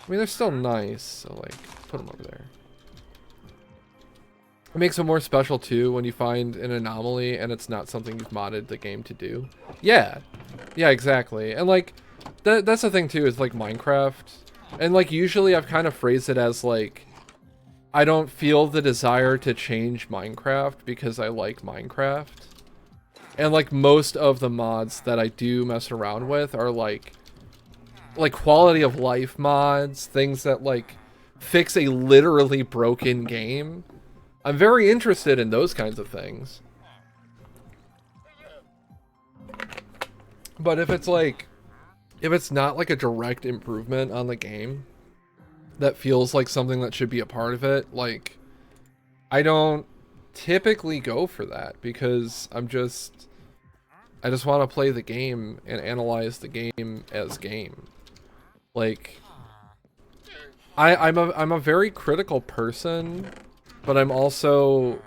mean, they're still nice, so like, put them over there. It makes them more special too when you find an anomaly and it's not something you've modded the game to do. Yeah, yeah, exactly. And like, that's the thing too, is like Minecraft, and like usually I've kind of phrased it as like, I don't feel the desire to change Minecraft because I like Minecraft. And like most of the mods that I do mess around with are like quality of life mods, things that like fix a literally broken game. I'm very interested in those kinds of things. But if it's like, if it's not like a direct improvement on the game that feels like something that should be a part of it, like I don't typically go for that because I just want to play the game and analyze the game as game. Like, I'm a very critical person, but I'm also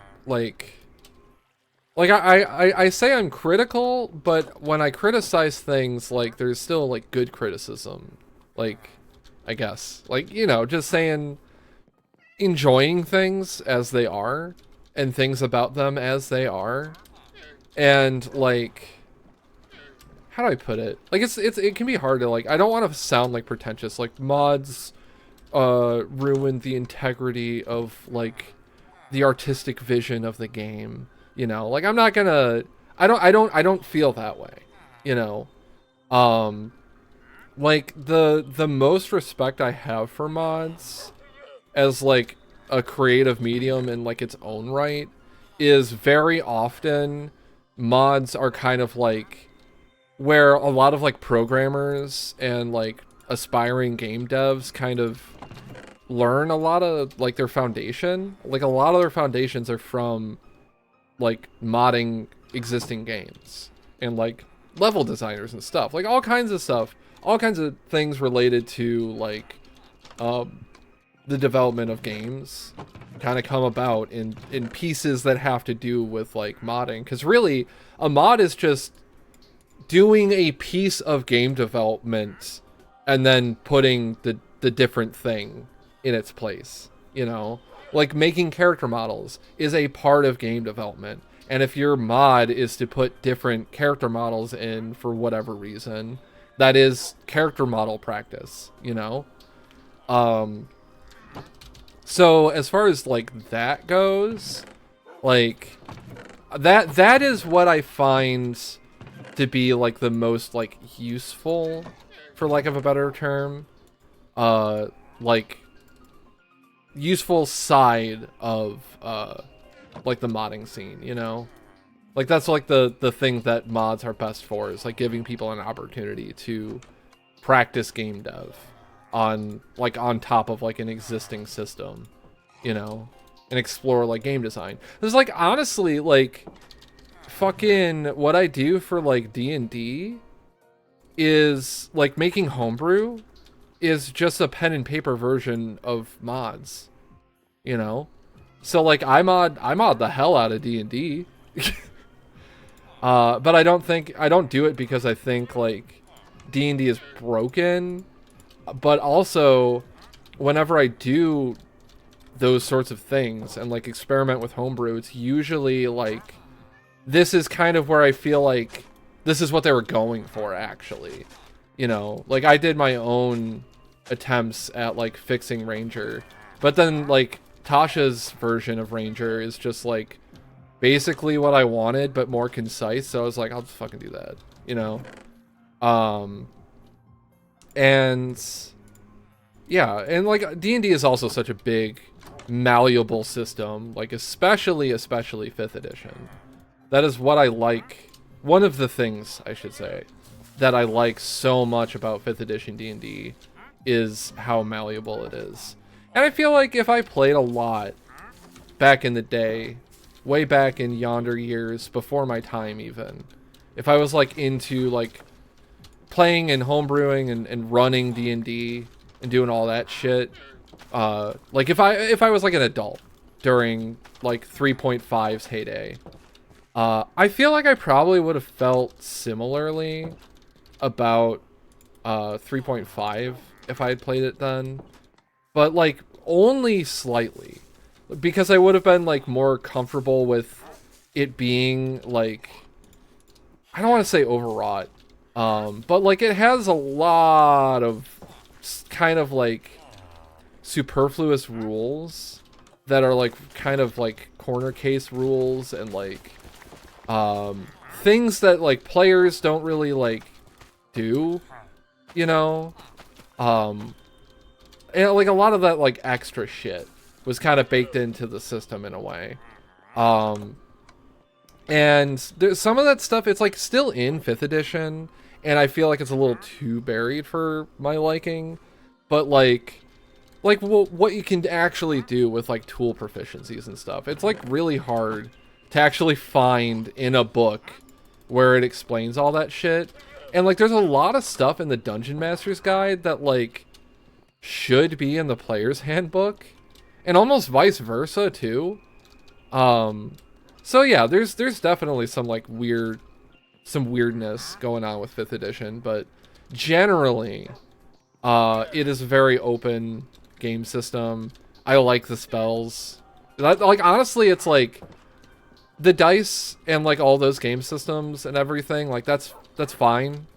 I say I'm critical, but when I criticize things, like there's still like good criticism, like I guess, like, you know, just saying, enjoying things as they are and things about them as they are, and like, how do I put it? Like it can be hard to, like, I don't want to sound like pretentious, like mods ruin the integrity of like the artistic vision of the game, you know? Like I'm not gonna, I don't feel that way, you know? Like the most respect I have for mods as like a creative medium in like its own right is very often mods are kind of like where a lot of like programmers and like aspiring game devs kind of learn a lot of like their foundation. Like a lot of their foundations are from like modding existing games and like level designers and stuff, like all kinds of stuff, all kinds of things related to like the development of games kind of come about in pieces that have to do with like modding, because really a mod is just doing a piece of game development and then putting the different thing in its place, you know? Like making character models is a part of game development, and if your mod is to put different character models in for whatever reason, that is character model practice, you know? So as far as like that goes, like that is what I find to be like the most like useful, for lack of a better term, like useful side of like the modding scene, you know? Like that's like the thing that mods are best for, is like giving people an opportunity to practice game dev on top of like an existing system, you know, and explore like game design. There's like honestly like fucking what I do for like D&D is like making homebrew is just a pen and paper version of mods, you know? So like I mod the hell out of D&D. But I don't do it because I think like D&D is broken, but also whenever I do those sorts of things and like experiment with homebrew, it's usually like, this is kind of where I feel like this is what they were going for, actually, you know? Like I did my own attempts at like fixing Ranger, but then like Tasha's version of Ranger is just like basically what I wanted but more concise, so I was like, I'll just fucking do that, you know? And yeah, and like D&D is also such a big malleable system, like especially 5th edition. That is what I like, one of the things I should say that I like so much about 5th edition D&D is how malleable it is. And I feel like if I played a lot back in the day, way back in yonder years, before my time even, if I was like into like playing and homebrewing and running D&D and doing all that shit, like if I was like an adult during like 3.5's heyday, I feel like I probably would have felt similarly about 3.5 if I had played it then, but like only slightly, because I would have been like more comfortable with it being like, I don't want to say overwrought, but like it has a lot of kind of like superfluous rules that are like kind of like corner case rules, and like things that like players don't really like do, you know? And like a lot of that like extra shit was kind of baked into the system in a way. And there's some of that stuff, it's like still in 5th edition, and I feel like it's a little too buried for my liking. But like what you can actually do with like tool proficiencies and stuff, it's like really hard to actually find in a book where it explains all that shit. And like there's a lot of stuff in the Dungeon Master's Guide that like should be in the player's handbook, and almost vice versa too. So yeah, there's definitely some like weirdness going on with 5th edition, but generally, it is a very open game system. I like the spells. Like honestly, it's like the dice and like all those game systems and everything. Like that's fine.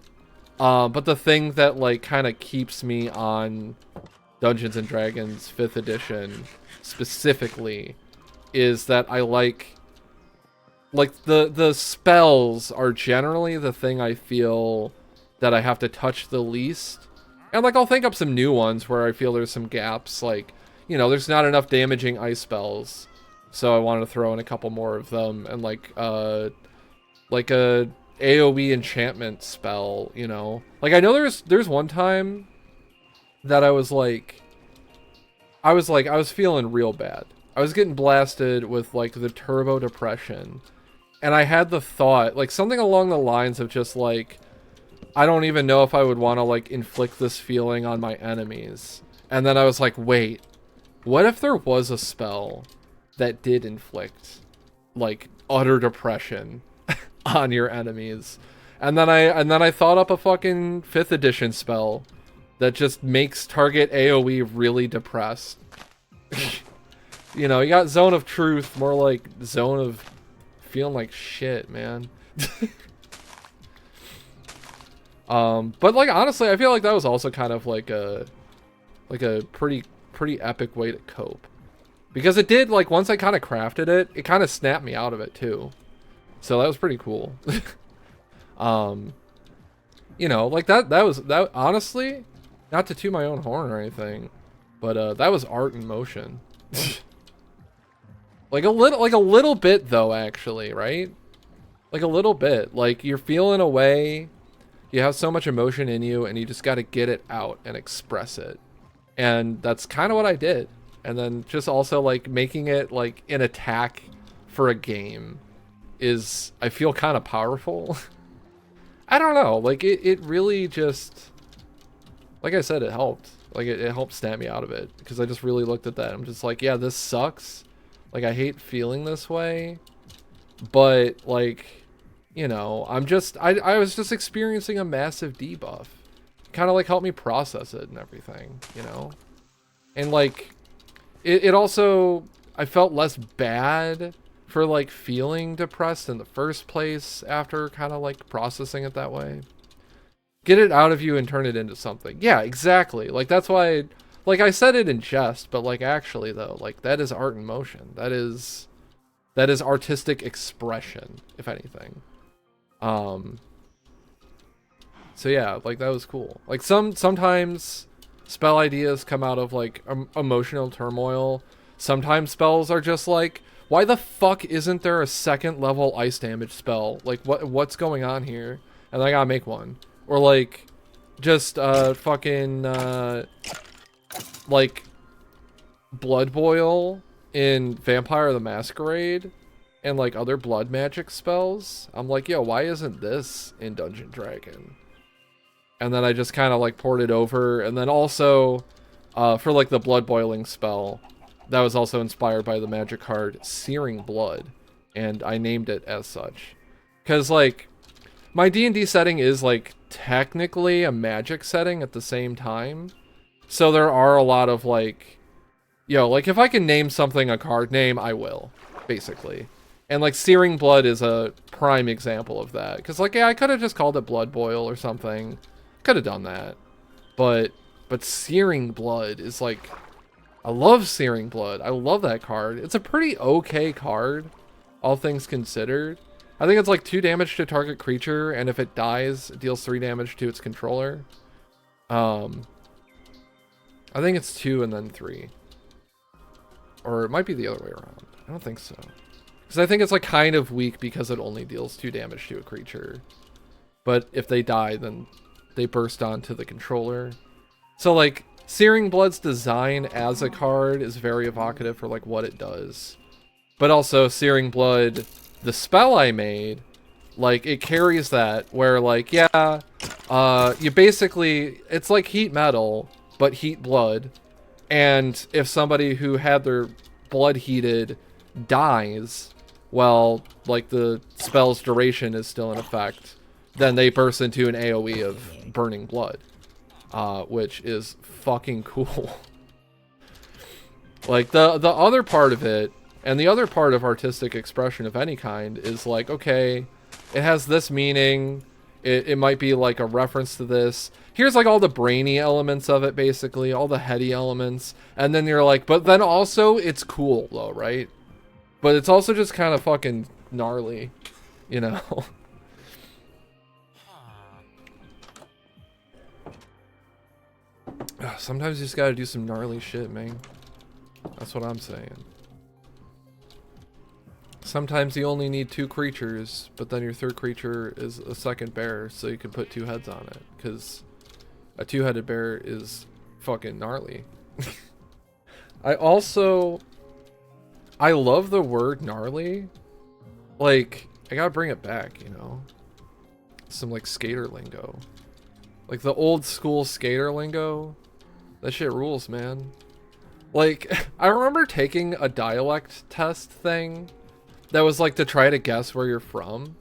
But the thing that like kind of keeps me on Dungeons and Dragons 5th edition specifically is that I like the spells are generally the thing I feel that I have to touch the least. And like I'll think up some new ones where I feel there's some gaps, like, you know, there's not enough damaging ice spells. So I wanted to throw in a couple more of them, and like a AoE enchantment spell, you know. Like I know there's one time that I was feeling real bad. I was getting blasted with like the turbo depression. And I had the thought, like something along the lines of just like, I don't even know if I would want to like inflict this feeling on my enemies. And then I was like, wait, what if there was a spell that did inflict like utter depression on your enemies? And then I thought up a fucking 5th edition spell that just makes target AoE really depressed. You know, you got Zone of Truth, more like Zone of feeling like shit, man. But like honestly, I feel like that was also kind of like a pretty epic way to cope, because it did, like, once I kind of crafted it, it kind of snapped me out of it too. So that was pretty cool. You know, like that honestly, not to toot my own horn or anything, but that was art in motion. Like a little bit though, actually, right? Like a little bit. Like you're feeling a way, you have so much emotion in you, and you just got to get it out and express it. And that's kind of what I did. And then just also like making it like an attack for a game is, I feel, kind of powerful. I don't know. Like it really just, like I said, it helped. Like it helped snap me out of it, because I just really looked at that. I'm just like, yeah, this sucks. Like, I hate feeling this way, but, like, you know, I was just experiencing a massive debuff. Kind of, like, helped me process it and everything, you know? And, like, it also, I felt less bad for, like, feeling depressed in the first place after kind of, like, processing it that way. Get it out of you and turn it into something. Yeah, exactly. Like, that's why... Like, I said it in jest, but, like, actually, though, like, that is art in motion. That is artistic expression, if anything. So, yeah, like, that was cool. Like, sometimes spell ideas come out of, like, emotional turmoil. Sometimes spells are just, like, why the fuck isn't there a 2nd level ice damage spell? Like, what's going on here? And I gotta make one. Or, like, just, like blood boil in Vampire the Masquerade and like other blood magic spells. I'm like, yo, why isn't this in Dungeon Dragon? And then I just kind of like poured it over. And then also for like the blood boiling spell, that was also inspired by the magic card Searing Blood, and I named it as such because like my D&D setting is like technically a magic setting at the same time. So there are a lot of like, yo, like if I can name something a card name, I will, basically. And like Searing Blood is a prime example of that. Because like, yeah, I could have just called it Blood Boil or something. Could have done that. But Searing Blood is like, I love Searing Blood. I love that card. It's a pretty okay card, all things considered. I think it's like 2 damage to target creature, and if it dies, it deals 3 damage to its controller. I think it's 2 and then 3. Or it might be the other way around. I don't think so. Because I think it's like kind of weak because it only deals 2 damage to a creature. But if they die, then they burst onto the controller. So like, Searing Blood's design as a card is very evocative for like what it does. But also Searing Blood, the spell I made, like it carries that where like, yeah, you basically, it's like heat metal, but heat blood. And if somebody who had their blood heated dies, well, like the spell's duration is still in effect, then they burst into an AoE of burning blood, which is fucking cool. Like the other part of it, and the other part of artistic expression of any kind is like, okay, it has this meaning. It might be like a reference to this. Here's like all the brainy elements of it, basically, all the heady elements. And then you're like, but then also it's cool though, right? But it's also just kind of fucking gnarly, you know? Sometimes you just gotta do some gnarly shit, man. That's what I'm saying. Sometimes you only need 2 creatures, but then your 3rd creature is a second bear, so you can put 2 heads on it. Because a 2-headed bear is fucking gnarly. I love the word gnarly. Like, I gotta bring it back, you know? Some, like, skater lingo. Like, the old school skater lingo. That shit rules, man. Like, I remember taking a dialect test thing that was like to try to guess where you're from.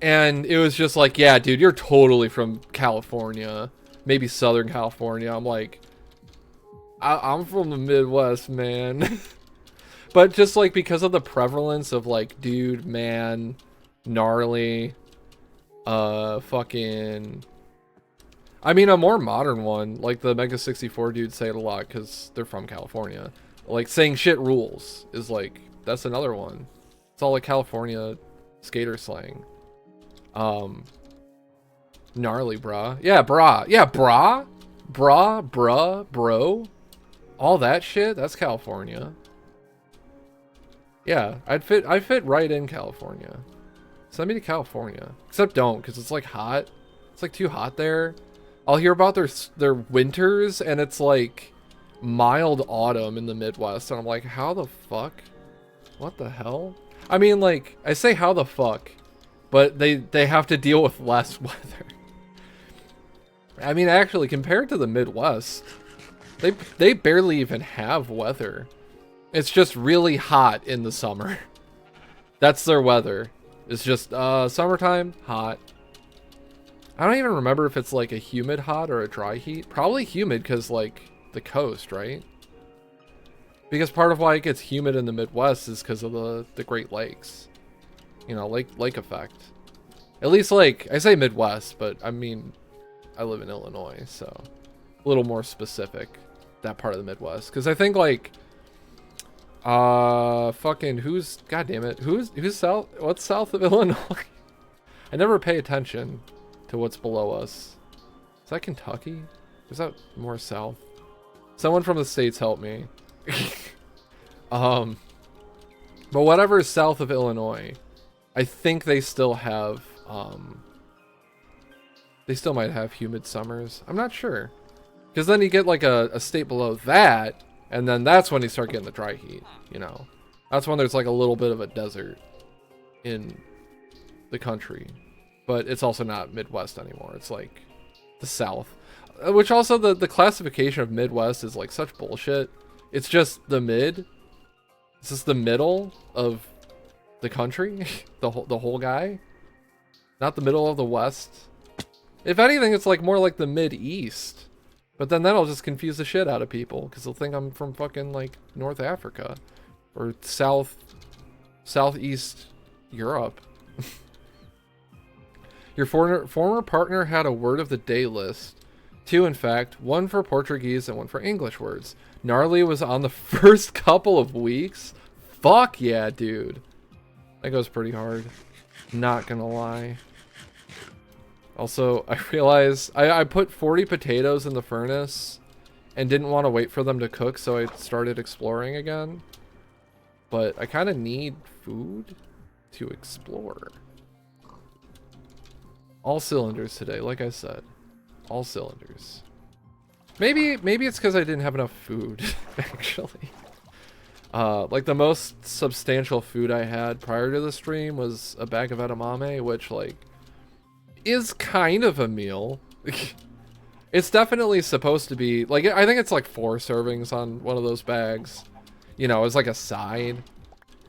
And it was just like, yeah, dude, you're totally from California. Maybe Southern California. I'm like, I'm from the Midwest, man. But just like because of the prevalence of like, dude, man, gnarly, fucking... I mean, a more modern one, like the Mega 64 dudes say it a lot because they're from California. Like, saying shit rules is like, that's another one. It's all like California skater slang. Gnarly, brah. Yeah, brah. Yeah, brah. Brah, bruh, bro. All that shit, that's California. Yeah, I fit right in California. Send me to California. Except don't, because it's like hot. It's like too hot there. I'll hear about their winters, and it's like mild autumn in the Midwest, and I'm like, how the fuck? What the hell? I mean, like, I say how the fuck, but they have to deal with less weather. I mean, actually, compared to the Midwest, they barely even have weather. It's just really hot in the summer. That's their weather. It's just summertime, hot. I don't even remember if it's like a humid hot or a dry heat. Probably humid because like the coast, right? Because part of why it gets humid in the Midwest is because of the Great Lakes. You know, lake effect. At least like, I say Midwest, but I mean, I live in Illinois, so a little more specific, that part of the Midwest. Because I think like, fucking who's, god damn it, who's south, what's south of Illinois? I never pay attention to what's below us. Is that Kentucky? Is that more south? Someone from the States help me. But whatever is south of Illinois, I think they still have, they still might have humid summers. I'm not sure. Because then you get like a state below that, and then that's when you start getting the dry heat, you know. That's when there's like a little bit of a desert in the country. But it's also not Midwest anymore. It's like the South. Which also the classification of Midwest is like such bullshit. It's just the mid. It's just the middle of the country. the whole guy. Not the middle of the West. If anything, it's like more like the Mid-East. But then that'll just confuse the shit out of people. Because they'll think I'm from fucking like North Africa. Or Southeast Europe. Your former partner had a word of the day list. 2, in fact. 1 for Portuguese and 1 for English words. Gnarly was on the first couple of weeks. Fuck yeah, dude. That goes pretty hard. Not gonna lie. Also, I realized I put 40 potatoes in the furnace and didn't want to wait for them to cook, so I started exploring again. But I kind of need food to explore. All cylinders today, like I said. All cylinders. Maybe it's because I didn't have enough food, actually. Like the most substantial food I had prior to the stream was a bag of edamame, which like is kind of a meal. It's definitely supposed to be, like, I think it's like 4 servings on one of those bags. You know, as like a side.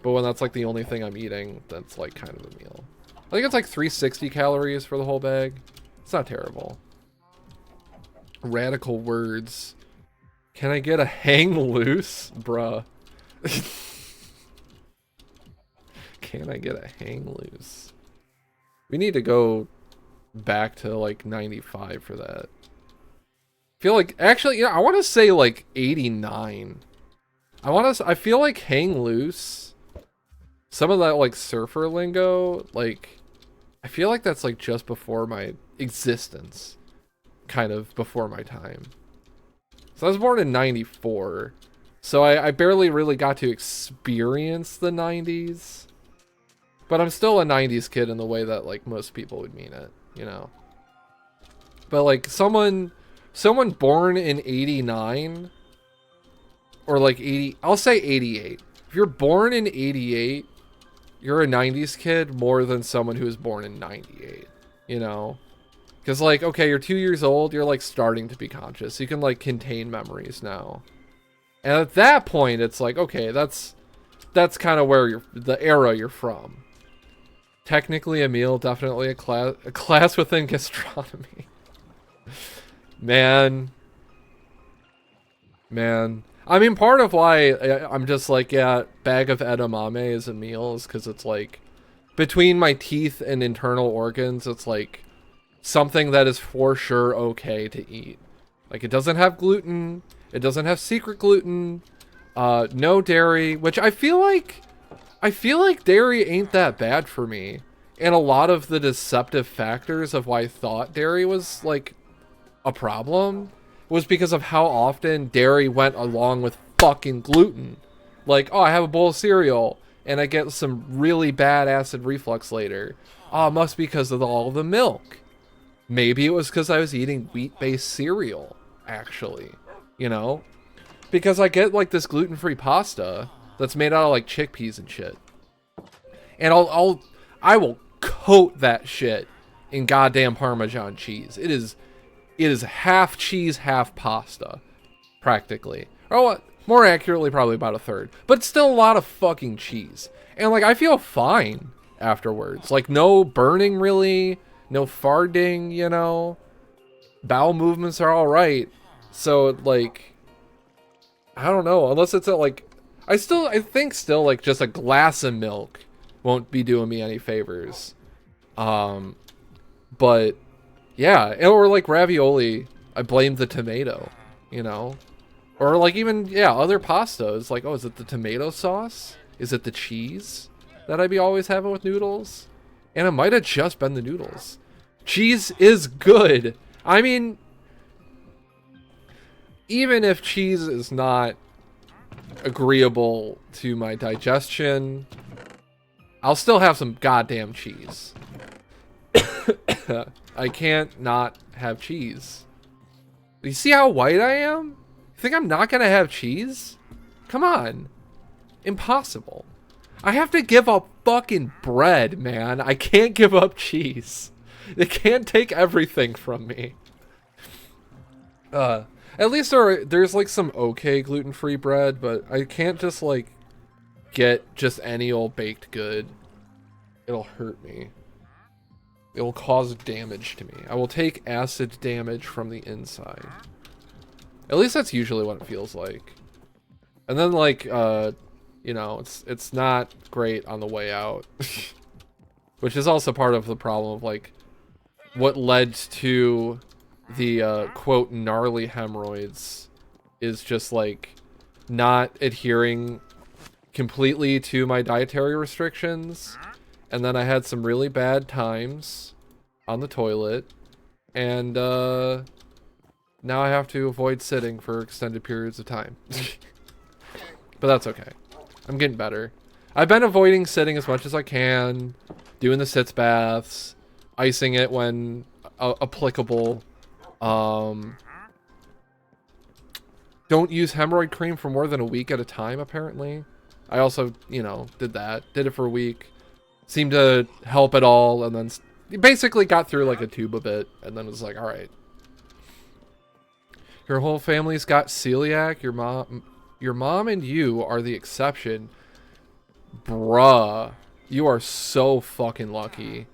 But when that's like the only thing I'm eating, that's like kind of a meal. I think it's like 360 calories for the whole bag. It's not terrible. Radical words. Can I get a hang loose? Bruh. Can I get a hang loose? We need to go back to like 95 for that. I feel like, actually, I want to say like 89. I feel like hang loose. Some of that like surfer lingo, like, I feel like that's like just before my existence. Kind of before my time. So I was born in 94. So I barely really got to experience the 90s. But I'm still a 90s kid in the way that like most people would mean it, you know. But like someone born in 89 or like 80, I'll say 88. If you're born in 88, you're a 90s kid more than someone who was born in 98, you know? Because like, okay, you're 2 years old, you're like starting to be conscious. You can like contain memories now. And at that point, it's like, okay, that's kind of where the era you're from. Technically a meal, definitely a class within gastronomy. Man. I mean, part of why I'm just like, yeah, bag of edamame is a meal is because it's like, between my teeth and internal organs, it's like something that is for sure okay to eat. Like, it doesn't have gluten, it doesn't have secret gluten, no dairy, which I feel like dairy ain't that bad for me. And a lot of the deceptive factors of why I thought dairy was like a problem was because of how often dairy went along with fucking gluten. Like, oh, I have a bowl of cereal and I get some really bad acid reflux later. Oh, it must be because of all the milk. Maybe it was because I was eating wheat-based cereal, actually. You know? Because I get like this gluten-free pasta that's made out of like chickpeas and shit. And I will coat that shit in goddamn Parmesan cheese. It is half cheese, half pasta, practically. Or what? More accurately, probably about a third. But still a lot of fucking cheese. And like, I feel fine afterwards. Like, no burning really, no farting, you know. Bowel movements are alright. So like, I don't know, unless it's at like, I think still like just a glass of milk won't be doing me any favors. But yeah, or like ravioli, I blame the tomato, you know? Or like even, yeah, other pastas, like, oh, is it the tomato sauce? Is it the cheese that I be always having with noodles? And it might have just been the noodles. Cheese is good. I mean, even if cheese is not agreeable to my digestion, I'll still have some goddamn cheese. I can't not have cheese. You see how white I am? You think I'm not gonna have cheese? Come on. Impossible. I have to give up fucking bread, man. I can't give up cheese. They can't take everything from me. At least there's like some okay gluten-free bread, but I can't just like get just any old baked good. It'll hurt me. It will cause damage to me. I will take acid damage from the inside. At least that's usually what it feels like. And then like, you know, it's not great on the way out. Which is also part of the problem of like, what led to the, quote, gnarly hemorrhoids is just like, not adhering completely to my dietary restrictions. And then I had some really bad times on the toilet. And, now I have to avoid sitting for extended periods of time. But that's okay. I'm getting better. I've been avoiding sitting as much as I can, doing the sitz baths, icing it when applicable. Don't use hemorrhoid cream for more than a week at a time, apparently. I also, you know, did it for a week. Seemed to help at all, and then basically got through like a tube of it, and then was like, all right. Your whole family's got celiac. Your mom and you are the exception. Bruh, you are so fucking lucky.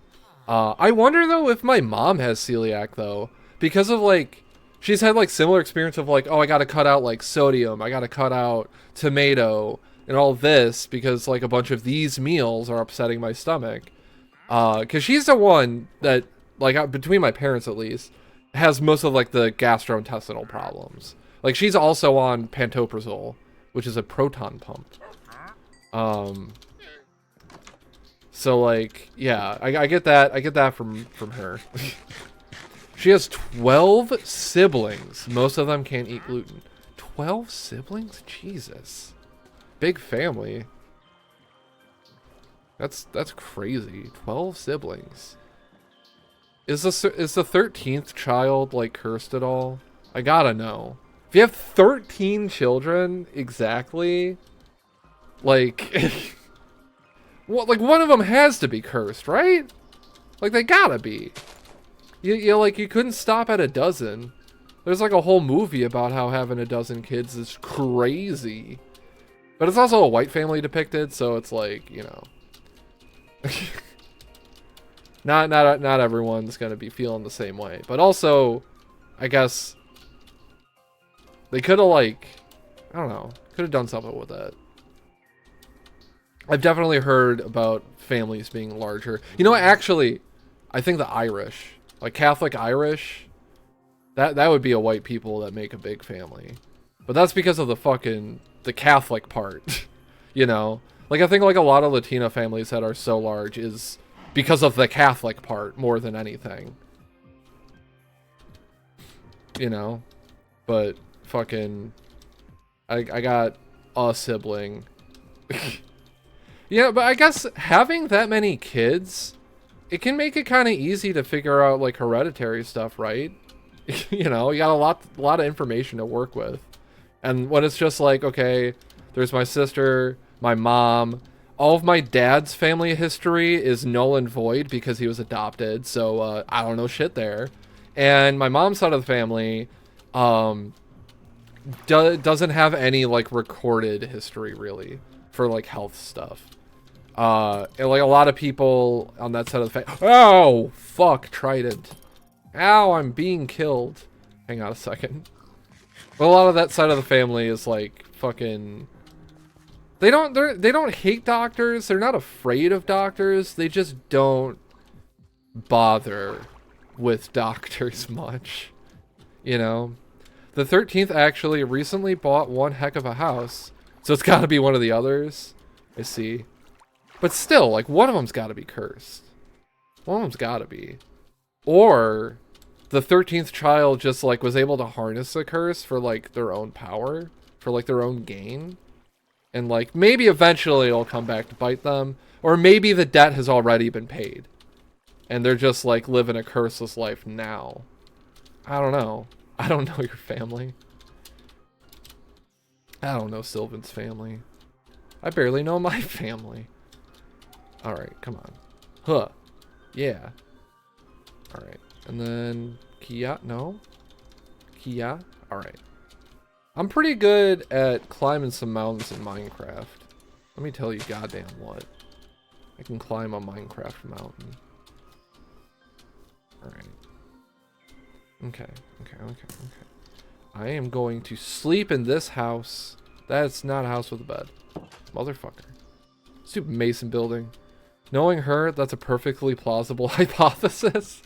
I wonder though if my mom has celiac though, because of like, she's had like similar experience of like, oh, I gotta cut out like sodium, I gotta cut out tomato and all this because like a bunch of these meals are upsetting my stomach. Cause she's the one that like between my parents at least has most of like the gastrointestinal problems. Like she's also on pantoprazole, which is a proton pump. So like, yeah, I get that. I get that from her. She has 12 siblings. Most of them can't eat gluten. 12 siblings? Jesus. Big family. That's crazy. 12 siblings. Is the 13th child like cursed at all? I gotta know. If you have 13 children exactly, like what, like one of them has to be cursed, right? Like they gotta be. You like you couldn't stop at a dozen. There's like a whole movie about how having a dozen kids is crazy. But it's also a white family depicted, so it's like, you know. not everyone's gonna be feeling the same way. But also, I guess they could have like, I don't know, could have done something with that. I've definitely heard about families being larger. You know, actually, I think the Irish, like Catholic Irish, that would be a white people that make a big family. But that's because of the Catholic part, you know? Like, I think like a lot of Latino families that are so large is because of the Catholic part more than anything. You know? But fucking, I got a sibling. Yeah, but I guess having that many kids, it can make it kind of easy to figure out like hereditary stuff, right? You know, you got a lot of information to work with. And when it's just like, okay, there's my sister, my mom, all of my dad's family history is null and void because he was adopted, so I don't know shit there. And my mom's side of the family doesn't have any like recorded history really for like health stuff. And like a lot of people on that side of the family. Oh fuck, trident. Ow, I'm being killed. Hang on a second. But a lot of that side of the family is like fucking, they don't hate doctors, they're not afraid of doctors, they just don't bother with doctors much. You know? The 13th actually recently bought one heck of a house, so it's gotta be one of the others. I see. But still, like, one of them's gotta be cursed. One of them's gotta be. Or the 13th child just, like, was able to harness the curse for, like, their own power. For, like, their own gain. And, like, maybe eventually it'll come back to bite them. Or maybe the debt has already been paid. And they're just, like, living a curseless life now. I don't know. I don't know your family. I don't know Sylvan's family. I barely know my family. Alright, come on. Huh. Yeah. Alright. And then Kia? No? Kia? Alright. I'm pretty good at climbing some mountains in Minecraft. Let me tell you goddamn what. I can climb a Minecraft mountain. Alright. Okay. I am going to sleep in this house. That's not a house with a bed. Motherfucker. Stupid mason building. Knowing her, that's a perfectly plausible hypothesis.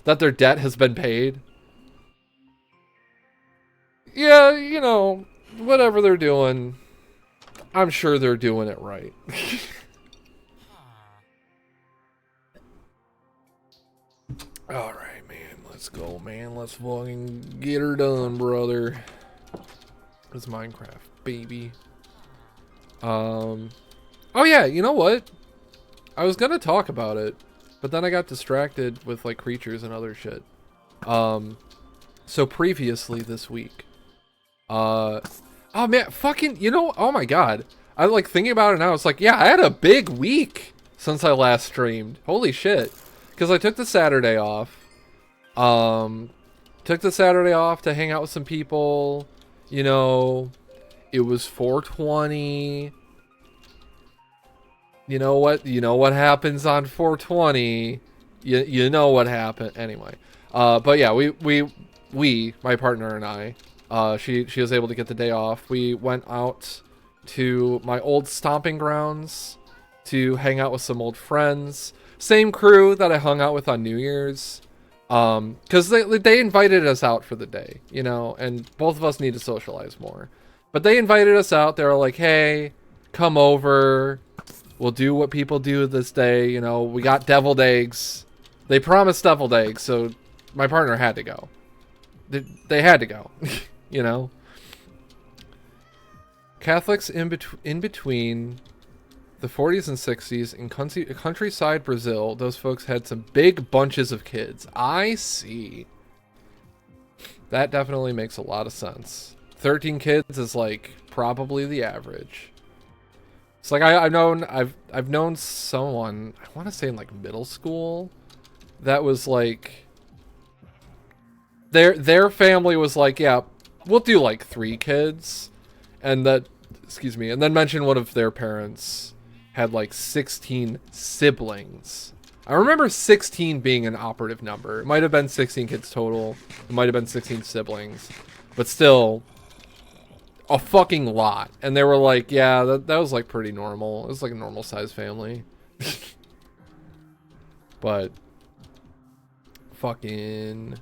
That their debt has been paid. Yeah, you know, whatever they're doing, I'm sure they're doing it right. Alright, man. Let's go, man. Let's fucking get her done, brother. It's Minecraft, baby. Oh yeah, you know what? I was gonna talk about it, but then I got distracted with like creatures and other shit. So previously this week, oh man, fucking, you know, oh my god, I like thinking about it now. It's like, yeah, I had a big week since I last streamed. Holy shit, because I took the Saturday off. Took the Saturday off to hang out with some people. You know, it was 420. You know what happens on 420. You know what happened anyway. But yeah, we my partner and I, she was able to get the day off. We went out to my old stomping grounds to hang out with some old friends. Same crew that I hung out with on New Year's. Because they invited us out for the day, you know, and both of us need to socialize more. But they invited us out. They were like, hey, come over. We'll do what people do this day. You know, we got deviled eggs. They promised deviled eggs, so my partner had to go. They had to go, you know. Catholics in between the 40s and 60s in countryside Brazil, those folks had some big bunches of kids. I see. That definitely makes a lot of sense. 13 kids is like probably the average. It's like I've known someone, I want to say in like middle school, that was like their family was like, yeah, we'll do like 3 kids, and that, excuse me, and then mention one of their parents had like 16 siblings. I remember 16 being an operative number. It might have been 16 kids total. It might have been 16 siblings. But still, a fucking lot. And they were like, yeah, that was like pretty normal. It was like a normal sized family. But fucking...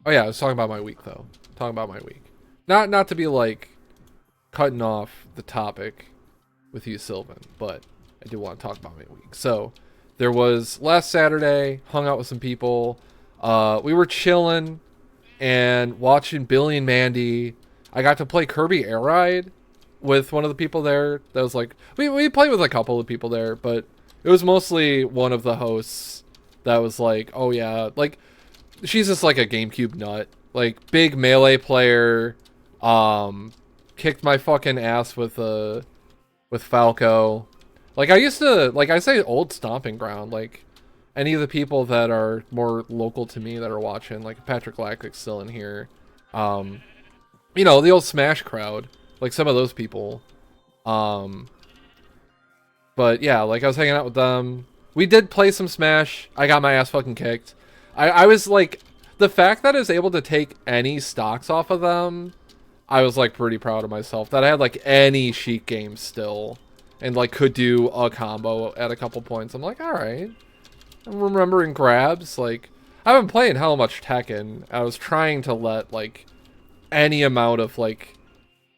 Oh yeah, I was talking about my week though. Talking about my week. Not to be like cutting off the topic with you, Sylvan, but I do want to talk about my week. So there was last Saturday, hung out with some people. We were chilling and watching Billy and Mandy. I got to play Kirby Air Ride with one of the people there. That was like, we played with a couple of people there, but it was mostly one of the hosts that was like, oh yeah, like she's just like a GameCube nut, like big Melee player. Kicked my fucking ass with Falco. Like I used to, like I say, old stomping ground. Like any of the people that are more local to me that are watching, like Patrick Lacklick's still in here. You know, the old Smash crowd, like some of those people. But yeah, like I was hanging out with them. We did play some Smash. I got my ass fucking kicked. I was like, the fact that I was able to take any stocks off of them, I was like pretty proud of myself that I had like any Sheik game still and like could do a combo at a couple points. I'm like, all right. I'm remembering grabs. Like I've been playing hella much Tekken. I was trying to let like any amount of like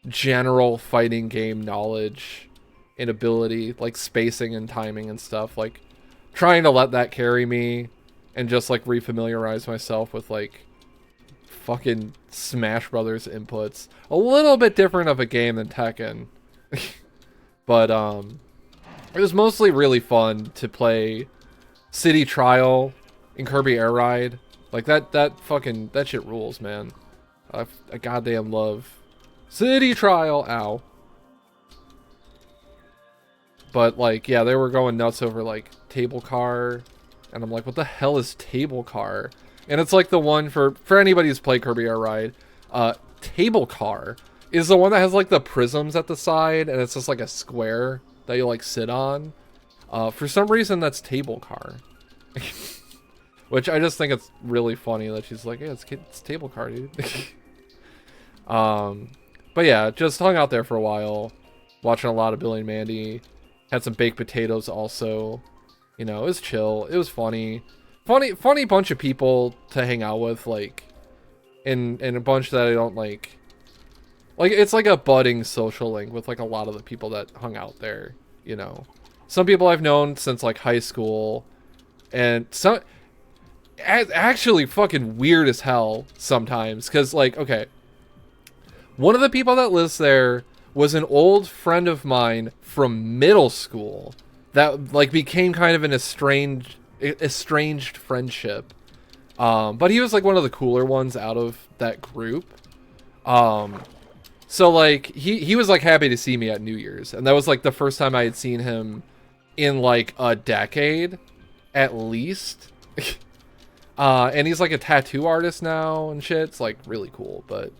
general fighting game knowledge and ability, like spacing and timing and stuff, like trying to let that carry me and just like refamiliarize myself with like fucking Smash Brothers inputs. A little bit different of a game than Tekken. But it was mostly really fun to play City Trial in Kirby Air Ride. Like that shit rules, man. I goddamn love City Trial. Ow. But like, yeah, they were going nuts over like Table Car, and I'm like, what the hell is Table Car? And it's like the one for anybody who's played Kirby Air Ride, Table Car is the one that has like the prisms at the side, and it's just like a square that you like sit on. For some reason, that's Table Car. Which I just think it's really funny that she's like, yeah, it's Table Car, dude. But yeah, just hung out there for a while, watching a lot of Billy and Mandy. Had some baked potatoes also. You know, it was chill. It was funny. Funny bunch of people to hang out with, like, in a bunch that I don't like. Like, it's like a budding social link with, like, a lot of the people that hung out there, you know. Some people I've known since, like, high school. And some... Actually fucking weird as hell sometimes. Because, like, okay. One of the people that lives there was an old friend of mine from middle school that, like, became kind of an estranged friendship. But he was, like, one of the cooler ones out of that group. So, like, he was, like, happy to see me at New Year's. And that was, like, the first time I had seen him in, like, a decade, at least. And he's like a tattoo artist now and shit. It's like really cool. But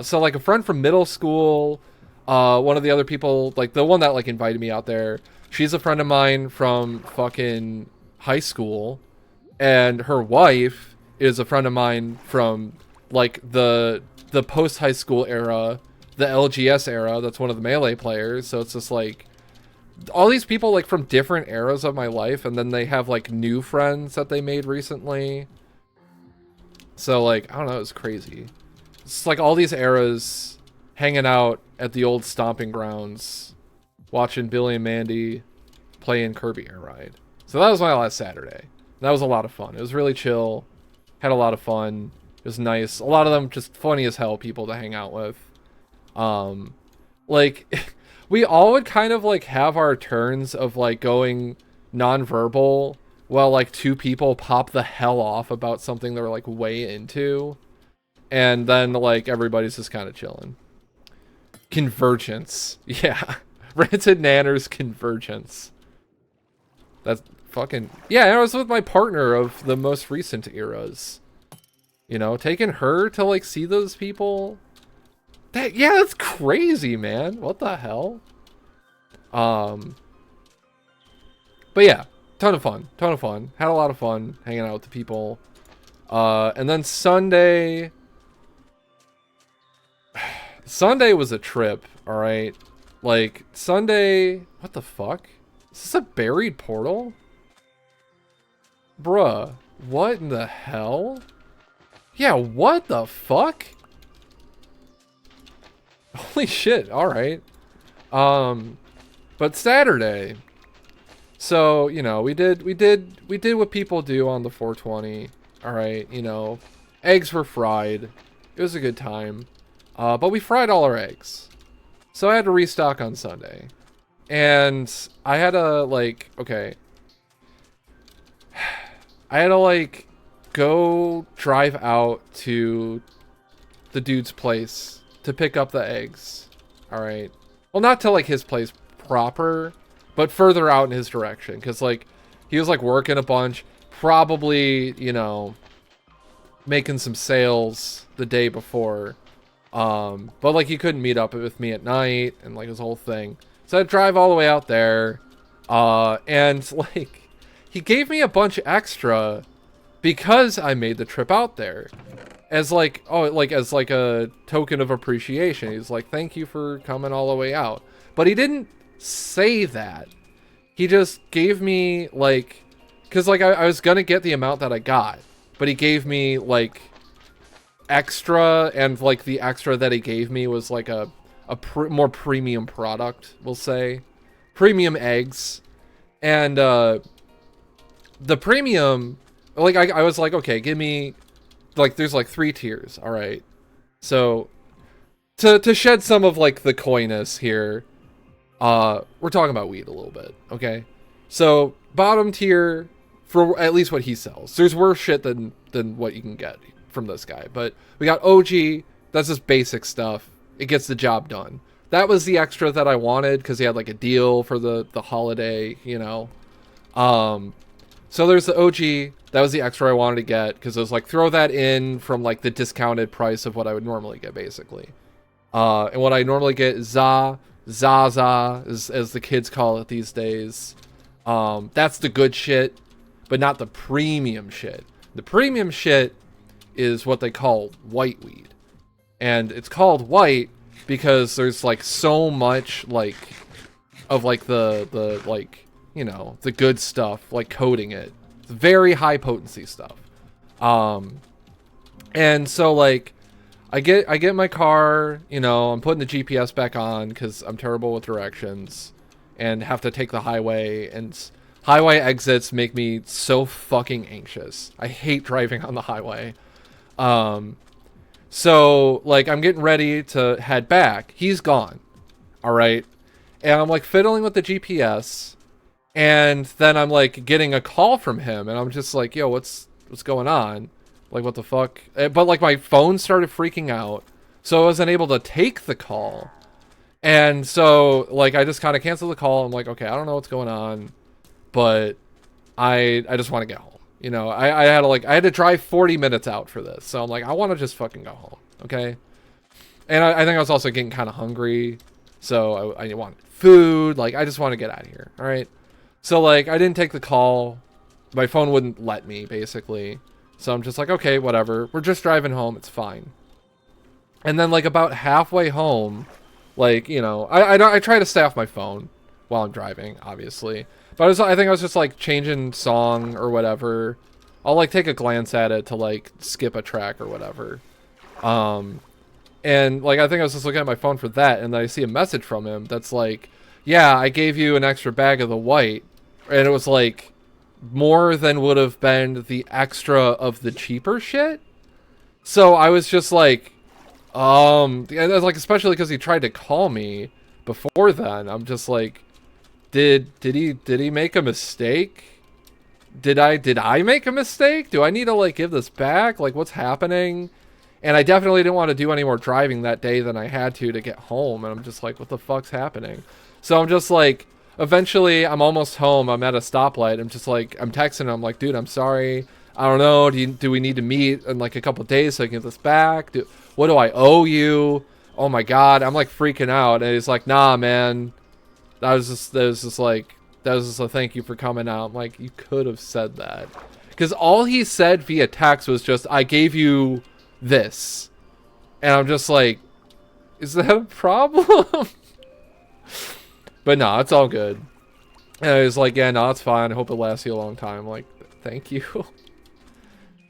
so like a friend from middle school, one of the other people, like the one that like invited me out there, she's a friend of mine from fucking high school, and her wife is a friend of mine from like the post high school era, the LGS era. That's one of the Melee players. So it's just like all these people like from different eras of my life, and then they have like new friends that they made recently. So like I don't know, it's crazy. It's like all these eras hanging out at the old stomping grounds, watching Billy and Mandy playing Kirby Air Ride. So that was my last Saturday. That was a lot of fun. It was really chill. Had a lot of fun. It was nice. A lot of them just funny as hell people to hang out with. Like we all would kind of like have our turns of like going nonverbal while like two people pop the hell off about something they're like way into. And then like everybody's just kind of chilling. Convergence. Yeah. Rented Nanners Convergence. That's fucking... Yeah, I was with my partner of the most recent eras. You know, taking her to like see those people. Yeah, that's crazy, man. What the hell? But yeah, ton of fun. Had a lot of fun hanging out with the people. And then Sunday was a trip, all right? Like Sunday, what the fuck? Is this a buried portal? Bruh, what in the hell? Yeah, what the fuck? Holy shit, alright. But Saturday. So, you know, we did what people do on the 420. Alright, you know. Eggs were fried. It was a good time. But we fried all our eggs. So I had to restock on Sunday. And I had to, like, okay. I had to, like, go drive out to the dude's place to pick up the eggs. Alright. Well, not to, like, his place proper, but further out in his direction. Because, like, he was, like, working a bunch. Probably, you know, making some sales the day before. But, like, he couldn't meet up with me at night and, like, his whole thing. So I'd drive all the way out there. And, like, he gave me a bunch extra because I made the trip out there. As, like, as, like, a token of appreciation. He's like, thank you for coming all the way out. But he didn't say that. He just gave me, like... Because, like, I was gonna get the amount that I got. But he gave me, like... extra, and like the extra that he gave me was like a more premium product, we'll say. Premium eggs. And the premium, like I was like, okay, give me, like, there's like 3 tiers. All right, so to shed some of like the coyness here, we're talking about weed a little bit. Okay, so bottom tier for at least what he sells. There's worse shit than what you can get from this guy, but we got OG. That's just basic stuff. It gets the job done. That was the extra that I wanted because he had like a deal for the holiday, you know. So there's the OG. That was the extra I wanted to get because it was like, throw that in from like the discounted price of what I would normally get, basically. And what I normally get is Zaza, as the kids call it these days. That's the good shit, but not the premium shit. The premium shit is what they call white weed. And it's called white because there's like so much like of like the like, you know, the good stuff, like coating it. It's very high potency stuff. And so like I get my car, you know, I'm putting the GPS back on because I'm terrible with directions and have to take the highway, and highway exits make me so fucking anxious. I hate driving on the highway. So like I'm getting ready to head back. He's gone. All right. And I'm like fiddling with the GPS, and then I'm like getting a call from him, and I'm just like, yo, what's going on? Like, what the fuck? But like my phone started freaking out, so I wasn't able to take the call. And so like I just kind of canceled the call. I'm like, okay, I don't know what's going on, but I just want to get home. You know, I had to I had to drive 40 minutes out for this. So I'm like, I want to just fucking go home. Okay. And I think I was also getting kind of hungry. So I want food. Like, I just want to get out of here. All right. So like, I didn't take the call. My phone wouldn't let me, basically. So I'm just like, okay, whatever. We're just driving home. It's fine. And then like about halfway home, like, you know, I try to stay off my phone while I'm driving, obviously. But I think I was just like changing song or whatever. I'll like take a glance at it to like skip a track or whatever. And like, I think I was just looking at my phone for that. And then I see a message from him that's like, yeah, I gave you an extra bag of the white. And it was like more than would have been the extra of the cheaper shit. So I was just like, and like, especially because he tried to call me before then. I'm just like, did he make a mistake? Did I make a mistake? Do I need to like give this back? Like, what's happening? And I definitely didn't want to do any more driving that day than I had to get home. And I'm just like, what the fuck's happening? So I'm just like, eventually I'm almost home. I'm at a stoplight. I'm just like, I'm texting him. I'm like, dude, I'm sorry. I don't know. Do we need to meet in like a couple days so I can get this back? What do I owe you? Oh my God. I'm like freaking out. And he's like, nah, man. That was just a thank you for coming out. I'm like, you could have said that. Because all he said via text was just, I gave you this. And I'm just like, is that a problem? But no, it's all good. And he's like, yeah, no, it's fine. I hope it lasts you a long time. I'm like, thank you.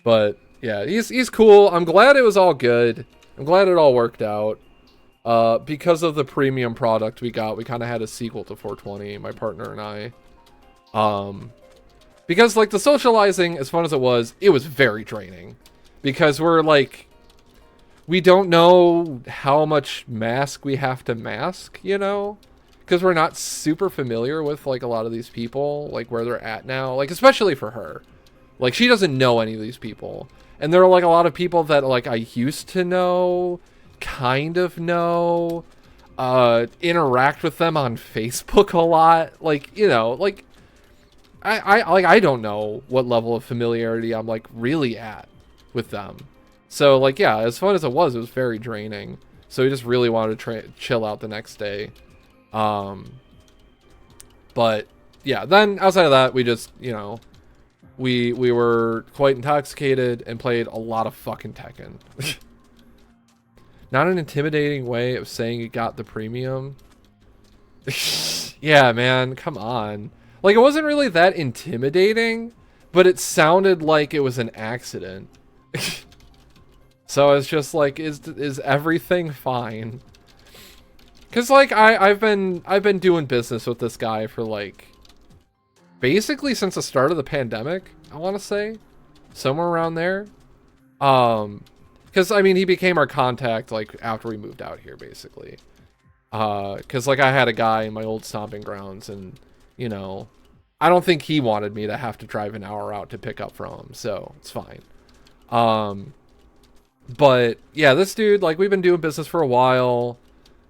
But yeah, he's cool. I'm glad it was all good. I'm glad it all worked out. Because of the premium product we got, we kind of had a sequel to 420, my partner and I. Because like the socializing, as fun as it was very draining. Because we're like, we don't know how much mask we have to mask, you know? Because we're not super familiar with like a lot of these people, like where they're at now. Like, especially for her. Like, she doesn't know any of these people. And there are like a lot of people that like I used to know, kind of know, interact with them on Facebook a lot. Like, you know, like I don't know what level of familiarity I'm like really at with them. So like, yeah, as fun as it was very draining. So we just really wanted to chill out the next day. But yeah, then outside of that, we just, you know, we were quite intoxicated and played a lot of fucking Tekken. Not an intimidating way of saying you got the premium. Yeah, man, come on. Like, it wasn't really that intimidating, but it sounded like it was an accident. So it's just like, is everything fine? Cause like I've been doing business with this guy for like basically since the start of the pandemic, I want to say, somewhere around there. Cause I mean, he became our contact like after we moved out here, basically. Cause like I had a guy in my old stomping grounds, and you know, I don't think he wanted me to have to drive an hour out to pick up from him, so it's fine. But yeah, this dude, like, we've been doing business for a while,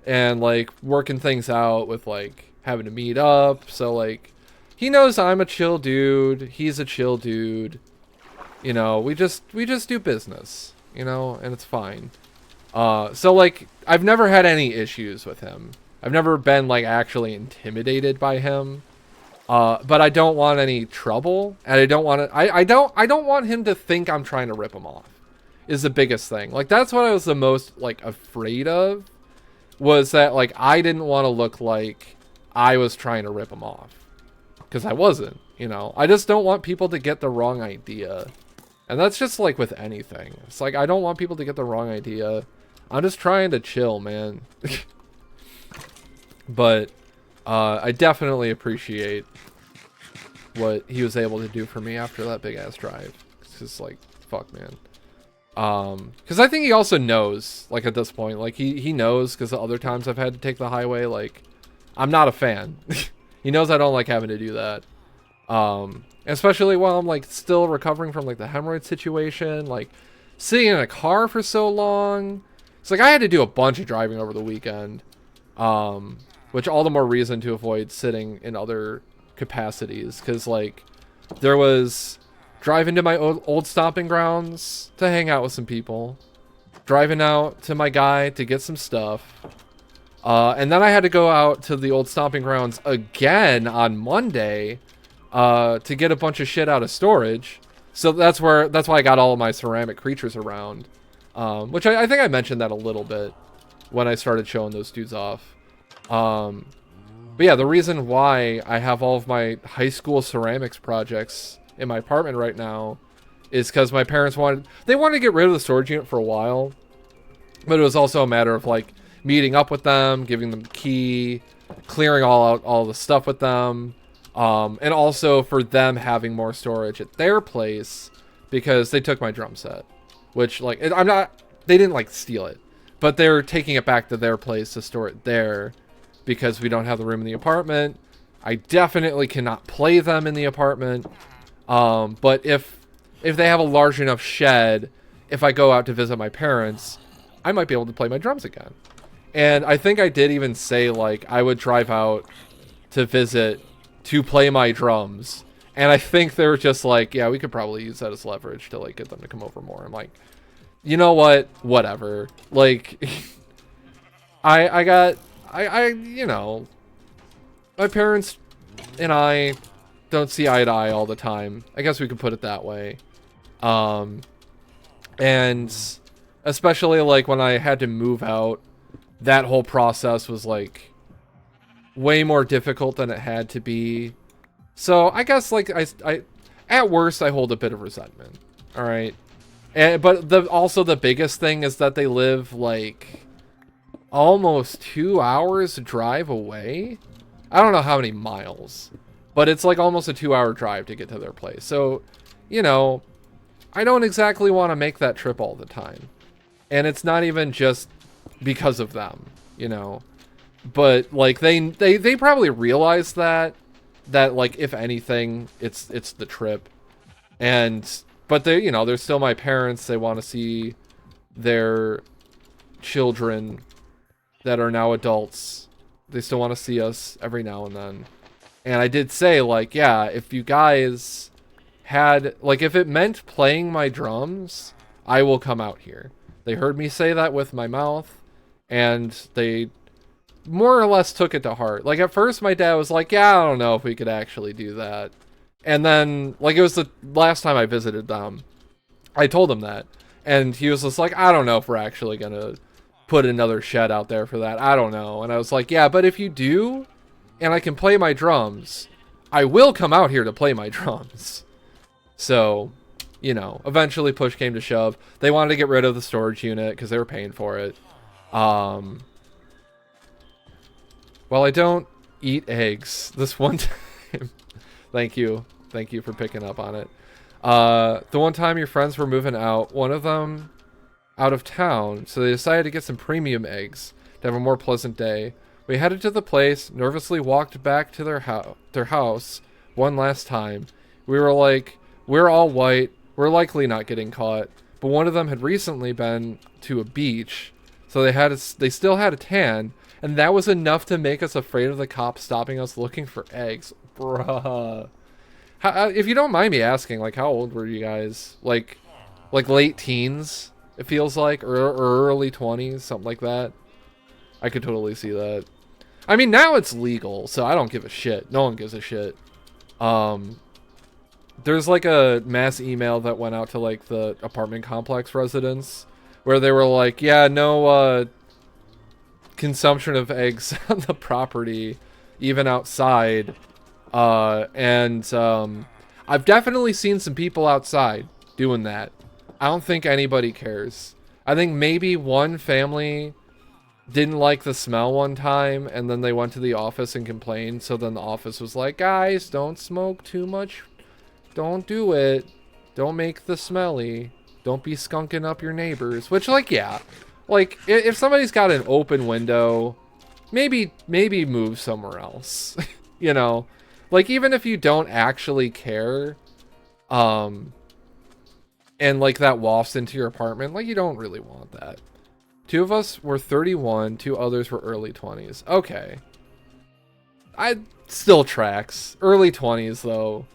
and like working things out with like having to meet up. So like, he knows I'm a chill dude. He's a chill dude. You know, we just do business, you know, and it's fine. So like, I've never had any issues with him. I've never been like actually intimidated by him. But I don't want any trouble, and I don't want to, I don't want him to think I'm trying to rip him off, is the biggest thing. Like, that's what I was the most like afraid of, was that like I didn't want to look like I was trying to rip him off, because I wasn't, you know. I just don't want people to get the wrong idea. And that's just like with anything. It's like, I don't want people to get the wrong idea. I'm just trying to chill, man. But I definitely appreciate what he was able to do for me after that big ass drive. It's just like, fuck, man. Because I think he also knows, like, at this point, like, he knows, because the other times I've had to take the highway, like, I'm not a fan. He knows I don't like having to do that. Especially while I'm, like, still recovering from, like, the hemorrhoid situation, like, sitting in a car for so long. It's like, I had to do a bunch of driving over the weekend, which all the more reason to avoid sitting in other capacities, because, like, there was driving to my old stomping grounds to hang out with some people, driving out to my guy to get some stuff. And then I had to go out to the old stomping grounds again on Monday to get a bunch of shit out of storage. So that's why I got all of my ceramic creatures around. Which I think I mentioned that a little bit when I started showing those dudes off. But yeah, the reason why I have all of my high school ceramics projects in my apartment right now is because my parents wanted to get rid of the storage unit for a while. But it was also a matter of like meeting up with them, giving them the key, clearing all the stuff with them. And also for them having more storage at their place because they took my drum set. Which, like, they didn't, like, steal it. But they're taking it back to their place to store it there because we don't have the room in the apartment. I definitely cannot play them in the apartment. But if they have a large enough shed, if I go out to visit my parents, I might be able to play my drums again. And I think I did even say, like, I would drive out to visit to play my drums. And I think they were just like, yeah, we could probably use that as leverage to, like, get them to come over more. I'm like, you know what? Whatever. Like, you know, my parents and I don't see eye to eye all the time. I guess we could put it that way. And especially, like, when I had to move out, that whole process was, like, way more difficult than it had to be. So I guess, like, I at worst I hold a bit of resentment. All right, but also the biggest thing is that they live like almost 2 hours drive away. I don't know how many miles, but it's like almost a 2-hour drive to get to their place. So, you know, I don't exactly want to make that trip all the time, and it's not even just because of them, you know. But like they probably realize that like if anything it's the trip, but they, you know, they're still my parents. They want to see their children that are now adults. They still want to see us every now and then. And I did say, like, yeah, if you guys had, like, if it meant playing my drums, I will come out here. They heard me say that with my mouth, and they more or less took it to heart. Like, at first my dad was like, yeah, I don't know if we could actually do that. And then, like, it was the last time I visited them, I told him that, and he was just like, I don't know if we're actually gonna put another shed out there for that. I don't know. And I was like, yeah, but if you do, and I can play my drums, I will come out here to play my drums. So, you know, eventually push came to shove. They wanted to get rid of the storage unit because they were paying for it. Well, I don't eat eggs this one time. Thank you for picking up on it. The one time your friends were moving out, one of them out of town, so they decided to get some premium eggs to have a more pleasant day. We headed to the place, nervously walked back to their house one last time. We were like, we're all white, we're likely not getting caught, but one of them had recently been to a beach, so they still had a tan, and that was enough to make us afraid of the cops stopping us looking for eggs. Bruh. If you don't mind me asking, like, how old were you guys? Like late teens, it feels like, or early 20s, something like that. I could totally see that. I mean, now it's legal, so I don't give a shit. No one gives a shit. There's like a mass email that went out to like the apartment complex residents where they were like, yeah, no consumption of eggs on the property, even outside. I've definitely seen some people outside doing that. I don't think anybody cares. I think maybe one family didn't like the smell one time, and then they went to the office and complained, so then the office was like, guys, don't smoke too much. Don't do it. Don't make the smelly. Don't be skunking up your neighbors. Which, like, yeah. Like, if somebody's got an open window, maybe move somewhere else. You know? Like, even if you don't actually care, and, like, that wafts into your apartment, like, you don't really want that. 2 of us were 31, 2 others were early 20s. Okay. I still tracks. Early 20s, though.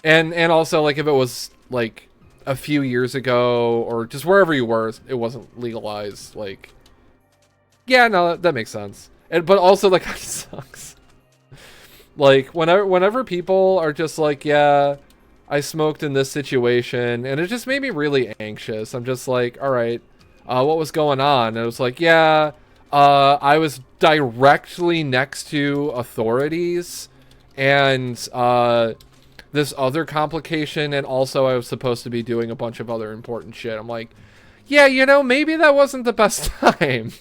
And also, like, if it was, like, a few years ago, or just wherever you were, it wasn't legalized, like, yeah, no, that makes sense. But also, that kind of sucks. Like, whenever people are just like, yeah, I smoked in this situation, and it just made me really anxious. I'm just like, all right, what was going on? And it was like, yeah, I was directly next to authorities, and this other complication, and also I was supposed to be doing a bunch of other important shit. I'm like, yeah, you know, maybe that wasn't the best time.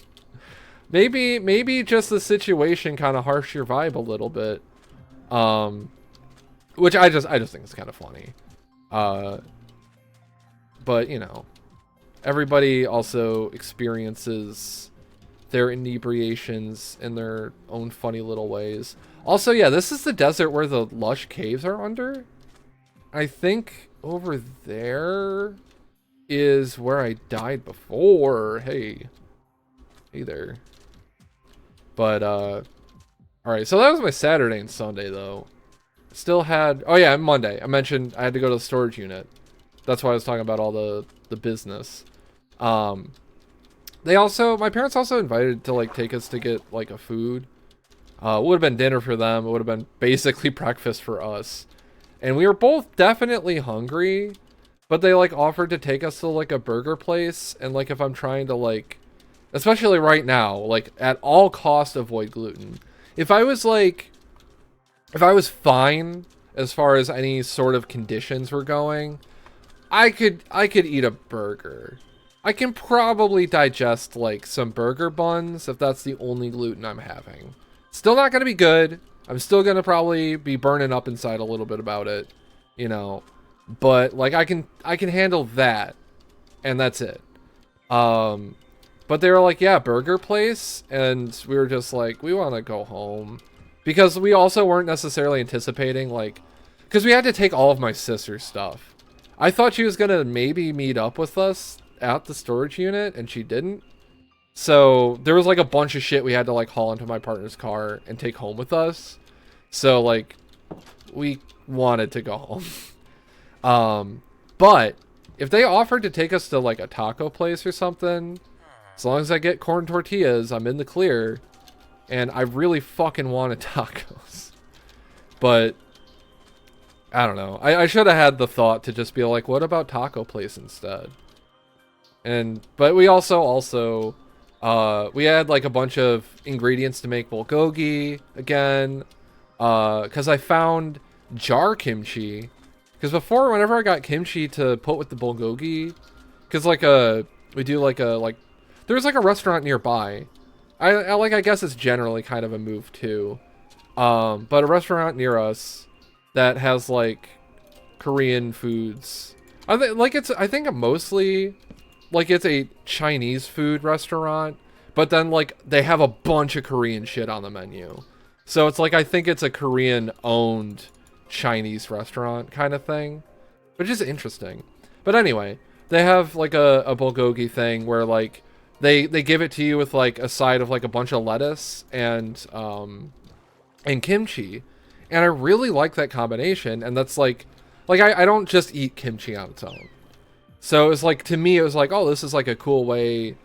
Maybe just the situation kind of harshed your vibe a little bit. Which I just think is kind of funny. But you know, everybody also experiences their inebriations in their own funny little ways. Also, yeah, this is the desert where the lush caves are under. I think over there is where I died before. Hey there. But all right, so that was my Saturday and Sunday though. Still had, oh yeah, Monday. I mentioned I had to go to the storage unit. That's why I was talking about all the business. They also, my parents also invited to like take us to get like a food. It would have been dinner for them. It would have been basically breakfast for us. And we were both definitely hungry, but they like offered to take us to like a burger place. And like if I'm trying to like, especially right now, like at all cost avoid gluten. If I was fine as far as any sort of conditions were going, I could eat a burger. I can probably digest like some burger buns if that's the only gluten I'm having. Still not going to be good. I'm still going to probably be burning up inside a little bit about it, you know. But like I can handle that, and that's it. But they were like, yeah, burger place, and we were just like, we want to go home. Because we also weren't necessarily anticipating, like, because we had to take all of my sister's stuff. I thought she was going to maybe meet up with us at the storage unit, and she didn't. So there was like a bunch of shit we had to like haul into my partner's car and take home with us. So like, we wanted to go home. But if they offered to take us to like a taco place or something, as long as I get corn tortillas, I'm in the clear. And I really fucking wanted tacos. But I don't know. I should have had the thought to just be like, what about taco place instead? But we also we had like a bunch of ingredients to make bulgogi again. Because I found jar kimchi. Because before, whenever I got kimchi to put with the bulgogi, because like we do like there's like a restaurant nearby. I guess it's generally kind of a move too. But a restaurant near us that has like Korean foods. I think mostly like it's a Chinese food restaurant, but then like they have a bunch of Korean shit on the menu. So it's like I think it's a Korean owned Chinese restaurant kind of thing, which is interesting. But anyway, they have like a bulgogi thing where like they give it to you with like a side of like a bunch of lettuce and kimchi, and I really like that combination. And that's like I don't just eat kimchi on its own. So it's like, to me, it was like, oh, this is like a cool way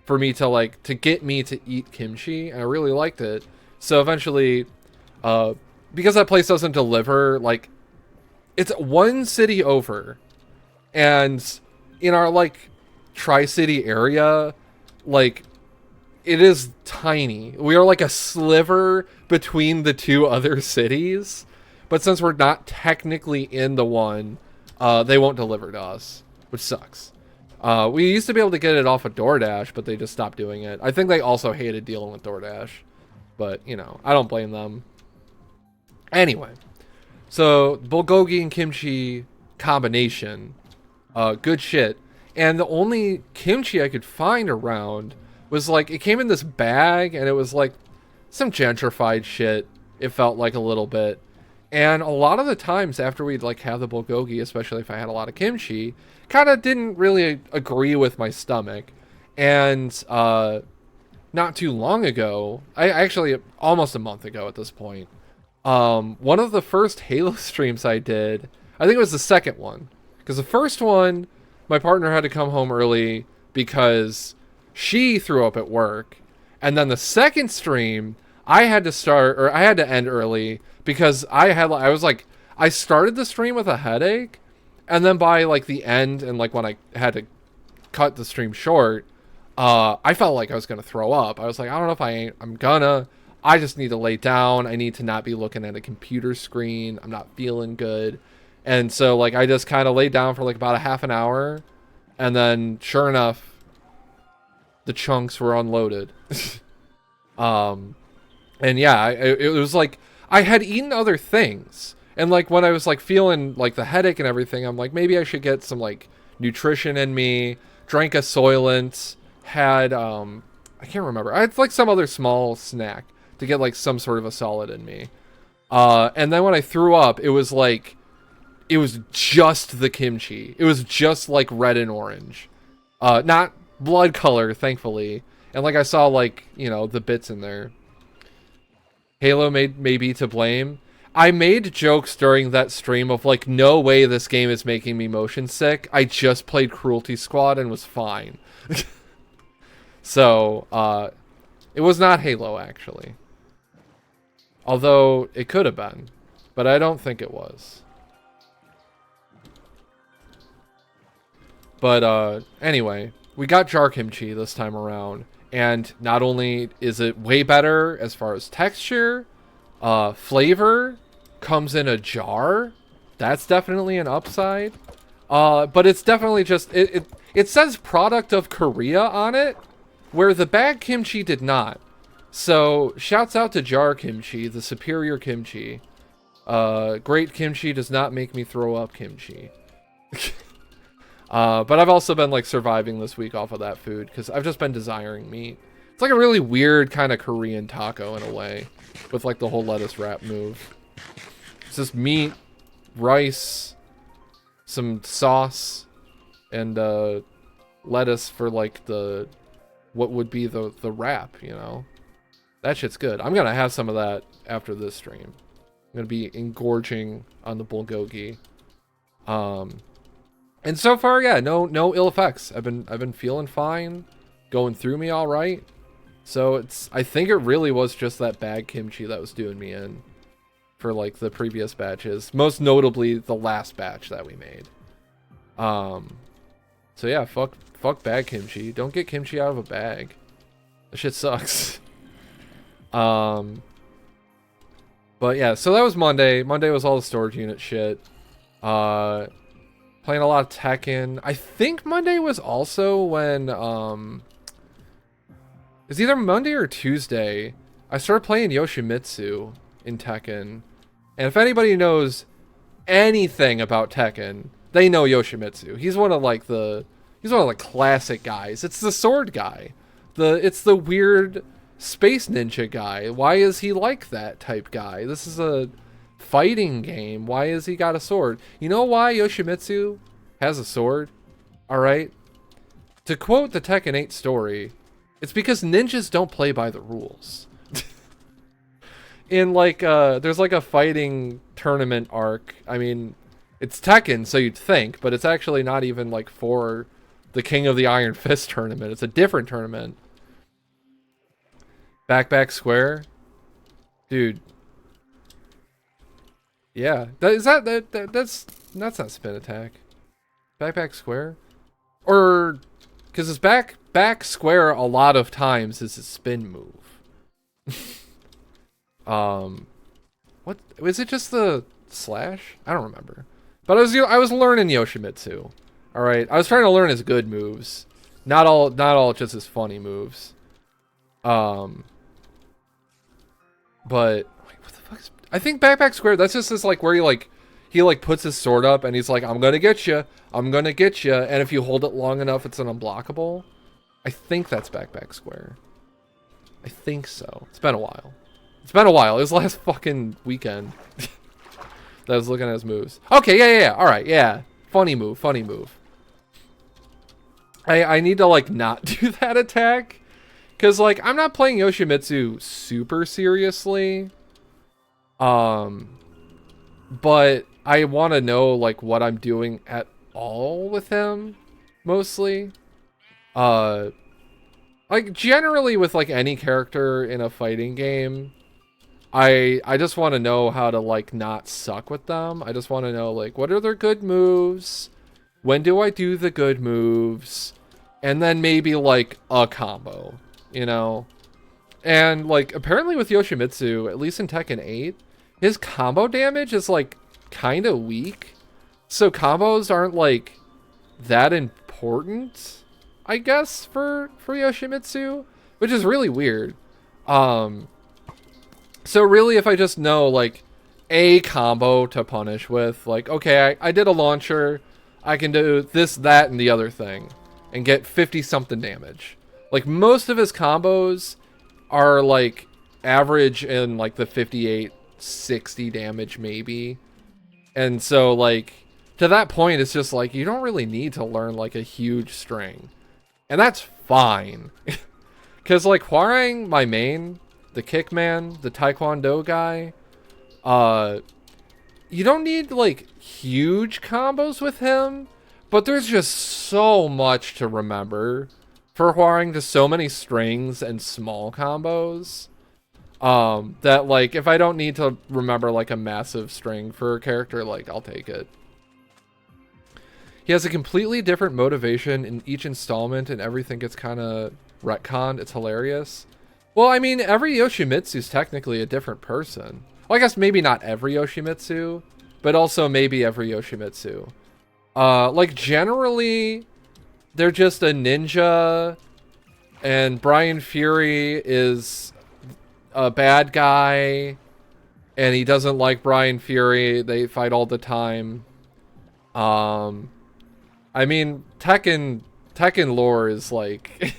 for me to like to get me to eat kimchi, and I really liked it. So eventually, because that place doesn't deliver, like it's one city over, and in our like Tri-City area, like it is tiny. We are like a sliver between the two other cities, but since we're not technically in the one, they won't deliver to us, which sucks. We used to be able to get it off of DoorDash, but they just stopped doing it. I think they also hated dealing with DoorDash, but you know, I don't blame them. Anyway, so bulgogi and kimchi combination, good shit. And the only kimchi I could find around was like, it came in this bag, and it was like some gentrified shit. It felt like a little bit. And a lot of the times after we'd like have the bulgogi, especially if I had a lot of kimchi, kind of didn't really agree with my stomach. And not too long ago, I actually almost a month ago at this point, one of the first Halo streams I did I think it was the second one. Because the first one, my partner had to come home early because she threw up at work. And then the second stream, I had to end early because I started the stream with a headache. And then by like the end and like when I had to cut the stream short, I felt like I was going to throw up. I was like, I don't know if I'm gonna. I just need to lay down. I need to not be looking at a computer screen. I'm not feeling good. And so like I just kind of laid down for like about a half an hour. And then sure enough, the chunks were unloaded. And yeah, it was like I had eaten other things. And like when I was like feeling like the headache and everything, I'm like, maybe I should get some like nutrition in me. Drank a Soylent, had I can't remember. I had like some other small snack to get like some sort of a solid in me. And then when I threw up, it was just the kimchi. It was just like red and orange. Not blood color, thankfully. And like I saw like, you know, the bits in there. Halo may be to blame. I made jokes during that stream of like, no way this game is making me motion sick. I just played Cruelty Squad and was fine. So, it was not Halo, actually. Although, it could have been. But I don't think it was. But, anyway. We got jar kimchi this time around. And not only is it way better as far as texture, flavor, comes in a jar. That's definitely an upside. But it's definitely just... It says product of Korea on it, where the bag kimchi did not. So, shouts out to jar kimchi, the superior kimchi. Great kimchi does not make me throw up kimchi. But I've also been like surviving this week off of that food because I've just been desiring meat. It's like a really weird kind of Korean taco in a way, with like the whole lettuce wrap move. It's just meat, rice, some sauce, and lettuce for like what would be the wrap, you know? That shit's good. I'm gonna have some of that after this stream. I'm gonna be engorging on the bulgogi. And so far, yeah, no ill effects. I've been feeling fine, going through me all right. So I think it really was just that bag kimchi that was doing me in for like the previous batches, most notably the last batch that we made. So yeah, fuck bag kimchi. Don't get kimchi out of a bag. That shit sucks. But yeah, so that was Monday. Monday was all the storage unit shit. Playing a lot of Tekken. I think Monday was also when it's either Monday or Tuesday. I started playing Yoshimitsu in Tekken. And if anybody knows anything about Tekken, they know Yoshimitsu. He's one of the classic guys. It's the sword guy. It's the weird space ninja guy. Why is he like that type guy? This is a fighting game. Why has he got a sword? You know why Yoshimitsu has a sword? Alright? To quote the Tekken 8 story, it's because ninjas don't play by the rules. In like there's like a fighting tournament arc. I mean, it's Tekken, so you'd think, but it's actually not even like for the King of the Iron Fist tournament. It's a different tournament. Back square? Dude. Yeah. That's not spin attack. Back square? Or because it's back square a lot of times is a spin move. What is it, just the slash? I don't remember. But I was learning Yoshimitsu. All right, I was trying to learn his good moves, not all just his funny moves. But wait, what the fuck is, I think back square, that's just this like where he puts his sword up and he's like, I'm gonna get you, and if you hold it long enough, it's an unblockable. I think that's back square. I think so. It's been a while. It was last fucking weekend that I was looking at his moves. Okay, yeah. All right, yeah. Funny move. I need to like not do that attack. Because, like, I'm not playing Yoshimitsu super seriously. But I want to know like what I'm doing at all with him, mostly. Like generally with like any character in a fighting game, I just want to know how to like not suck with them. I just want to know like what are their good moves, when do I do the good moves, and then maybe like a combo, you know. And like apparently with Yoshimitsu, at least in Tekken 8, his combo damage is like kind of weak. So combos aren't like that important, I guess, for Yoshimitsu, which is really weird. So really if I just know like a combo to punish with, like, okay, I did a launcher, I can do this, that, and the other thing and get 50 something damage. Like most of his combos are like average in like the 58, 60 damage maybe. And so like to that point, it's just like you don't really need to learn like a huge string. And that's fine. Because like Hwoarang, my main, the kickman, the taekwondo guy, you don't need like huge combos with him, but there's just so much to remember for Hwoarang, just so many strings and small combos, that like if I don't need to remember like a massive string for a character, like I'll take it. He has a completely different motivation in each installment and everything gets kind of retconned. It's hilarious. Well, I mean, every Yoshimitsu is technically a different person. Well, I guess maybe not every Yoshimitsu, but also maybe every Yoshimitsu. Like generally, they're just a ninja, and Brian Fury is a bad guy, and he doesn't like Brian Fury. They fight all the time. I mean, Tekken lore is like,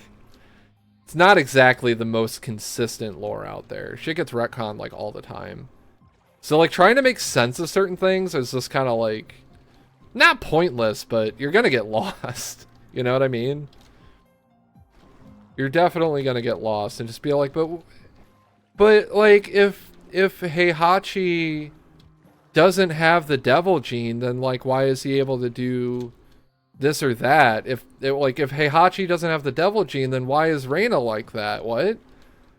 it's not exactly the most consistent lore out there. Shit gets retconned like all the time. So like trying to make sense of certain things is just kind of like, not pointless, but you're gonna get lost. You know what I mean? You're definitely gonna get lost and just be like, but like if Heihachi doesn't have the devil gene, then like why is he able to do this or that? If Heihachi doesn't have the devil gene, then why is Reina like that? What?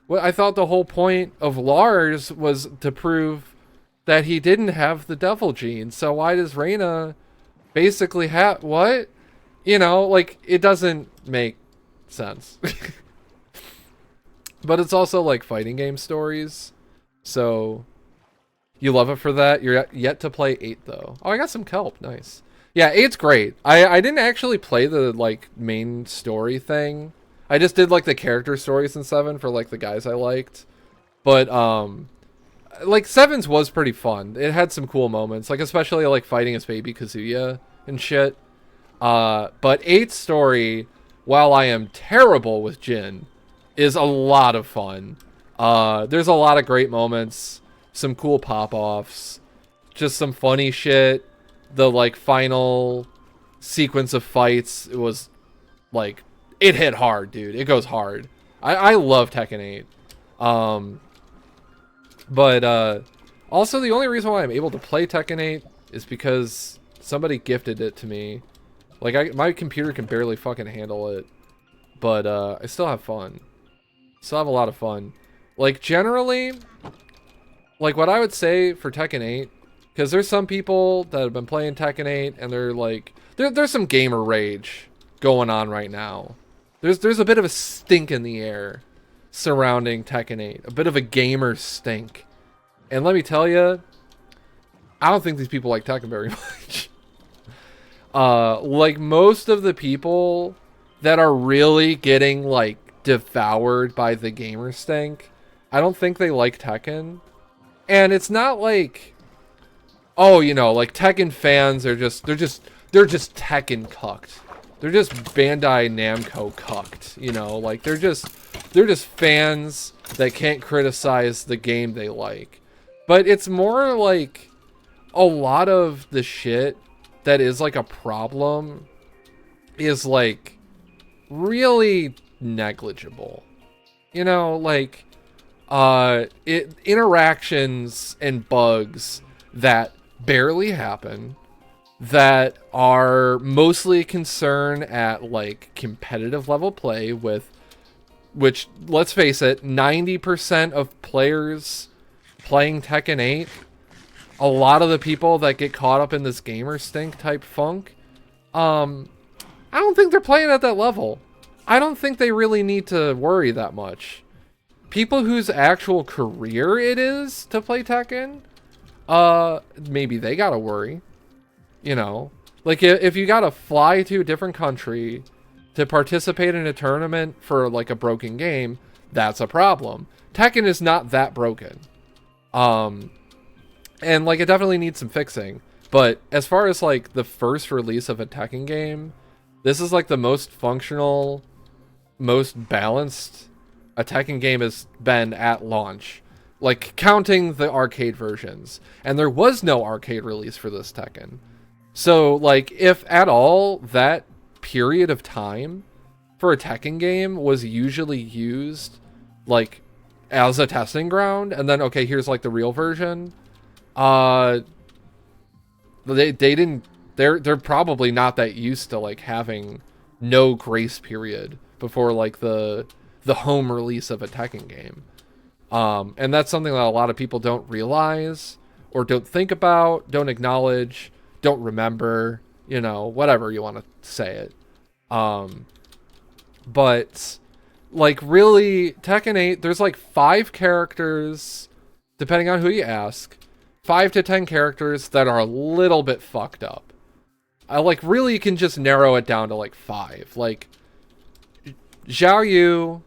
I thought the whole point of Lars was to prove that he didn't have the devil gene. So why does Reina basically have what? You know, like it doesn't make sense. But it's also like fighting game stories, so you love it for that. You're yet to play 8 though. Oh, I got some kelp. Nice. Yeah, 8's great. I didn't actually play the like main story thing. I just did like the character stories in 7 for like the guys I liked. But like 7's was pretty fun. It had some cool moments, like especially like fighting as baby Kazuya and shit. But 8's story, while I am terrible with Jin, is a lot of fun. There's a lot of great moments, some cool pop-offs, just some funny shit. The like final sequence of fights, it was like, it hit hard, dude. It goes hard. I love Tekken 8. But also the only reason why I'm able to play Tekken 8 is because somebody gifted it to me. Like my computer can barely fucking handle it, but I still have fun. Still have a lot of fun. Like generally, like what I would say for Tekken 8, because there's some people that have been playing Tekken 8 and they're like, there's some gamer rage going on right now. There's a bit of a stink in the air surrounding Tekken 8, a bit of a gamer stink. And let me tell you, I don't think these people like Tekken very much. Like most of the people that are really getting like devoured by the gamer stink, I don't think they like Tekken. And it's not like, oh, you know, like Tekken fans are they're just Tekken cucked. They're just Bandai Namco cucked, you know, like they're just fans that can't criticize the game they like. But it's more like a lot of the shit that is like a problem is like really negligible. You know, like interactions and bugs that barely happen that are mostly concerned at like competitive level play with, which, let's face it, 90% of players playing Tekken 8, a lot of the people that get caught up in this gamer stink type funk, I don't think they're playing at that level. I don't think they really need to worry that much. People whose actual career it is to play Tekken, maybe they gotta worry. You know, like if you gotta fly to a different country to participate in a tournament for like a broken game, that's a problem. Tekken is not that broken. And like it definitely needs some fixing. But as far as like the first release of a Tekken game, this is like the most functional, most balanced a Tekken game has been at launch. Like counting the arcade versions. And there was no arcade release for this Tekken. So like if at all that period of time for a Tekken game was usually used like as a testing ground, and then okay, here's like the real version, they're probably not that used to like having no grace period before like the home release of a Tekken game. And that's something that a lot of people don't realize or don't think about, don't acknowledge, don't remember, you know, whatever you want to say it. But like really Tekken 8, there's like 5 characters, depending on who you ask, 5 to 10 characters that are a little bit fucked up. I like really can just narrow it down to like 5. Like Xiao Yu,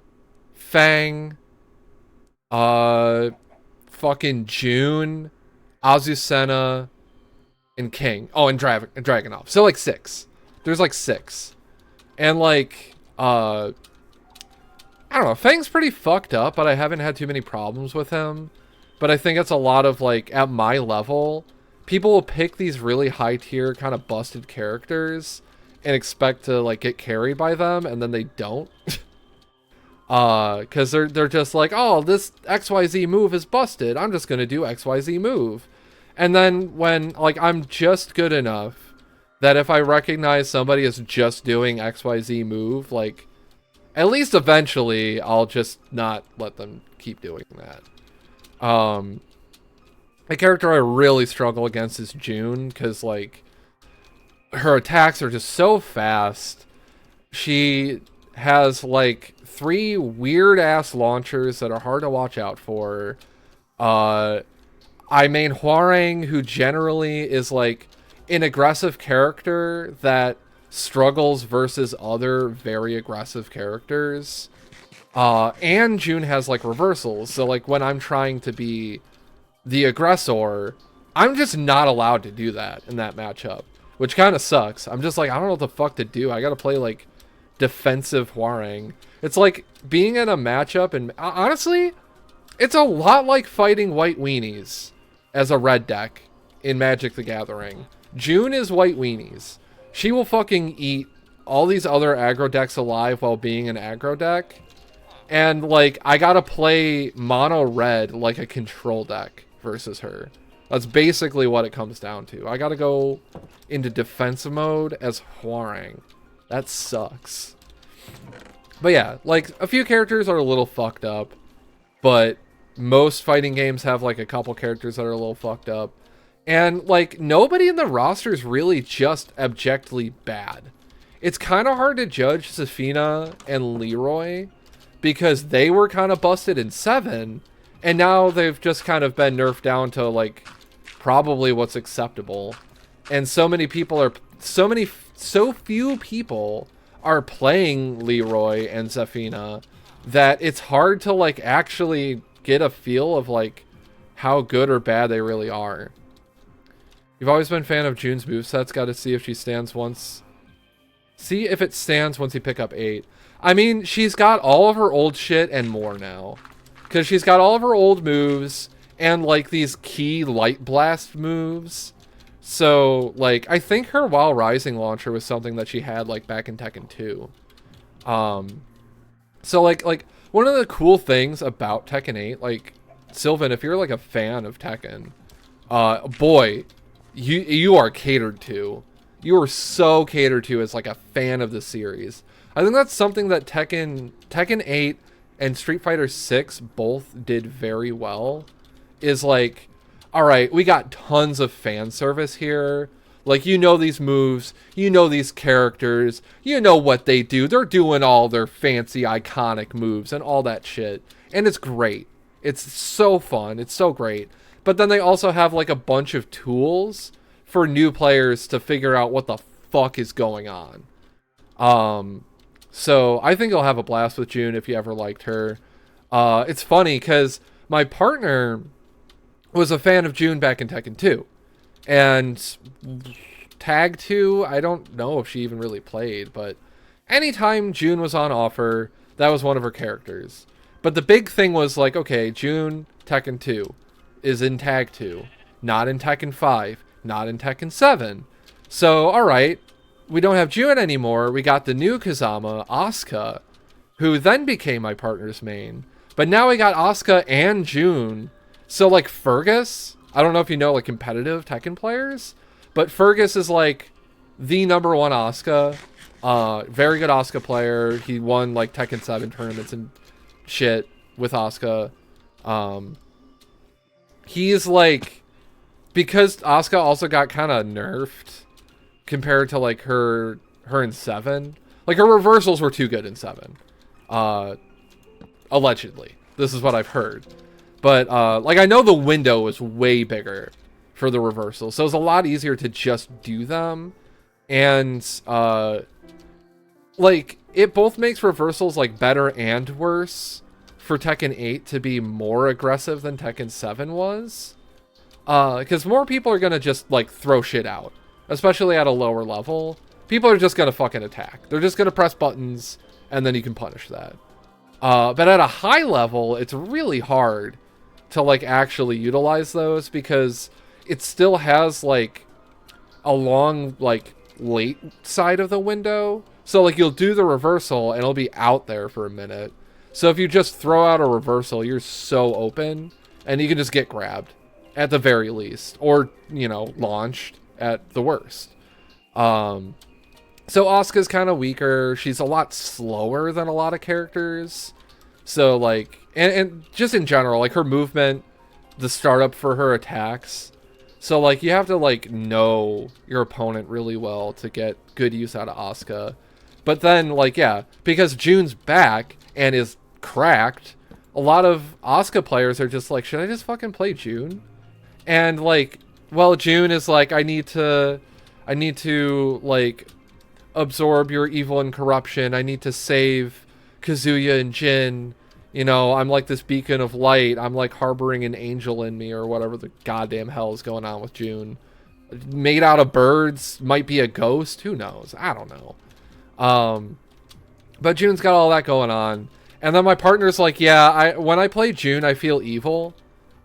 Fang, fucking June, Azucena, and King. Oh, and Dragunov. So like 6. There's like 6. And like I don't know, Fang's pretty fucked up, but I haven't had too many problems with him. But I think it's a lot of like at my level, people will pick these really high tier kind of busted characters and expect to like get carried by them, and then they don't. Cause they're just like, oh, this XYZ move is busted, I'm just gonna do XYZ move. And then when like I'm just good enough that if I recognize somebody is just doing XYZ move, like at least eventually I'll just not let them keep doing that. The character I really struggle against is June, because like her attacks are just so fast. She has like 3 weird ass launchers that are hard to watch out for. I main Hwoarang, who generally is like an aggressive character that struggles versus other very aggressive characters. And June has like reversals, so like when I'm trying to be the aggressor, I'm just not allowed to do that in that matchup, which kind of sucks. I'm just like, I don't know what the fuck to do. I gotta play like defensive Hwoarang. It's like being in a matchup, and honestly, it's a lot like fighting white weenies as a red deck in Magic the Gathering. June is white weenies. She will fucking eat all these other aggro decks alive while being an aggro deck. And like, I gotta play mono red like a control deck versus her. That's basically what it comes down to. I gotta go into defensive mode as Hwoarang. That sucks. But yeah, like a few characters are a little fucked up, but most fighting games have like a couple characters that are a little fucked up. And like nobody in the roster is really just abjectly bad. It's kind of hard to judge Zafina and Leroy because they were kind of busted in 7, and now they've just kind of been nerfed down to like probably what's acceptable. And so few people are playing Leroy and Zafina that it's hard to like actually get a feel of like how good or bad they really are. You've always been a fan of June's movesets. Got to see if she stands once. See if it stands once you pick up 8. I mean, she's got all of her old shit and more now. Because she's got all of her old moves and like these key light blast moves. So like, I think her While Rising launcher was something that she had like back in Tekken 2. So like one of the cool things about Tekken 8, like Sylvan, if you're like a fan of Tekken, boy, you are catered to. You are so catered to as like a fan of the series. I think that's something that Tekken 8 and Street Fighter 6 both did very well. Is like, all right, we got tons of fan service here. Like, you know these moves, you know these characters, you know what they do. They're doing all their fancy, iconic moves and all that shit. And it's great. It's so fun. It's so great. But then they also have, like, a bunch of tools for new players to figure out what the fuck is going on. So I think you'll have a blast with June if you ever liked her. It's funny, because my partner was a fan of June back in Tekken 2. And Tag 2, I don't know if she even really played, but anytime June was on offer, that was one of her characters. But the big thing was like, okay, June, Tekken 2 is in Tag 2, not in Tekken 5, not in Tekken 7. So, alright, we don't have June anymore. We got the new Kazama, Asuka, who then became my partner's main. But now we got Asuka and June. So, like, Fergus, I don't know if you know, like, competitive Tekken players, but Fergus is, like, the number one Asuka. Very good Asuka player. He won, like, Tekken 7 tournaments and shit with Asuka. He's, like, because Asuka also got kind of nerfed compared to, like, her in 7. Like, her reversals were too good in 7. Allegedly. This is what I've heard. But, like, I know the window was way bigger for the reversal, so it's a lot easier to just do them. And, like, it both makes reversals, like, better and worse for Tekken 8 to be more aggressive than Tekken 7 was. Because more people are gonna just, like, throw shit out, especially at a lower level. People are just gonna fucking attack. They're just gonna press buttons, and then you can punish that. But at a high level, it's really hard to, like, actually utilize those, because it still has, like, a long, like, late side of the window. So, like, you'll do the reversal and it'll be out there for a minute. So if you just throw out a reversal, you're so open and you can just get grabbed at the very least, or, you know, launched at the worst. So Asuka's kind of weaker. She's a lot slower than a lot of characters. So, like, and just in general, like, her movement, the startup for her attacks. So, like, you have to, like, know your opponent really well to get good use out of Asuka. But then, like, yeah, because June's back and is cracked, a lot of Asuka players are just like, should I just fucking play June? And, like, well, June is like, I need to, like, absorb your evil and corruption. I need to save Kazuya and Jin. You know, I'm like this beacon of light. I'm like harboring an angel in me, or whatever the goddamn hell is going on with June. Made out of birds, might be a ghost. Who knows? I don't know. But June's got all that going on. And then my partner's like, yeah, when I play June, I feel evil.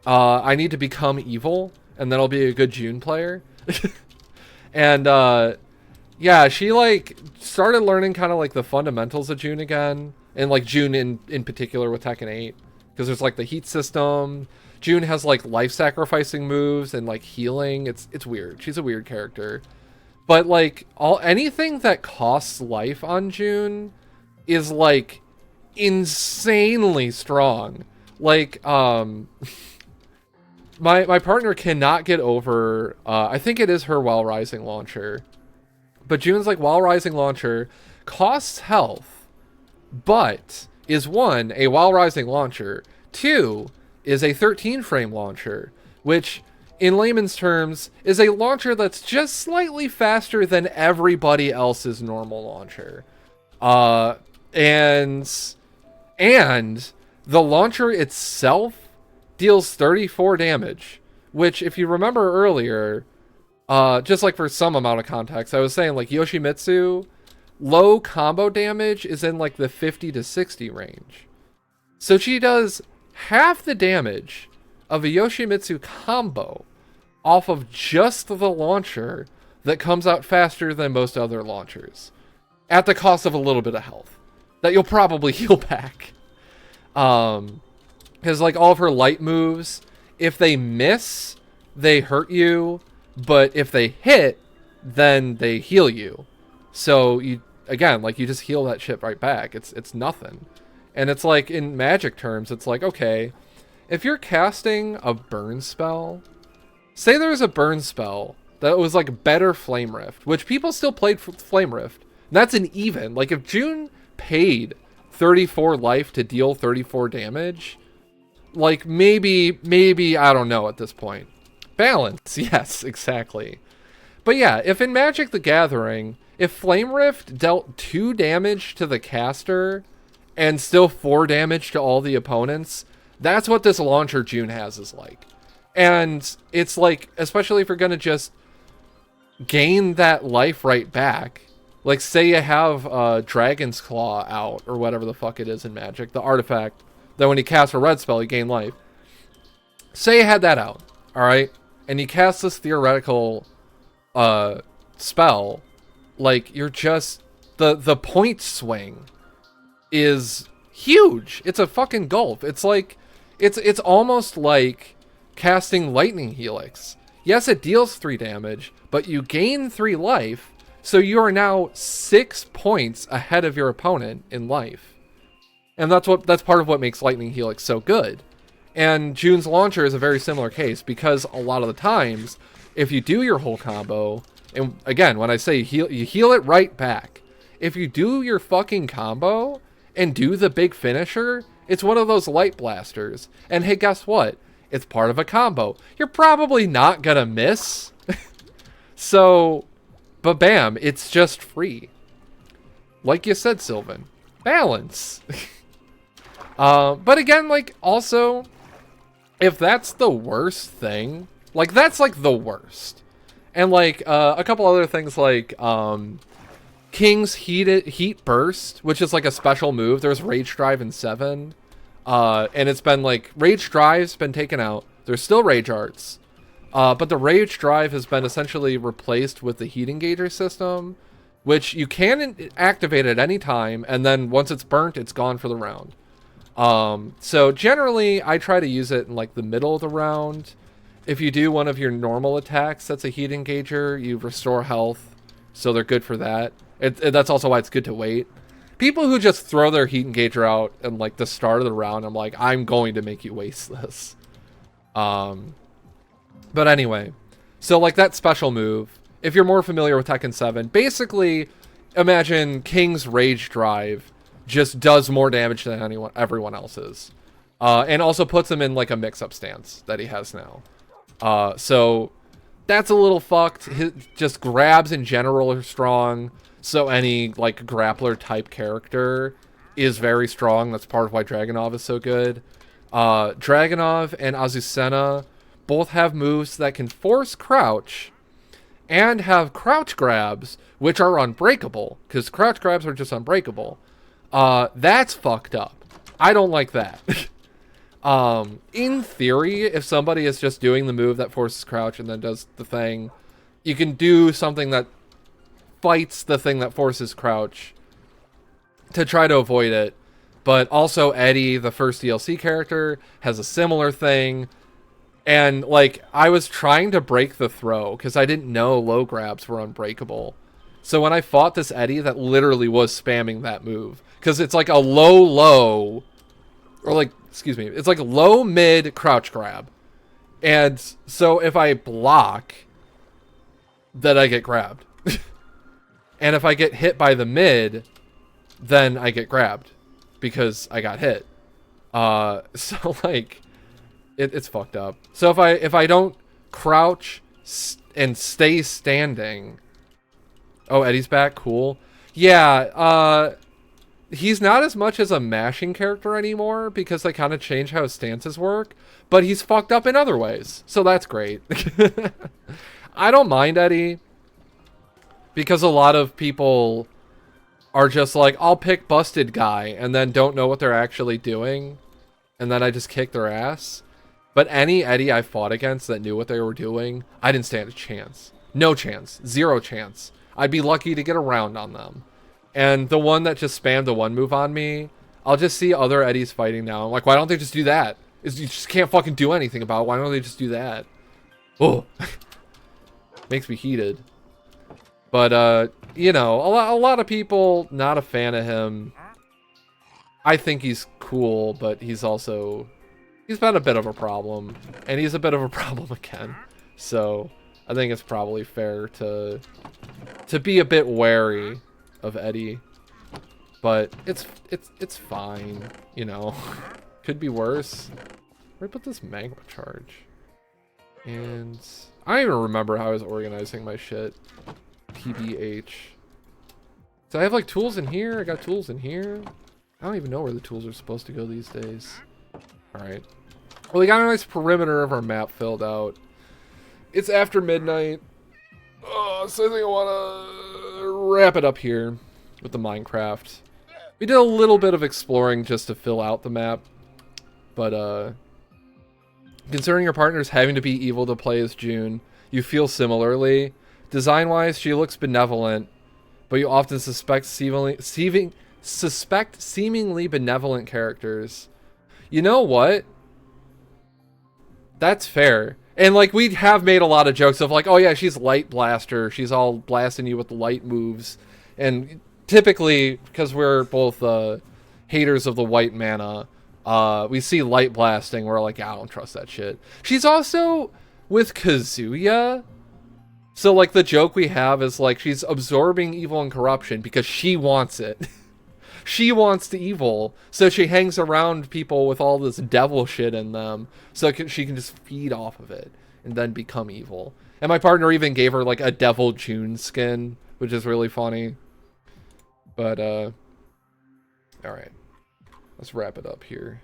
I need to become evil, and then I'll be a good June player. And, yeah, she, like, started learning kind of, like, the fundamentals of June again. And, like, June in particular with Tekken 8. Because there's, like, the heat system. June has, like, life-sacrificing moves and, like, healing. It's weird. She's a weird character. But, like, anything that costs life on June is, like, insanely strong. Like, my partner cannot get over, I think it is her While Rising launcher. But June's, like, While Rising launcher costs health, but is 1, a While Rising launcher, 2, is a 13-frame launcher, which, in layman's terms, is a launcher that's just slightly faster than everybody else's normal launcher. And the launcher itself deals 34 damage, which, if you remember earlier, just like for some amount of context, I was saying, like, Yoshimitsu, low combo damage is in, like, the 50 to 60 range. So she does half the damage of a Yoshimitsu combo off of just the launcher that comes out faster than most other launchers, at the cost of a little bit of health that you'll probably heal back. Because, like, all of her light moves, if they miss, they hurt you. But if they hit, then they heal you. So you again, like you just heal that shit right back. It's nothing. And it's like in magic terms, it's like, okay, if you're casting a burn spell, say there's a burn spell that was like better Flame Rift, which people still played for Flame Rift. And that's an even. Like if June paid 34 life to deal 34 damage, like maybe I don't know at this point. Balance, yes, exactly. But yeah, if in Magic the Gathering, if Flame Rift dealt 2 damage to the caster and still 4 damage to all the opponents, that's what this launcher June has is like. And it's like, especially if you're going to just gain that life right back, like say you have Dragon's Claw out, or whatever the fuck it is in Magic, the artifact that when you cast a red spell, you gain life. Say you had that out, alright? And you cast this theoretical spell, like you're just, the point swing is huge. It's a fucking gulp. It's like, it's almost like casting Lightning Helix. Yes, it deals 3 damage, but you gain 3 life, so you are now 6 points ahead of your opponent in life. And that's part of what makes Lightning Helix so good. And June's Launcher is a very similar case, because a lot of the times, if you do your whole combo, and again, when I say you heal it right back. If you do your fucking combo and do the big finisher, it's one of those light blasters. And hey, guess what? It's part of a combo. You're probably not gonna miss. So, but bam, it's just free. Like you said, Sylvan. Balance. But again, like, also, if that's the worst thing, like, that's, like, the worst. And, like, a couple other things, like, King's Heat Burst, which is, like, a special move. There's Rage Drive in 7. And it's been, like, Rage Drive's been taken out. There's still Rage Arts. But the Rage Drive has been essentially replaced with the Heat Engager system, which you can activate at any time, and then once it's burnt, it's gone for the round. So generally, I try to use it in, like, the middle of the round. If you do one of your normal attacks that's a Heat Engager, you restore health, so they're good for that. That's also why it's good to wait. People who just throw their Heat Engager out in, like, the start of the round, I'm like, I'm going to make you waste this. But anyway, so, like, that special move, if you're more familiar with Tekken 7, basically, imagine King's Rage Drive just does more damage than everyone else's. And also puts him in, like, a mix-up stance that he has now. So that's a little fucked. Just grabs in general are strong. So any, like, grappler type character is very strong. That's part of why Dragunov is so good. Dragunov and Azucena both have moves that can force crouch and have crouch grabs, which are unbreakable, because crouch grabs are just unbreakable. That's fucked up. I don't like that. In theory, if somebody is just doing the move that forces crouch and then does the thing, you can do something that fights the thing that forces crouch to try to avoid it. But also Eddie, the first DLC character, has a similar thing. And, like, I was trying to break the throw because I didn't know low grabs were unbreakable. So when I fought this Eddie that literally was spamming that move, because it's like a low, or like, excuse me, it's like low mid crouch grab. And so if I block, then I get grabbed. And if I get hit by the mid, then I get grabbed because I got hit. So, like, it's fucked up. So if I don't crouch and stay standing. Oh, Eddie's back. Cool. Yeah, he's not as much as a mashing character anymore because they kind of changed how his stances work, but he's fucked up in other ways. So that's great. I don't mind Eddie because a lot of people are just like, I'll pick busted guy and then don't know what they're actually doing. And then I just kick their ass. But any Eddie I fought against that knew what they were doing, I didn't stand a chance. No chance. Zero chance. I'd be lucky to get a round on them. And the one that just spammed the one move on me, I'll just see other Eddies fighting now. I'm like, why don't they just do that? You just can't fucking do anything about it. Why don't they just do that? Oh. Makes me heated. But, you know, a lot of people not a fan of him. I think he's cool, but he's been a bit of a problem. And he's a bit of a problem again. So, I think it's probably fair to be a bit wary of Eddie. But it's fine, you know. Could be worse. Where did I put this magma charge? And I don't even remember how I was organizing my shit. TBH. So I have like tools in here. I got tools in here. I don't even know where the tools are supposed to go these days. Alright. Well, we got a nice perimeter of our map filled out. It's after midnight. So I think I want to wrap it up here with the Minecraft. We did a little bit of exploring just to fill out the map. But, concerning your partners having to be evil to play as June, you feel similarly. Design-wise, she looks benevolent, but you often suspect seemingly benevolent characters. You know what? That's fair. And, like, we have made a lot of jokes of, like, oh, yeah, she's Light Blaster. She's all blasting you with the light moves. And typically, because we're both haters of the white mana, we see light blasting. We're like, yeah, I don't trust that shit. She's also with Kazuya. So, like, the joke we have is, like, she's absorbing evil and corruption because she wants it. She wants the evil. So she hangs around people with all this devil shit in them so she can just feed off of it and then become evil. And my partner even gave her, like, a Devil June skin, which is really funny. But, alright. Let's wrap it up here.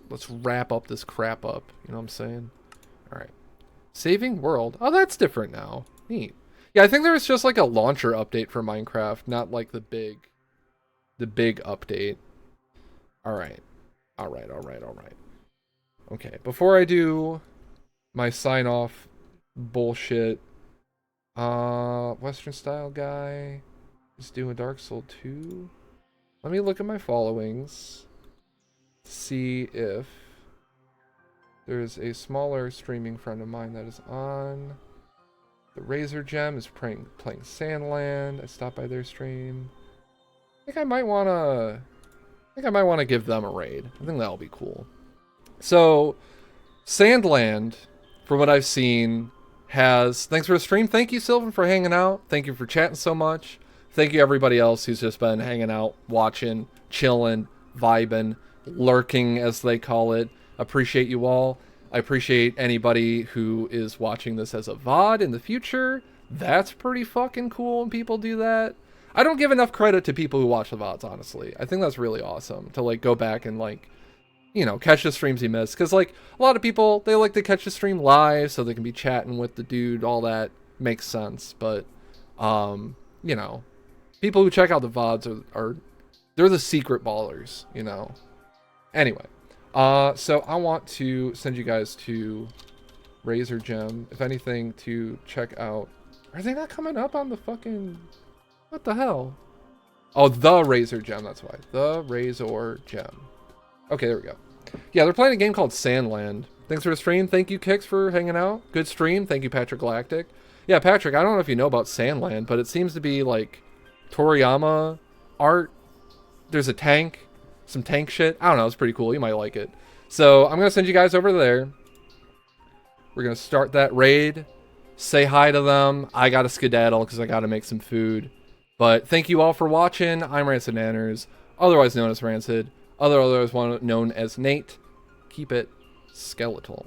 Let's wrap up this crap up. You know what I'm saying? Alright. Saving world. Oh, that's different now. Neat. Yeah, I think there was just like a launcher update for Minecraft, not like the big update. Alright. Alright. Okay, before I do my sign off bullshit, Western style guy is doing Dark Soul 2. Let me look at my followings. See if there's a smaller streaming friend of mine that is on. The Razor Gem is playing Sandland. I stopped by their stream. I think I might wanna give them a raid. I think that'll be cool. So Sandland, from what I've seen, has thanks for the stream. Thank you, Sylvan, for hanging out. Thank you for chatting so much. Thank you everybody else who's just been hanging out, watching, chilling, vibing, lurking as they call it. Appreciate you all. I appreciate anybody who is watching this as a VOD in the future. That's pretty fucking cool when people do that. I don't give enough credit to people who watch the VODs, honestly. I think that's really awesome to, like, go back and, like, you know, catch the streams you missed. Because, like, a lot of people, they like to catch the stream live so they can be chatting with the dude. All that makes sense. But, you know, people who check out the VODs are they're the secret ballers, you know. Anyway. So I want to send you guys to Razor Gem, if anything, to check out. Are they not coming up on the fucking... What the hell? Oh, the Razor Gem, that's why. The Razor Gem. Okay, there we go. Yeah, they're playing a game called Sandland. Thanks for the stream. Thank you, Kix, for hanging out. Good stream. Thank you, Patrick Galactic. Yeah, Patrick, I don't know if you know about Sandland, but it seems to be, like, Toriyama art. There's a tank. Some tank shit. I don't know. It's pretty cool. You might like it. So I'm going to send you guys over there. We're going to start that raid. Say hi to them. I got to skedaddle because I got to make some food. But thank you all for watching. I'm Rancid Nanners, otherwise known as Rancid, otherwise known as Nate. Keep it skeletal.